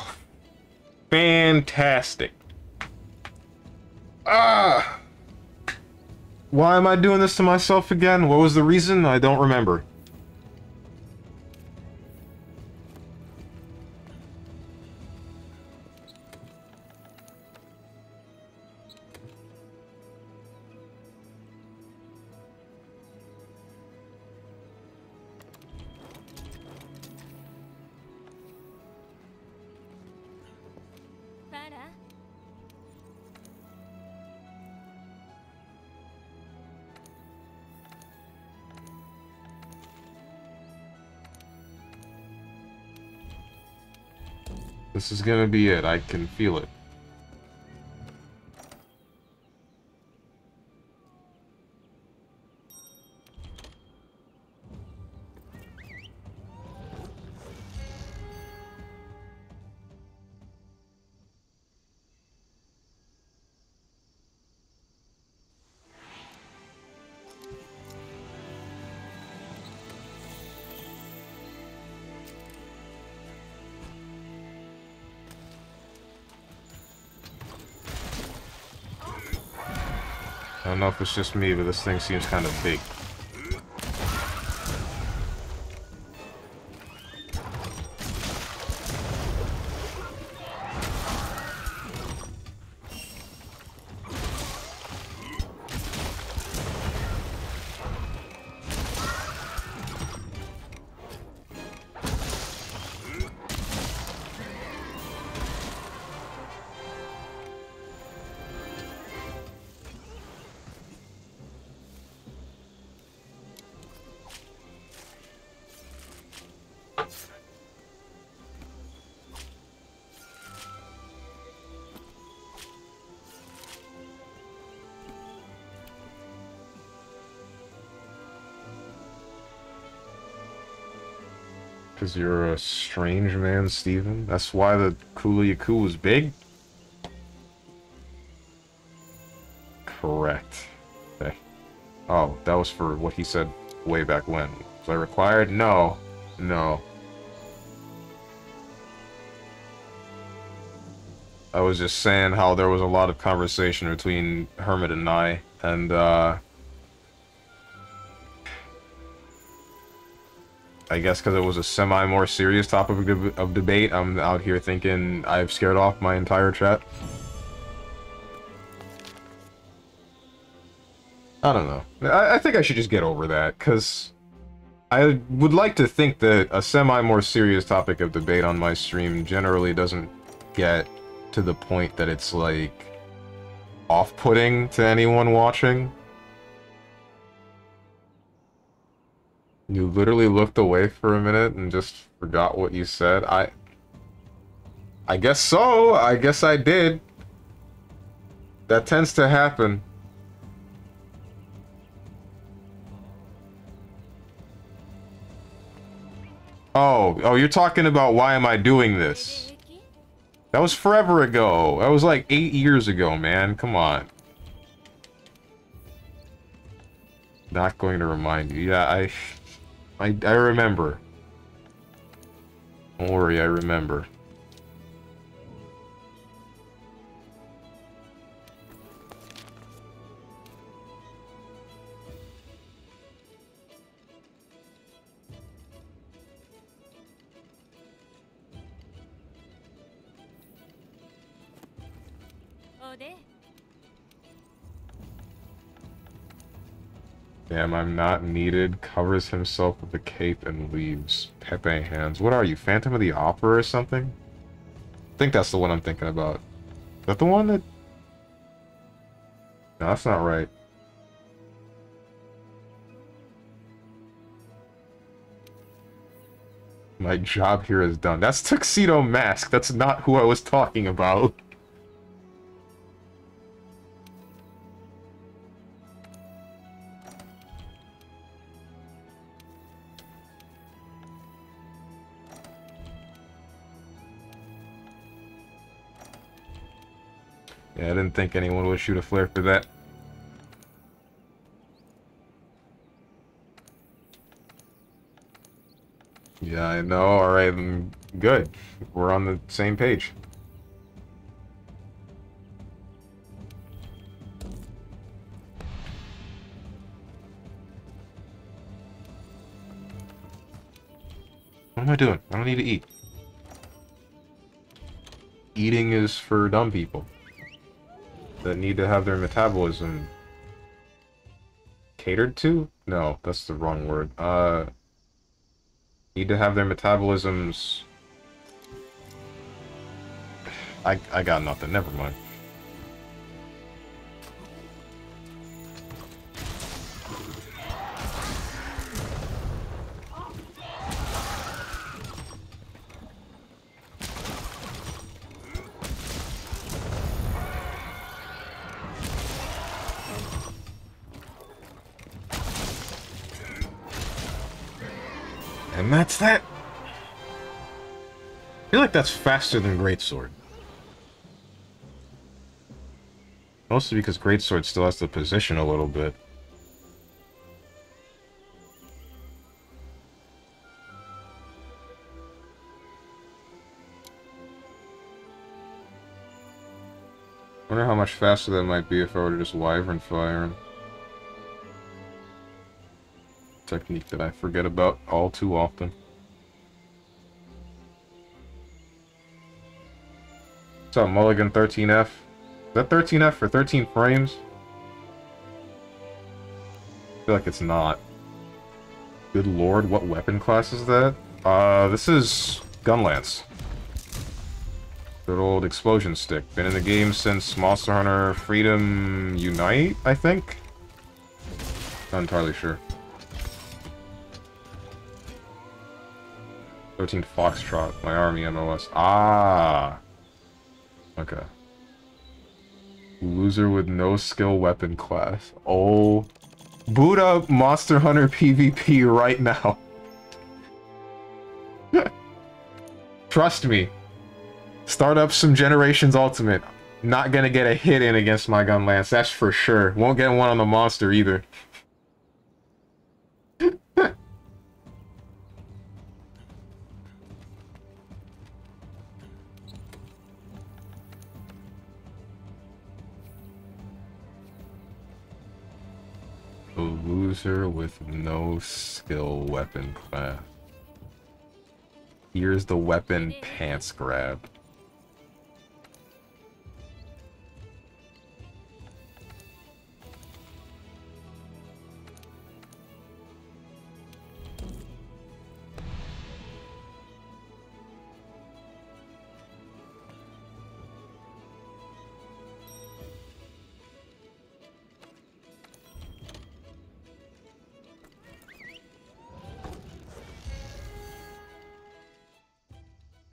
fantastic. Ah! Why am I doing this to myself again? What was the reason? I don't remember. This is gonna be it. I can feel it. I don't know if it's just me, but this thing seems kind of big. Because you're a strange man, Steven? That's why the Kula was big? Correct. Okay. Oh, that was for what he said way back when. Was I required? No. No. I was just saying how there was a lot of conversation between Hermit and I, and, I guess because it was a semi-more serious topic of debate, I'm out here thinking I've scared off my entire chat. I don't know. I think I should just get over that, because I would like to think that a semi-more serious topic of debate on my stream generally doesn't get to the point that it's, like, off-putting to anyone watching. You literally looked away for a minute and just forgot what you said. I guess so. I guess I did. That tends to happen. Oh, you're talking about why am I doing this? That was forever ago. That was like 8 years ago, man. Come on. Not going to remind you. Yeah, I remember. Don't worry, I remember. Damn, I'm not needed. Covers himself with the cape and leaves. Pepe hands. What are you, Phantom of the Opera or something? I think that's the one I'm thinking about. Is that the one that... No, that's not right. My job here is done. That's Tuxedo Mask. That's not who I was talking about. Yeah, I didn't think anyone would shoot a flare for that. Yeah, I know. Alright, good. We're on the same page. What am I doing? I don't need to eat. Eating is for dumb people that need to have their metabolism catered to? No, that's the wrong word. Need to have their metabolisms... I got nothing, never mind. And that's that. I feel like that's faster than Greatsword. Mostly because Greatsword still has to position a little bit. I wonder how much faster that might be if I were to just Wyvern Fire him. Technique that I forget about all too often. What's up, Mulligan 13F? Is that 13F for 13 frames? I feel like it's not. Good lord, what weapon class is that? This is Gunlance. Good old explosion stick. Been in the game since Monster Hunter Freedom Unite, I think? Not entirely sure. 13 Foxtrot, my army MOS. Ah! Okay. Loser with no skill weapon class. Oh. Boot up Monster Hunter PvP right now. Trust me. Start up some Generations Ultimate. Not gonna get a hit in against my Gunlance, that's for sure. Won't get one on the monster either. A loser with no skill weapon class. Here's the weapon pants grab.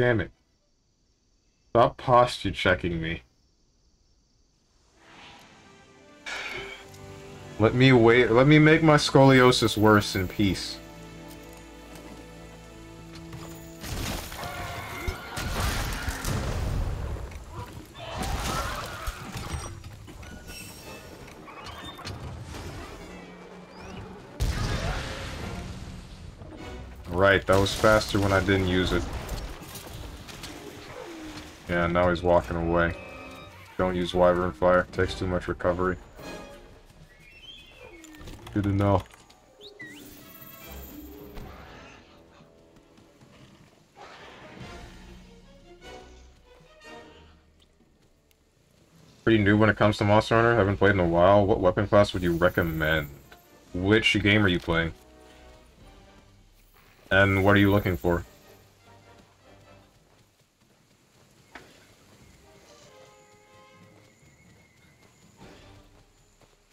Damn it. Stop posture checking me. Let me wait. Let me make my scoliosis worse in peace. Right, that was faster when I didn't use it. Yeah, now he's walking away. Don't use Wyvern Fire. Takes too much recovery. Good to know. Pretty new when it comes to Monster Hunter. Haven't played in a while. What weapon class would you recommend? Which game are you playing? And what are you looking for?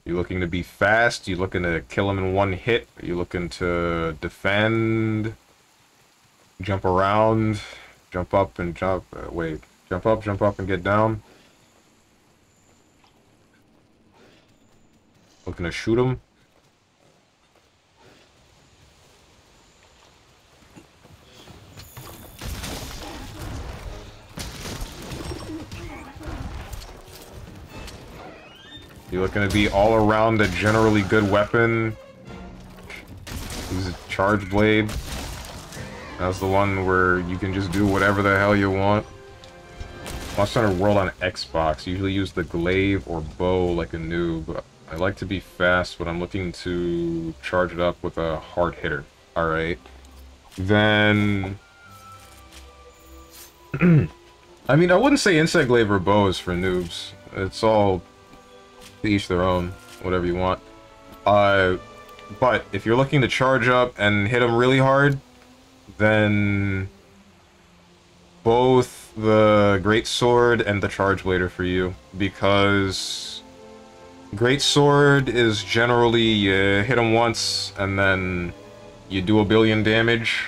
You looking to be fast? You looking to kill him in one hit? Are you looking to defend? Jump around? Jump up and jump... wait. Jump up and get down? Looking to shoot him? You looking to be all around a generally good weapon? Use a Charge Blade. That's the one where you can just do whatever the hell you want. Monster Hunter World on Xbox. Usually use the glaive or bow like a noob. I like to be fast, but I'm looking to charge it up with a hard hitter. Alright. Then... I mean, I wouldn't say Insect Glaive or bow is for noobs. It's all... to each their own, whatever you want. But if you're looking to charge up and hit them really hard, then both the Greatsword and the Charge Blade are for you, because Greatsword is generally you hit them once and then you do 1 billion damage,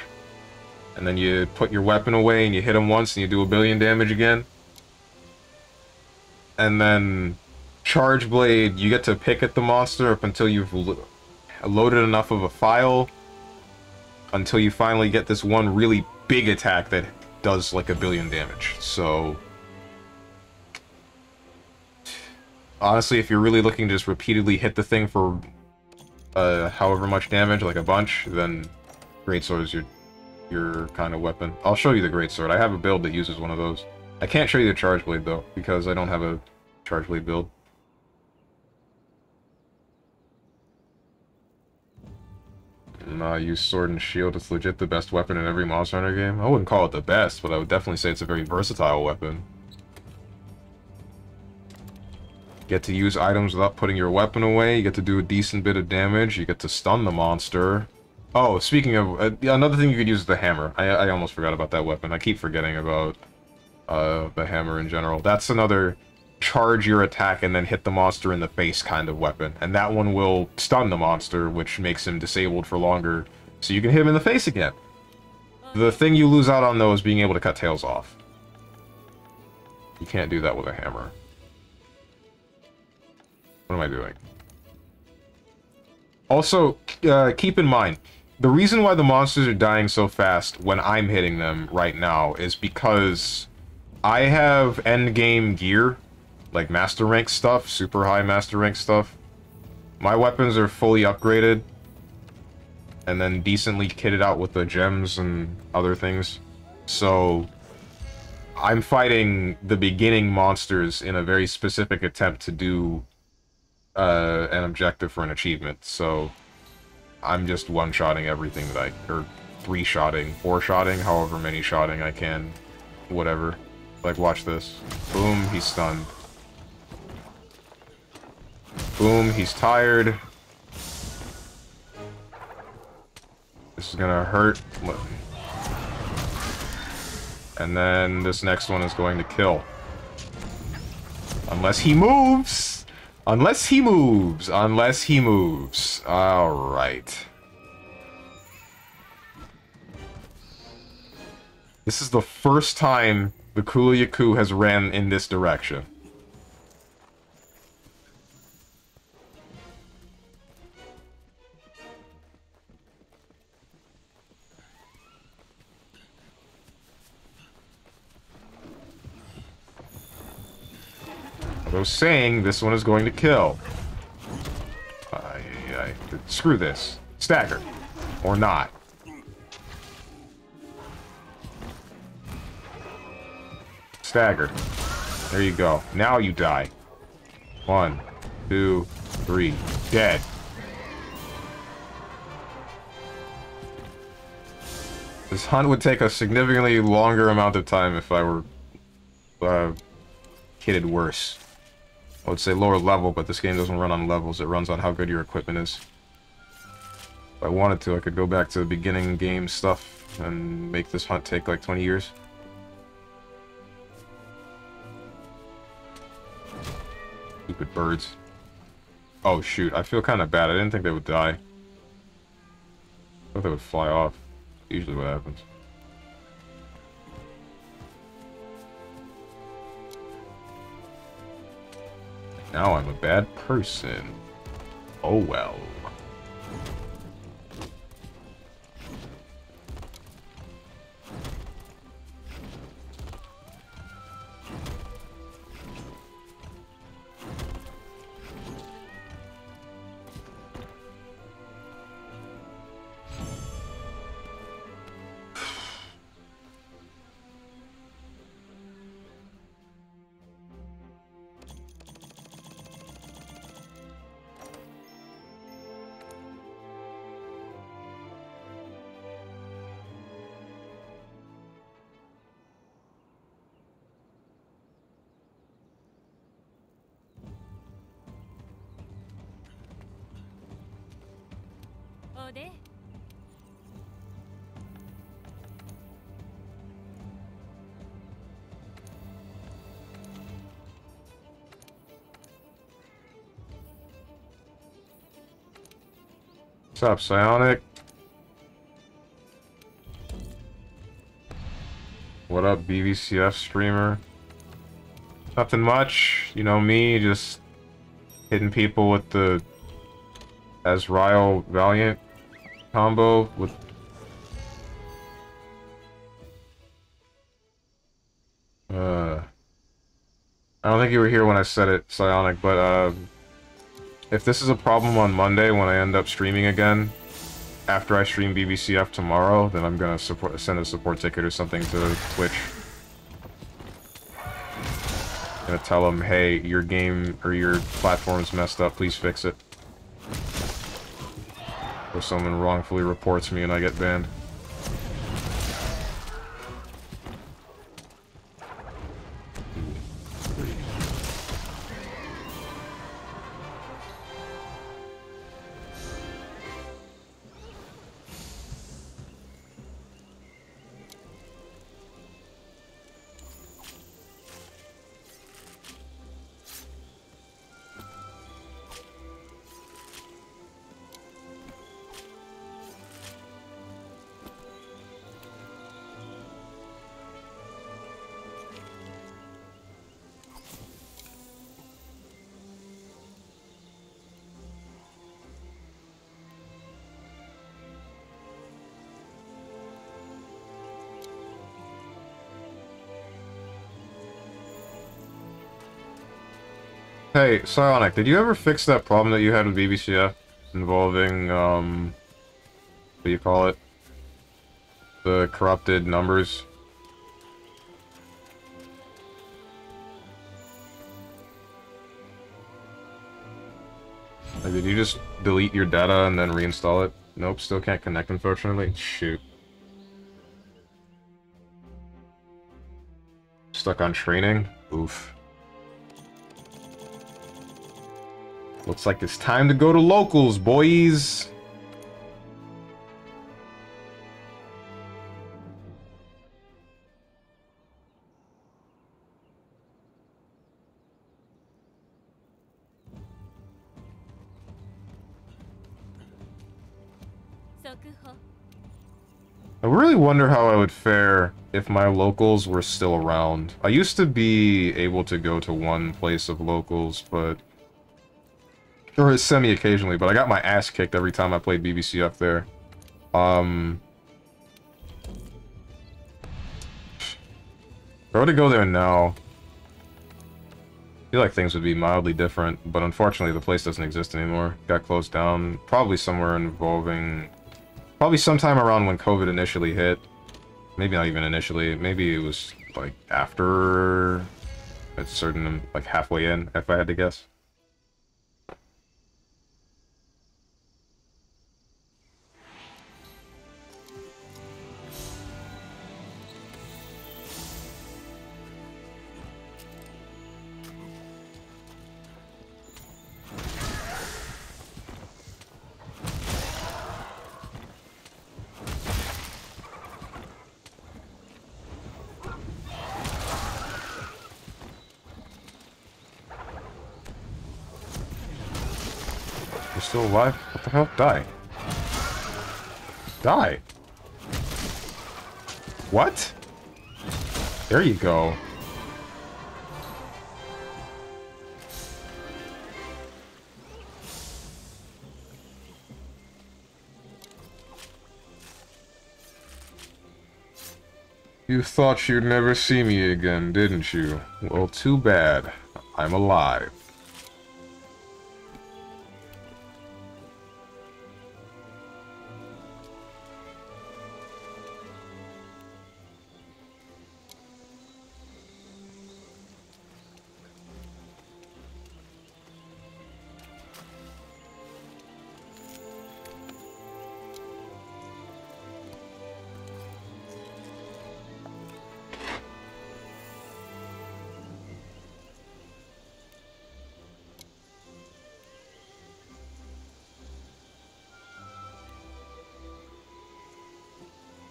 and then you put your weapon away and you hit them once and you do 1 billion damage again. And then Charge Blade, you get to pick at the monster up until you've loaded enough of a file until you finally get this one really big attack that does like 1,000,000,000 damage. So honestly, if you're really looking to just repeatedly hit the thing for however much damage, like a bunch, then Greatsword is your kind of weapon. I'll show you the Greatsword. I have a build that uses one of those. I can't show you the Charge Blade, though, because I don't have a Charge Blade build. Nah, use Sword and Shield. It's legit the best weapon in every Monster Hunter game. I wouldn't call it the best, but I would definitely say it's a very versatile weapon. Get to use items without putting your weapon away. You get to do a decent bit of damage. You get to stun the monster. Oh, speaking of... another thing you could use is the hammer. I almost forgot about that weapon. I keep forgetting about the hammer in general. That's another charge your attack and then hit the monster in the face kind of weapon. And that one will stun the monster, which makes him disabled for longer, so you can hit him in the face again. The thing you lose out on, though, is being able to cut tails off. You can't do that with a hammer. What am I doing? Also, keep in mind, the reason why the monsters are dying so fast when I'm hitting them right now is because I have endgame gear, like master rank stuff, super high master rank stuff. My weapons are fully upgraded, and then decently kitted out with the gems and other things. So I'm fighting the beginning monsters in a very specific attempt to do an objective for an achievement, so I'm just one-shotting everything that or three-shotting, four-shotting, however many shotting I can, whatever. Like, watch this. Boom, he's stunned. Boom, he's tired. This is gonna hurt. And then this next one is going to kill. Unless he moves! Unless he moves. Unless he moves. Alright. This is the first time the Kula Yaku has ran in this direction. I was saying this one is going to kill. Screw this. Stagger. Or not. Stagger. There you go. Now you die. 1, 2, 3. Dead. This hunt would take a significantly longer amount of time if I were kitted worse. I would say lower level, but this game doesn't run on levels. It runs on how good your equipment is. If I wanted to, I could go back to the beginning game stuff and make this hunt take like 20 years. Stupid birds. Oh shoot, I feel kind of bad. I didn't think they would die. I thought they would fly off. Usually what happens. Now I'm a bad person. Oh well. What's up, Psionic? What up, BVCF streamer? Nothing much, you know me, just hitting people with the Azrael Valiant combo with I don't think you were here when I said it, Psionic, but if this is a problem on Monday when I end up streaming again, after I stream BBCF tomorrow, then I'm gonna send a support ticket or something to Twitch. Gonna tell them, hey, your game or your platform's messed up, please fix it. Or someone wrongfully reports me and I get banned. Hey, Psionic, did you ever fix that problem that you had with BBCF involving, what do you call it? The corrupted numbers? Like, did you just delete your data and then reinstall it? Nope, still can't connect, unfortunately. Shoot. Stuck on training? Oof. Looks like it's time to go to locals, boys! I really wonder how I would fare if my locals were still around. I used to be able to go to one place of locals, but... or semi-occasionally, but I got my ass kicked every time I played BBC up there. If I were to go there now, I feel like things would be mildly different, but unfortunately the place doesn't exist anymore. Got closed down, probably somewhere involving... probably sometime around when COVID initially hit. Maybe not even initially, maybe it was, like, after... a certain, like, halfway in, if I had to guess. You're still alive? What the hell? Die. Die. What? There you go. You thought you'd never see me again, didn't you? Well, too bad. I'm alive.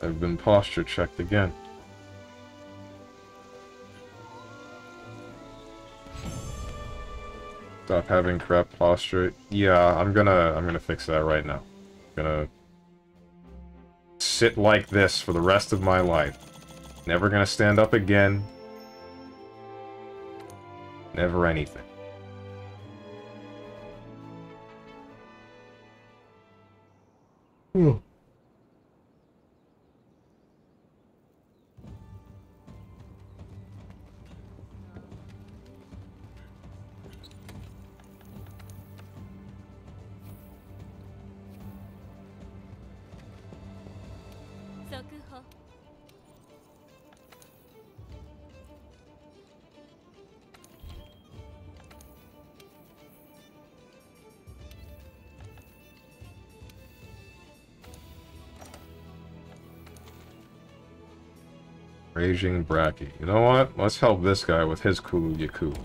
I've been posture checked again. Stop having crap posture. Yeah, I'm gonna fix that right now. Gonna sit like this for the rest of my life. Never gonna stand up again. Never anything. Raging Bracky. You know what? Let's help this guy with his Kulu Yaku.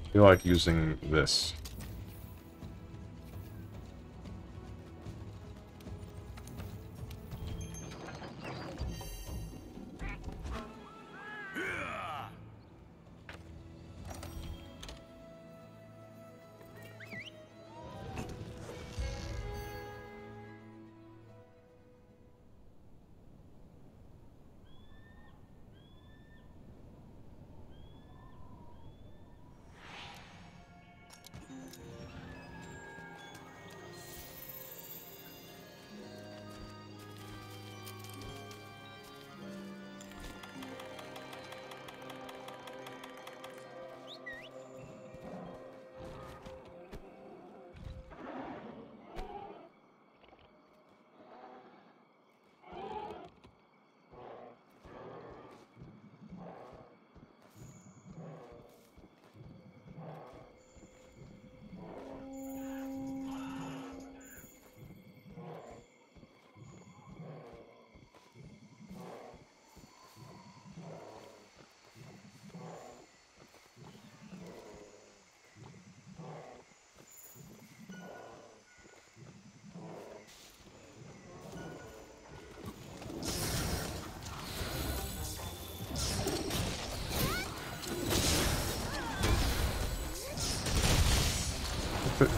I feel like using this.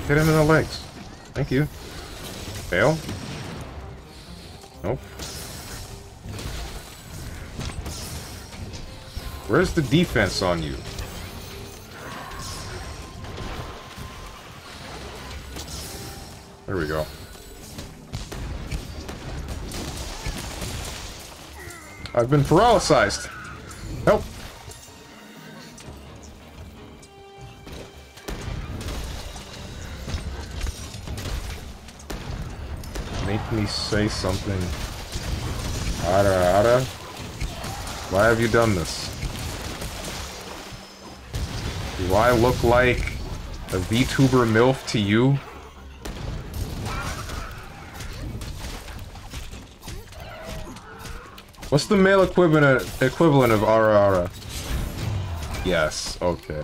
Hit him in the legs. Thank you. Fail? Nope. Where's the defense on you? There we go. I've been paralyzed. Help! Make me say something. Ara. Why have you done this? Do I look like a VTuber MILF to you? What's the male equivalent of Ara? Yes, okay.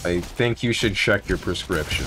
I think you should check your prescription.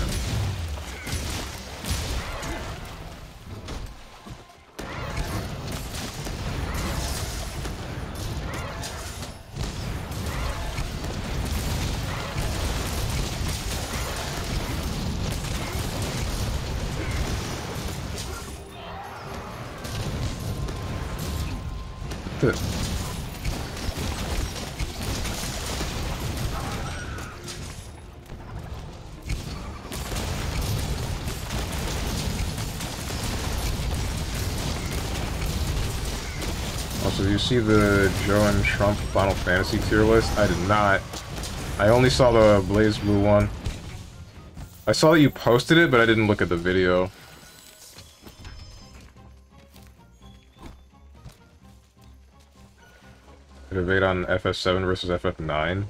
Also, do you see the Joe and Trump Final Fantasy tier list? I did not. I only saw the Blaze Blue one. I saw that you posted it, but I didn't look at the video. Debate on FF7 versus FF9.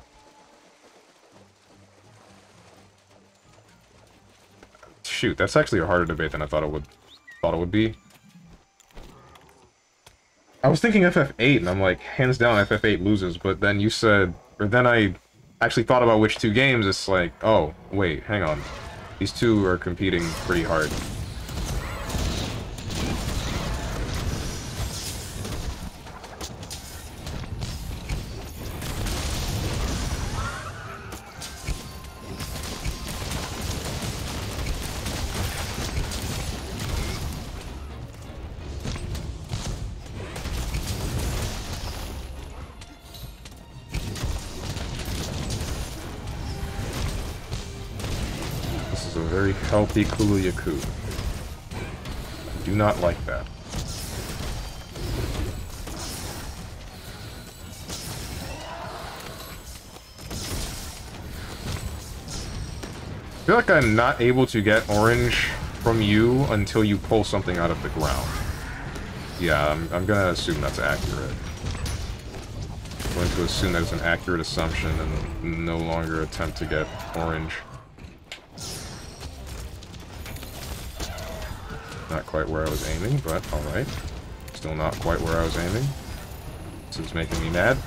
Shoot, that's actually a harder debate than I thought it would be. I was thinking FF8, and I'm like, hands down, FF8 loses, but then you said, or then I actually thought about which two games, it's like, oh, wait, hang on. These two are competing pretty hard. Very healthy Kulu Yaku. I do not like that. feel like I'm not able to get orange from you until you pull something out of the ground. Yeah, I'm gonna assume that's accurate. I'm going to assume that it's an accurate assumption and no longer attempt to get orange. Not quite where I was aiming, but alright. Still not quite where I was aiming. This is making me mad.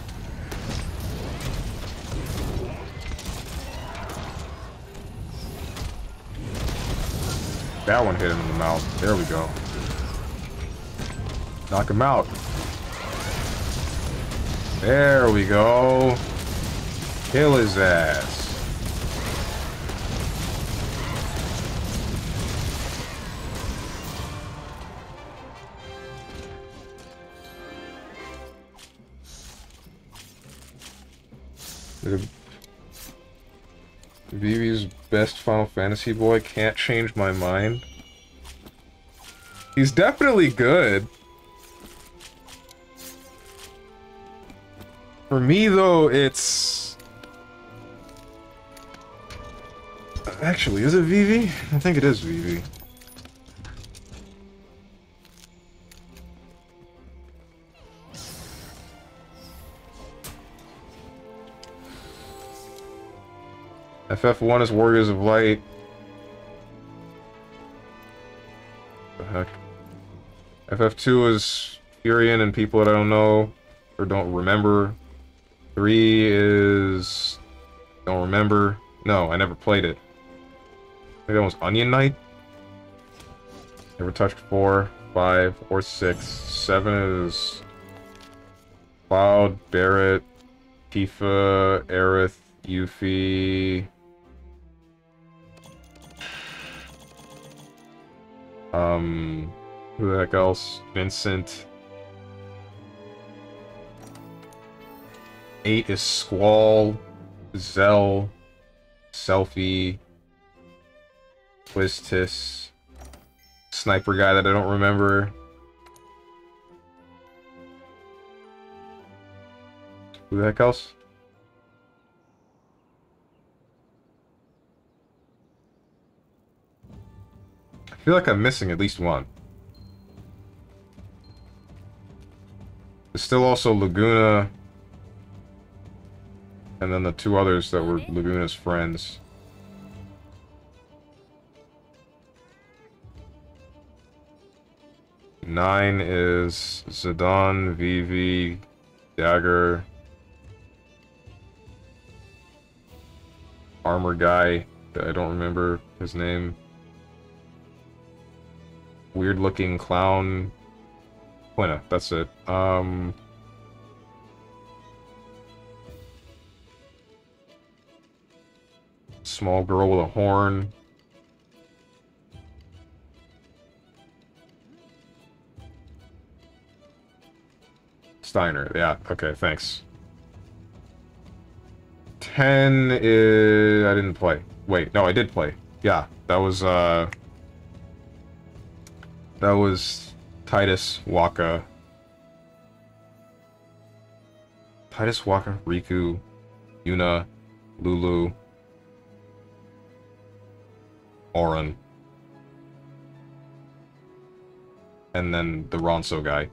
That one hit him in the mouth. There we go. Knock him out. There we go. Kill his ass. Vivi's best Final Fantasy boy, can't change my mind. He's definitely good. For me, though, it's... Actually, is it Vivi? I think it is Vivi. FF1 is Warriors of Light. The heck? FF2 is Furion and people that I don't know or don't remember. 3 is... don't remember. No, I never played it. I think that was Onion Knight. Never touched 4, 5, or 6. 7 is... Cloud, Barret, Tifa, Aerith, Yuffie... who the heck else? Vincent. 8 is Squall, Zell, Selfie, Quiztis, sniper guy that I don't remember. Who the heck else? I feel like I'm missing at least one. There's still also Laguna, and then the 2 others that were Laguna's friends. Nine is Zidane, Vivi, Dagger, armor guy that I don't remember his name. Weird looking clown. Quina, that's it. Small girl with a horn. Steiner, yeah, okay, thanks. 10 is... I didn't play. Wait, no, I did play. Yeah, that was Titus, Waka. Titus, Waka, Riku, Yuna, Lulu, Auron. And then the Ronso guy.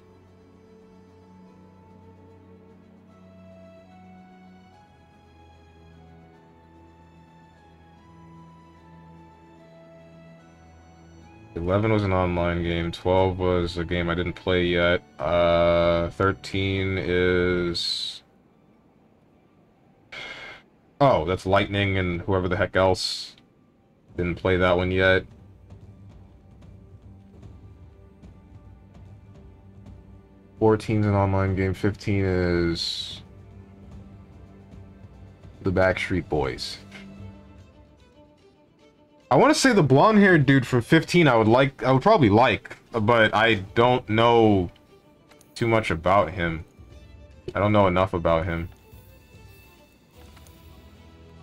$11 was an online game. 12 was a game I didn't play yet. 13 is... Oh, that's Lightning and whoever the heck else. Didn't play that one yet. $14's an online game. 15 is... the Backstreet Boys. I want to say the blonde-haired dude from 15 I would probably like, but I don't know too much about him. I don't know enough about him.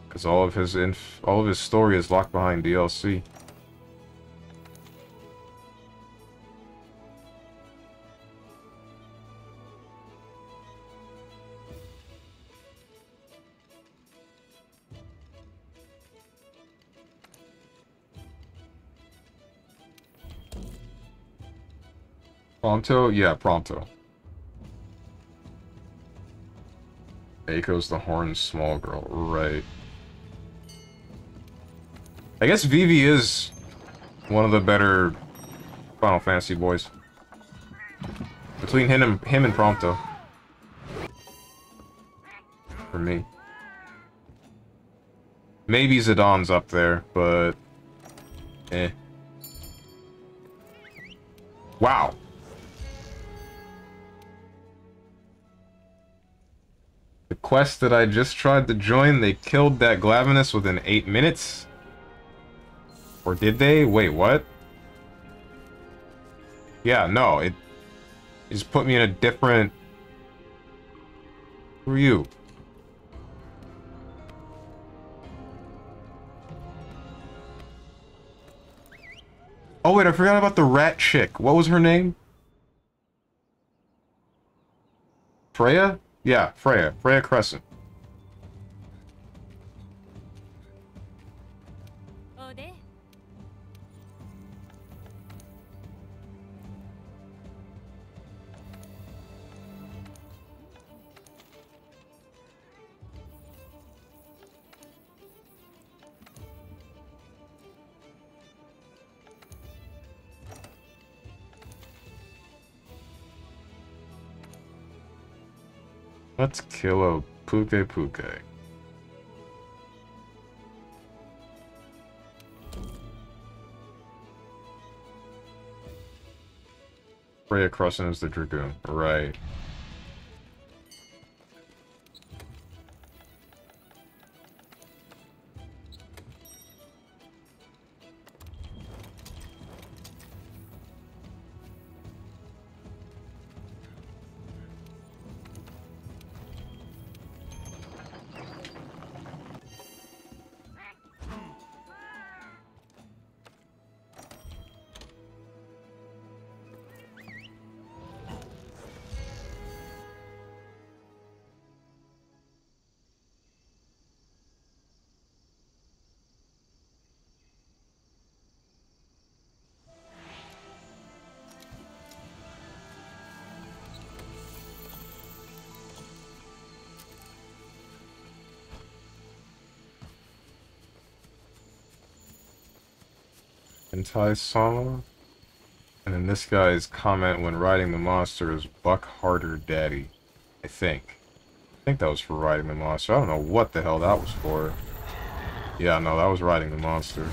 Because all of his story is locked behind DLC. Pronto? Yeah, Pronto. Aiko's the horned small girl. Right. I guess Vivi is one of the better Final Fantasy boys. Between him and Prompto. For me. Maybe Zidane up there, but... eh. Wow. The quest that I just tried to join, they killed that Glavenus within 8 minutes? Or did they? Wait, what? Yeah, no, it just put me in a different... Who are you? Oh wait, I forgot about the rat chick. What was her name? Freya? Yeah, Freya. Freya Crescent. Let's kill a Puke Puke. Freya Crescent is the Dragoon. Right. Anti-Sama. And then this guy's comment when riding the monster is Buck Harder Daddy. I think that was for riding the monster. I don't know what the hell that was for. Yeah, no, that was riding the monster.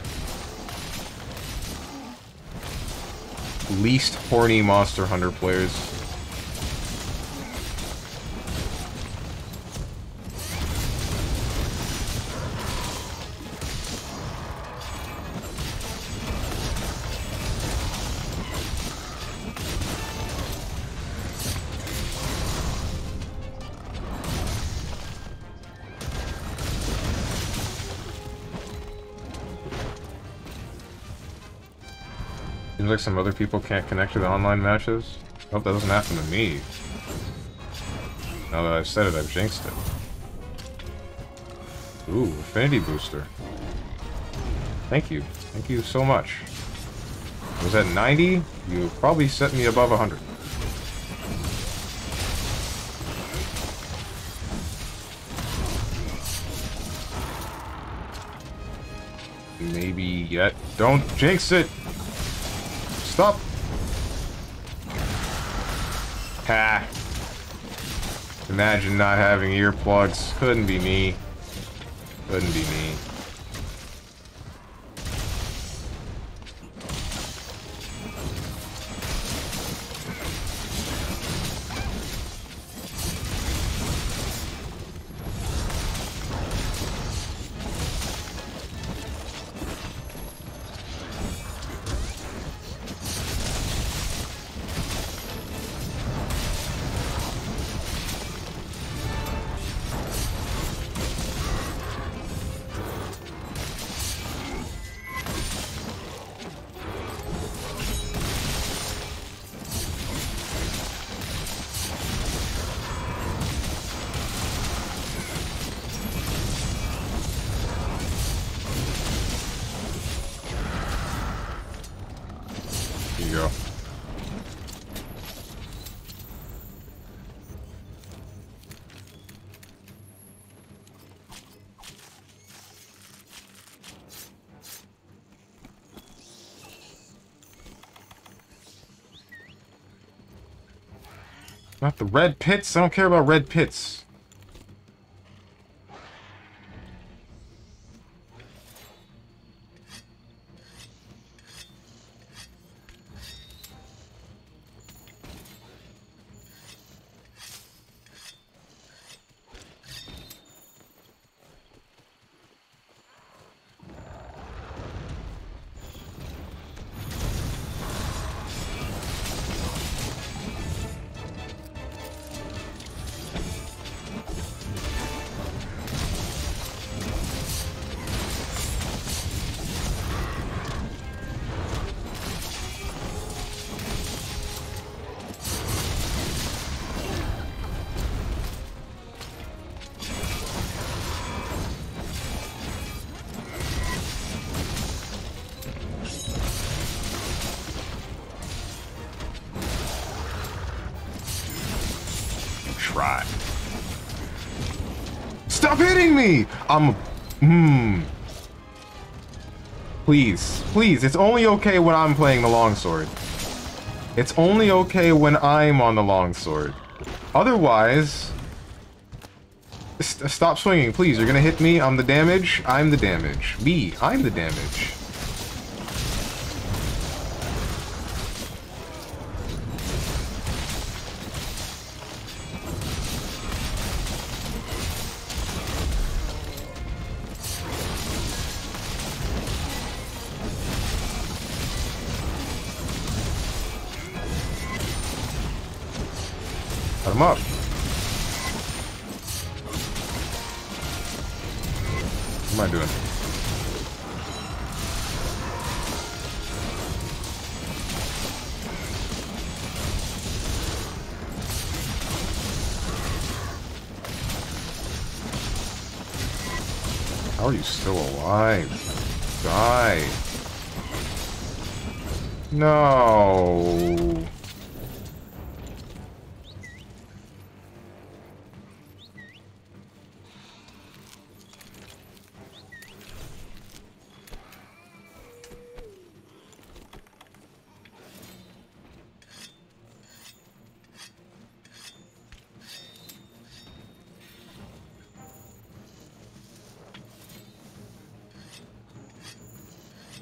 Least horny Monster Hunter players. Seems like some other people can't connect to the online matches. I hope that doesn't happen to me. Now that I've said it, I've jinxed it. Ooh, affinity booster. Thank you. Thank you so much. Was that 90? You probably set me above 100. Maybe yet. Don't jinx it! Stop! Ha! Imagine not having earplugs. Couldn't be me. Couldn't be me. Not the red pits. I don't care about red pits. Try. Stop hitting me! Please, please, it's only okay when I'm playing the longsword. It's only okay when I'm on the longsword. Otherwise... Stop swinging, please. You're gonna hit me. I'm the damage. I'm the damage. I'm the damage. Cut him up. What am I doing? How are you still alive? Die. No.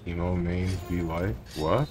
Emo main be like what?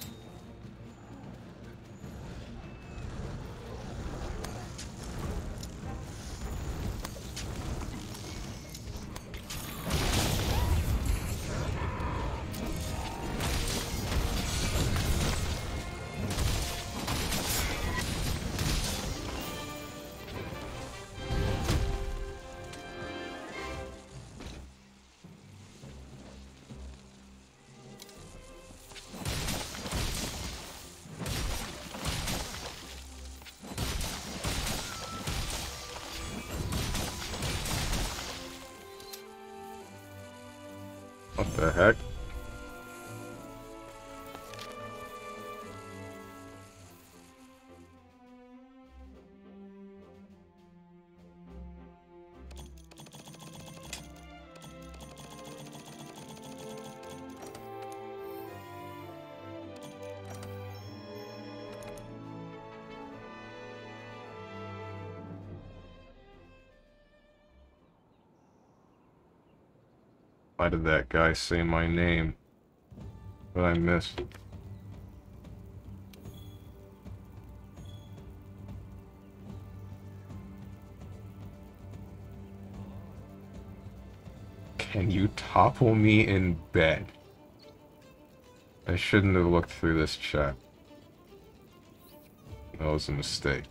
What the heck? Why did that guy say my name? What did I miss? Can you topple me in bed? I shouldn't have looked through this chat. That was a mistake.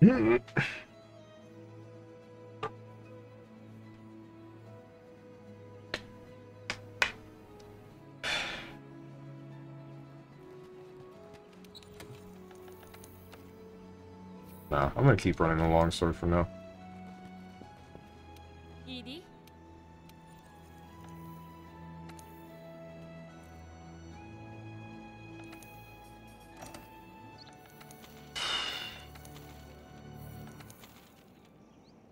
Nah, I'm gonna keep running the longsword for now.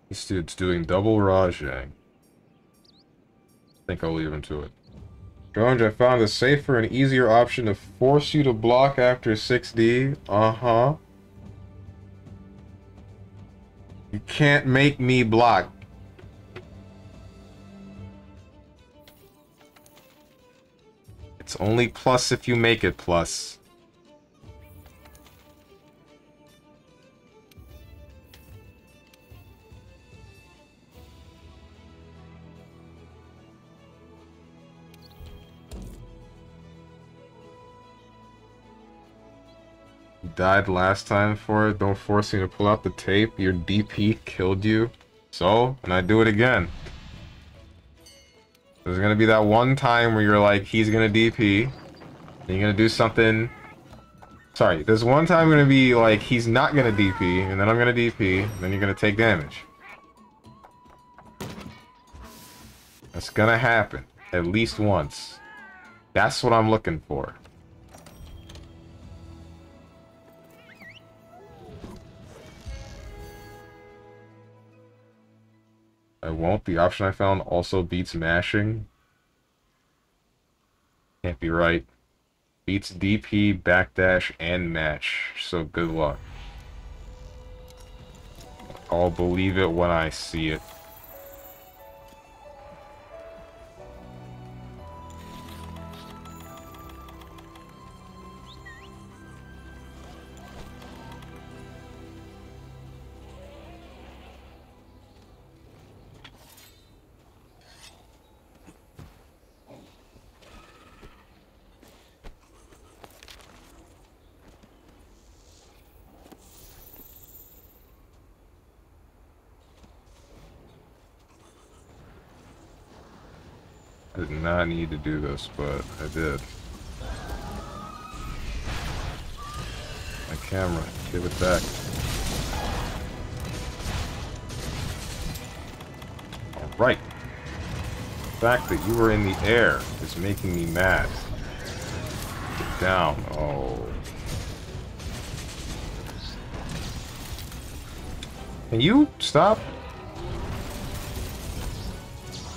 This dude's doing double Rajang. I think I'll leave him to it. Jones, I found a safer and easier option to force you to block after 6D. Uh-huh. You can't make me block. It's only plus if you make it plus. You died last time for it. Don't force me to pull out the tape. Your DP killed you. So, and I do it again. There's gonna be that one time where you're like, he's gonna DP. And you're gonna do something. Sorry, there's one time gonna be like, he's not gonna DP, and then I'm gonna DP, and then you're gonna take damage. That's gonna happen. At least once. That's what I'm looking for. I won't. The option I found also beats mashing. Can't be right. Beats DP, backdash, and match. So good luck. I'll believe it when I see it. I did not need to do this, but I did. My camera, give it back. Alright. The fact that you were in the air is making me mad. Get down. Oh. Can you stop?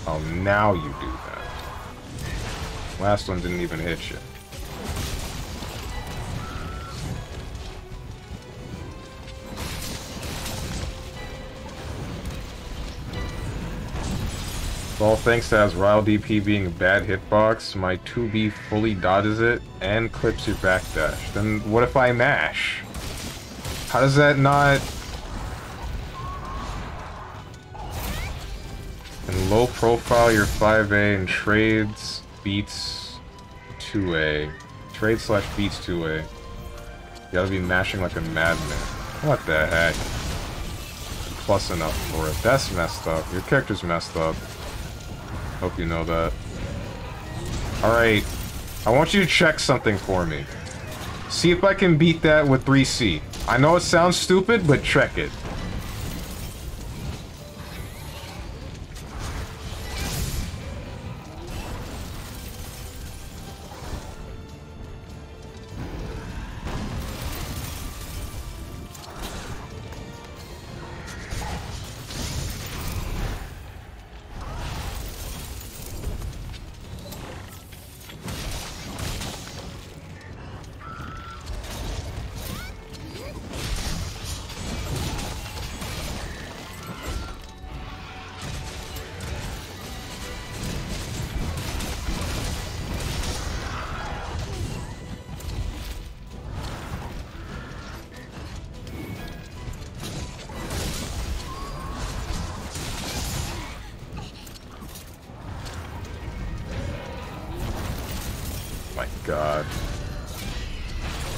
Oh, now you do that. Last one didn't even hit you. All thanks to Azrael DP being a bad hitbox, my 2B fully dodges it and clips your backdash. Then what if I mash? How does that not... In low profile, you're 5A and trades beats 2A. Trade slash beats 2A. You gotta be mashing like a madman. What the heck? Plus enough for it. That's messed up. Your character's messed up. Hope you know that. Alright. I want you to check something for me. See if I can beat that with 3C. I know it sounds stupid, but check it.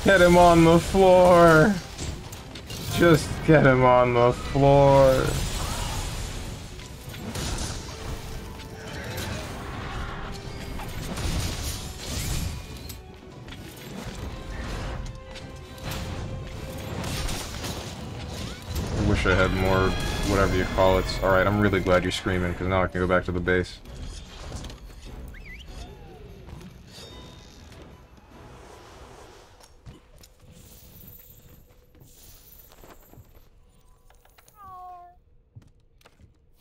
Get him on the floor! Just get him on the floor. I wish I had more, whatever you call it. Alright, I'm really glad you're screaming, because now I can go back to the base.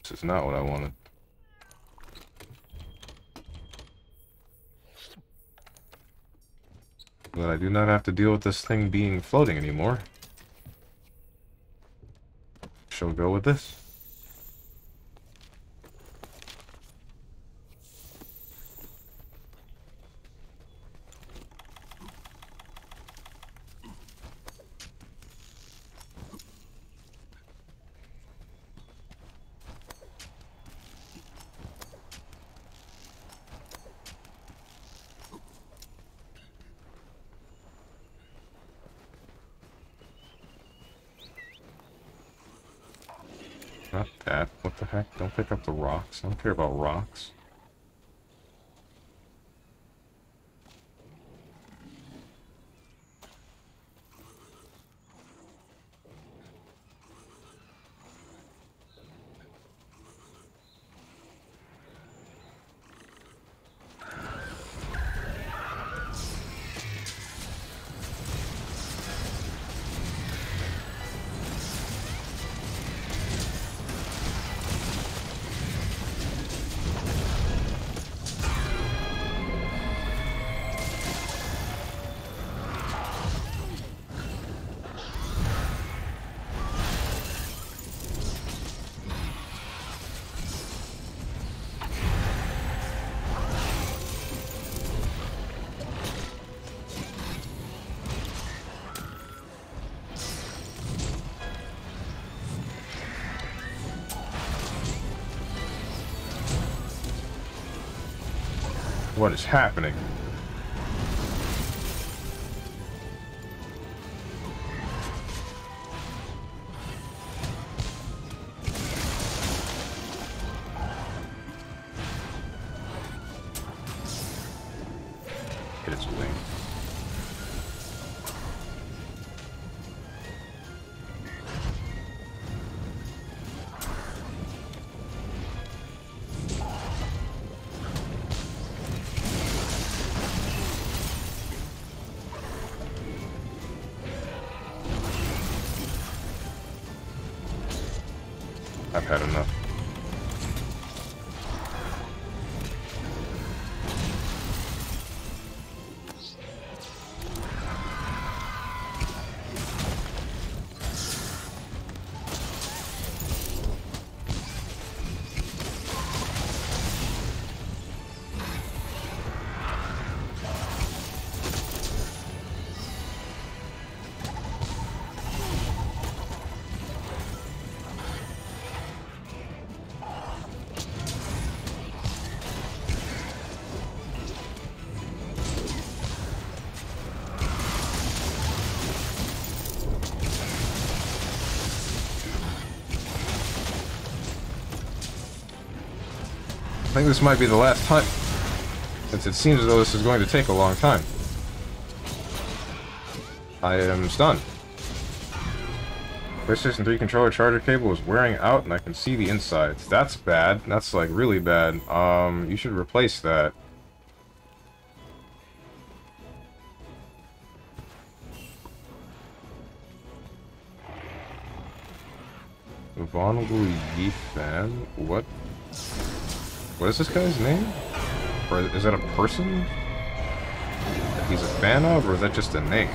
This is not what I wanted. But I do not have to deal with this thing being floating anymore. Shall go with this. Not that. What the heck? Don't pick up the rocks. I don't care about rocks. What is happening? Hit its wing. I've had enough. I think this might be the last hunt, since it seems as though this is going to take a long time. I am stunned. PlayStation 3 controller charger cable is wearing out and I can see the insides. That's bad. That's like really bad. You should replace that. Vulnerable Yeet fan? What? What is this guy's name? Or is that a person that he's a fan of, or is that just a name?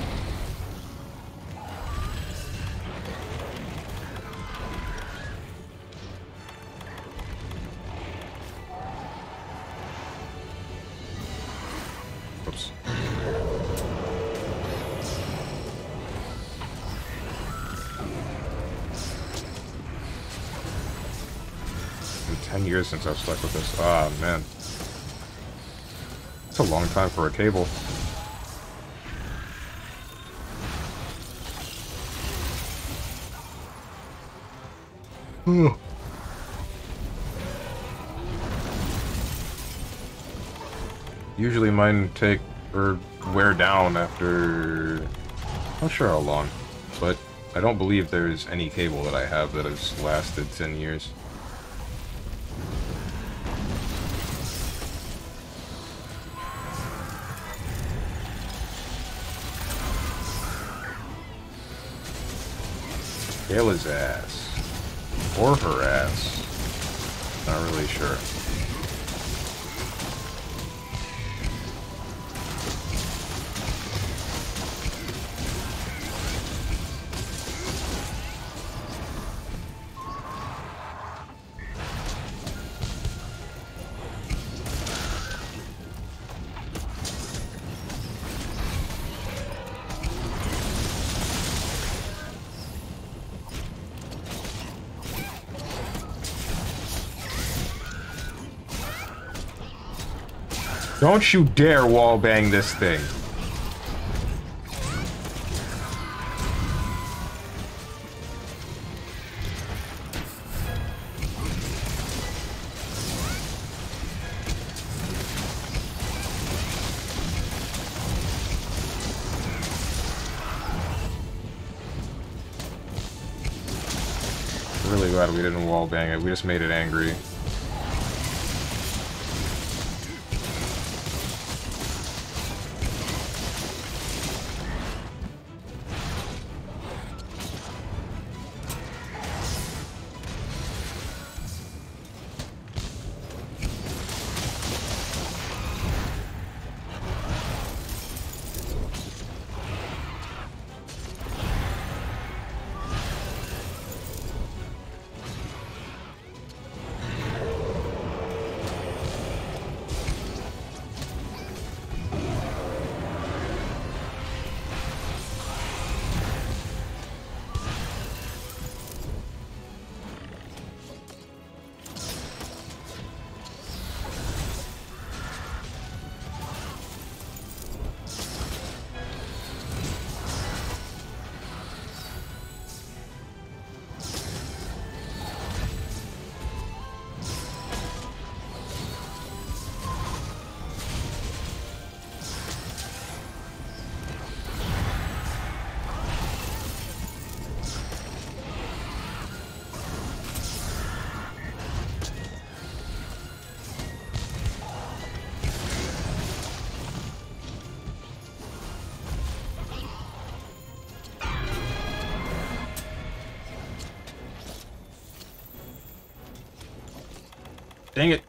Oops. It's been 10 years since I've stuck with this. Ah, man. It's a long time for a cable. Ugh. Usually mine take or wear down after not sure how long, but I don't believe there's any cable that I have that has lasted 10 years. Kayla's ass. Or her ass. Not really sure. Don't you dare wallbang this thing. Really glad we didn't wallbang it. We just made it angry. Dang it.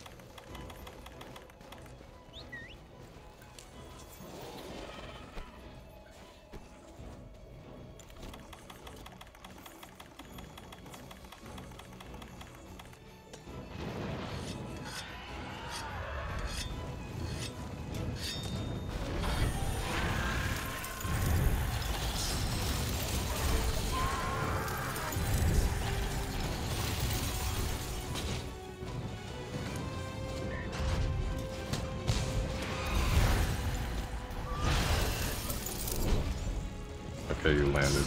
Okay, you landed.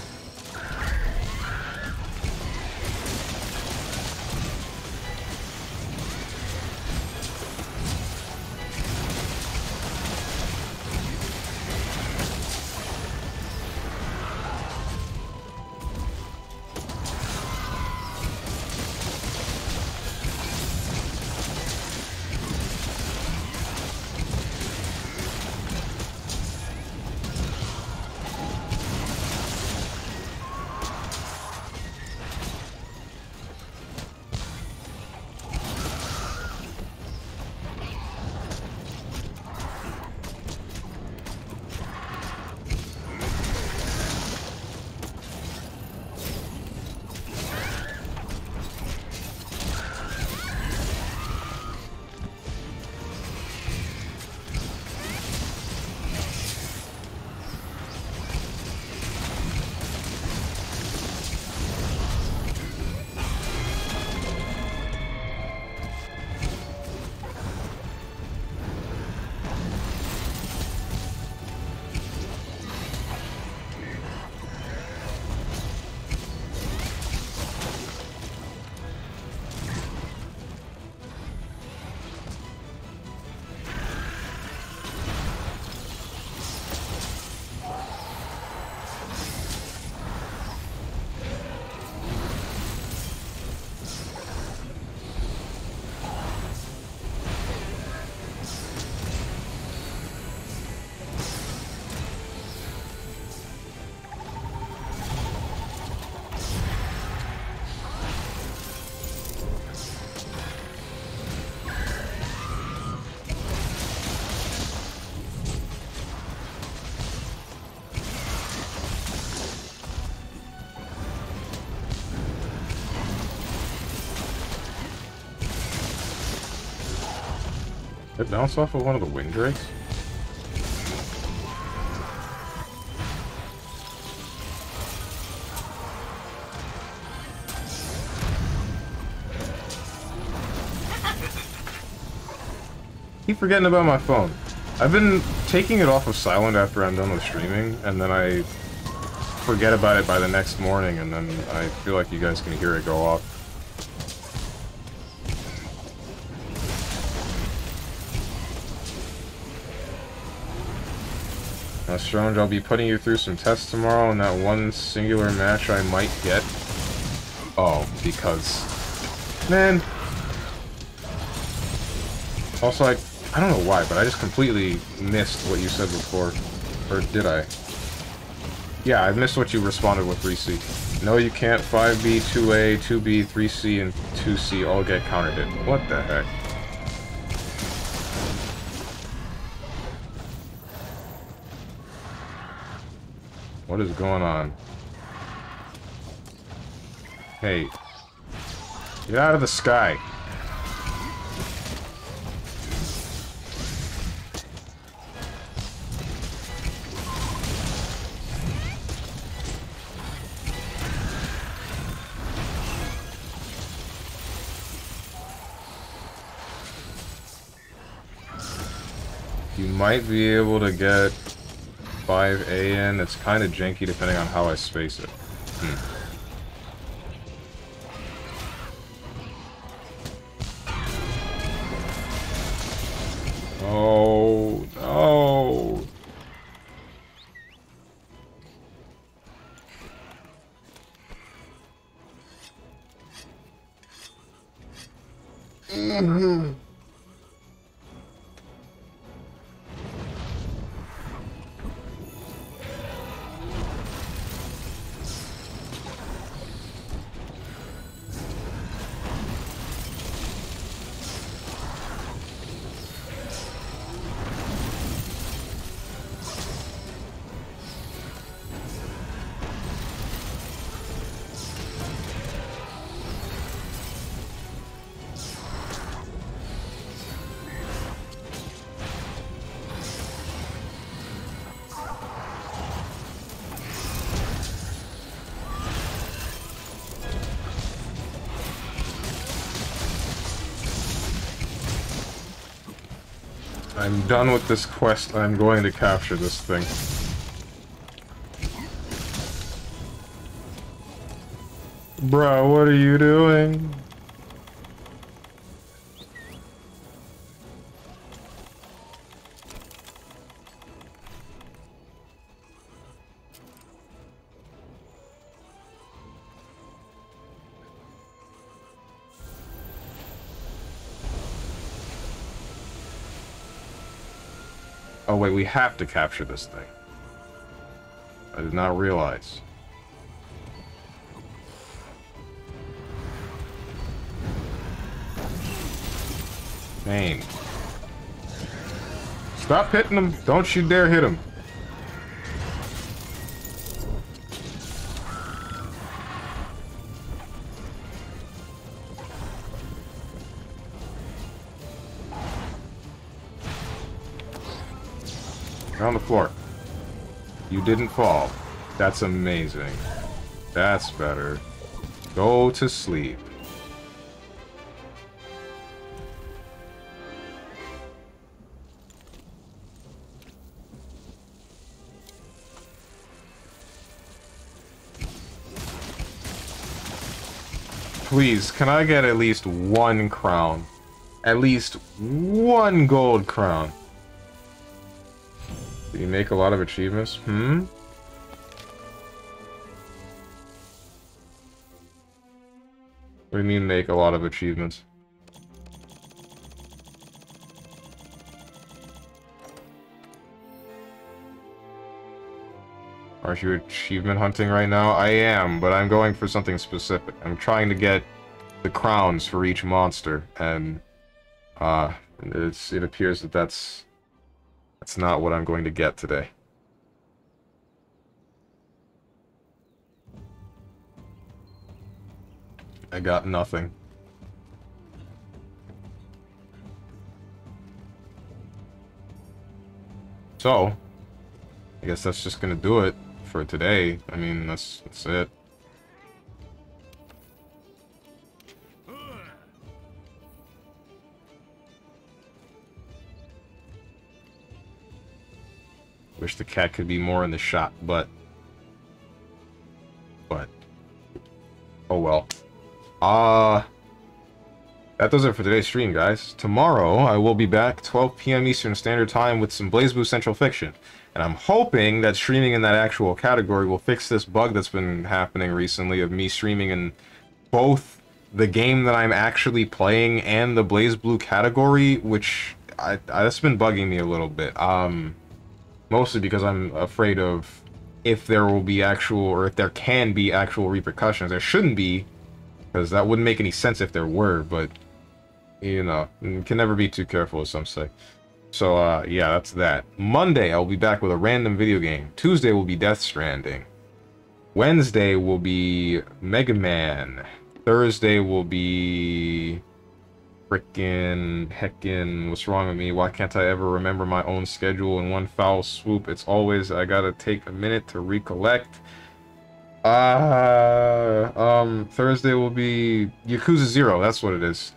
Did it bounce off of one of the wind drakes? Keep forgetting about my phone. I've been taking it off of silent after I'm done with streaming, and then I forget about it by the next morning, and then I feel like you guys can hear it go off. Now, Strange, I'll be putting you through some tests tomorrow, and that one singular match I might get. Oh, because... Man. Also, I don't know why, but I just completely missed what you said before. Or did I? Yeah, I missed what you responded with, 3C. No, you can't. 5B, 2A, 2B, 3C, and 2C all get counter hit. What the heck? What is going on? Hey. Get out of the sky. You might be able to get 5A in. It's kind of janky depending on how I space it. Oh, no. I'm done with this quest. I'm going to capture this thing. Bro, what are you doing? Oh wait, we have to capture this thing. I did not realize. Main. Stop hitting him. Don't you dare hit him. On the floor. You didn't fall. That's amazing. That's better. Go to sleep. Please, can I get at least one crown? At least one gold crown. Do you make a lot of achievements? What do you mean make a lot of achievements? Aren't you achievement hunting right now? I am, but I'm going for something specific. I'm trying to get the crowns for each monster, and it appears that that's not what I'm going to get today. I got nothing. So, I guess that's just gonna do it for today. I mean, that's it. Wish the cat could be more in the shot, but oh well. That does it for today's stream, guys. Tomorrow, I will be back 12 p.m. Eastern Standard Time with some BlazBlue Central Fiction. And I'm hoping that streaming in that actual category will fix this bug that's been happening recently of me streaming in both the game that I'm actually playing and the BlazBlue category, which that's been bugging me a little bit. Mostly because I'm afraid of if there will be actual, or if there can be actual repercussions. There shouldn't be, because that wouldn't make any sense if there were, but, you know, you can never be too careful, as some say. So, yeah, that's that. Monday, I'll be back with a random video game. Tuesday will be Death Stranding. Wednesday will be Mega Man. Thursday will be... heckin', what's wrong with me? Why can't I ever remember my own schedule in one foul swoop? It's always, I gotta take a minute to recollect. Thursday will be Yakuza 0, that's what it is.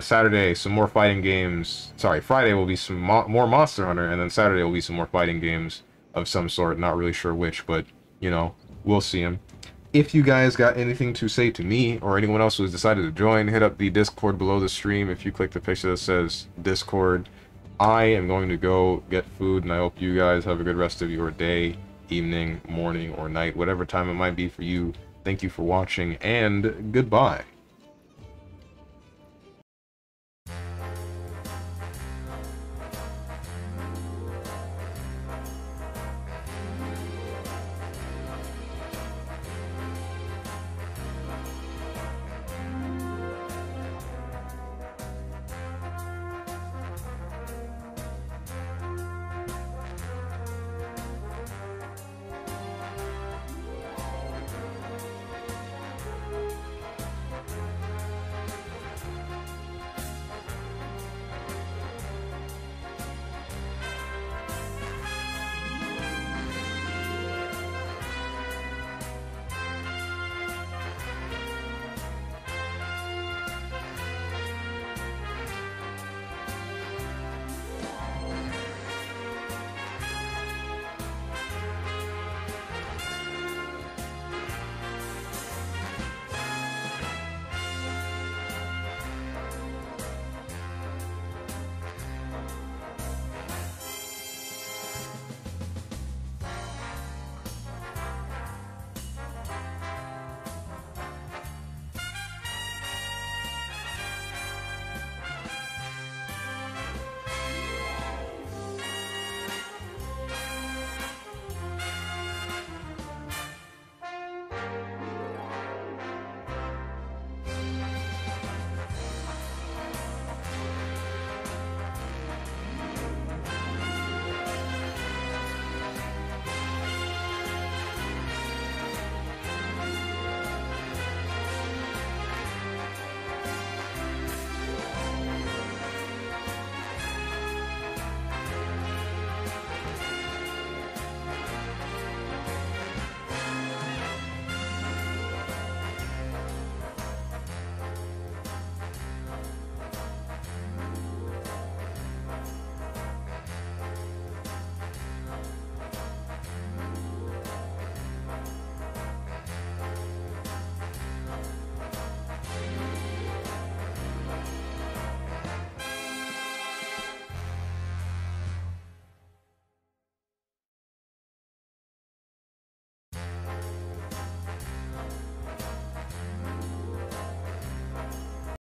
Saturday, some more fighting games. Sorry, Friday will be some more Monster Hunter, and then Saturday will be some more fighting games of some sort. Not really sure which, but, you know, we'll see them. If you guys got anything to say to me, or anyone else who has decided to join, hit up the Discord below the stream. If you click the picture that says Discord, I am going to go get food, and I hope you guys have a good rest of your day, evening, morning, or night, whatever time it might be for you. Thank you for watching, and goodbye.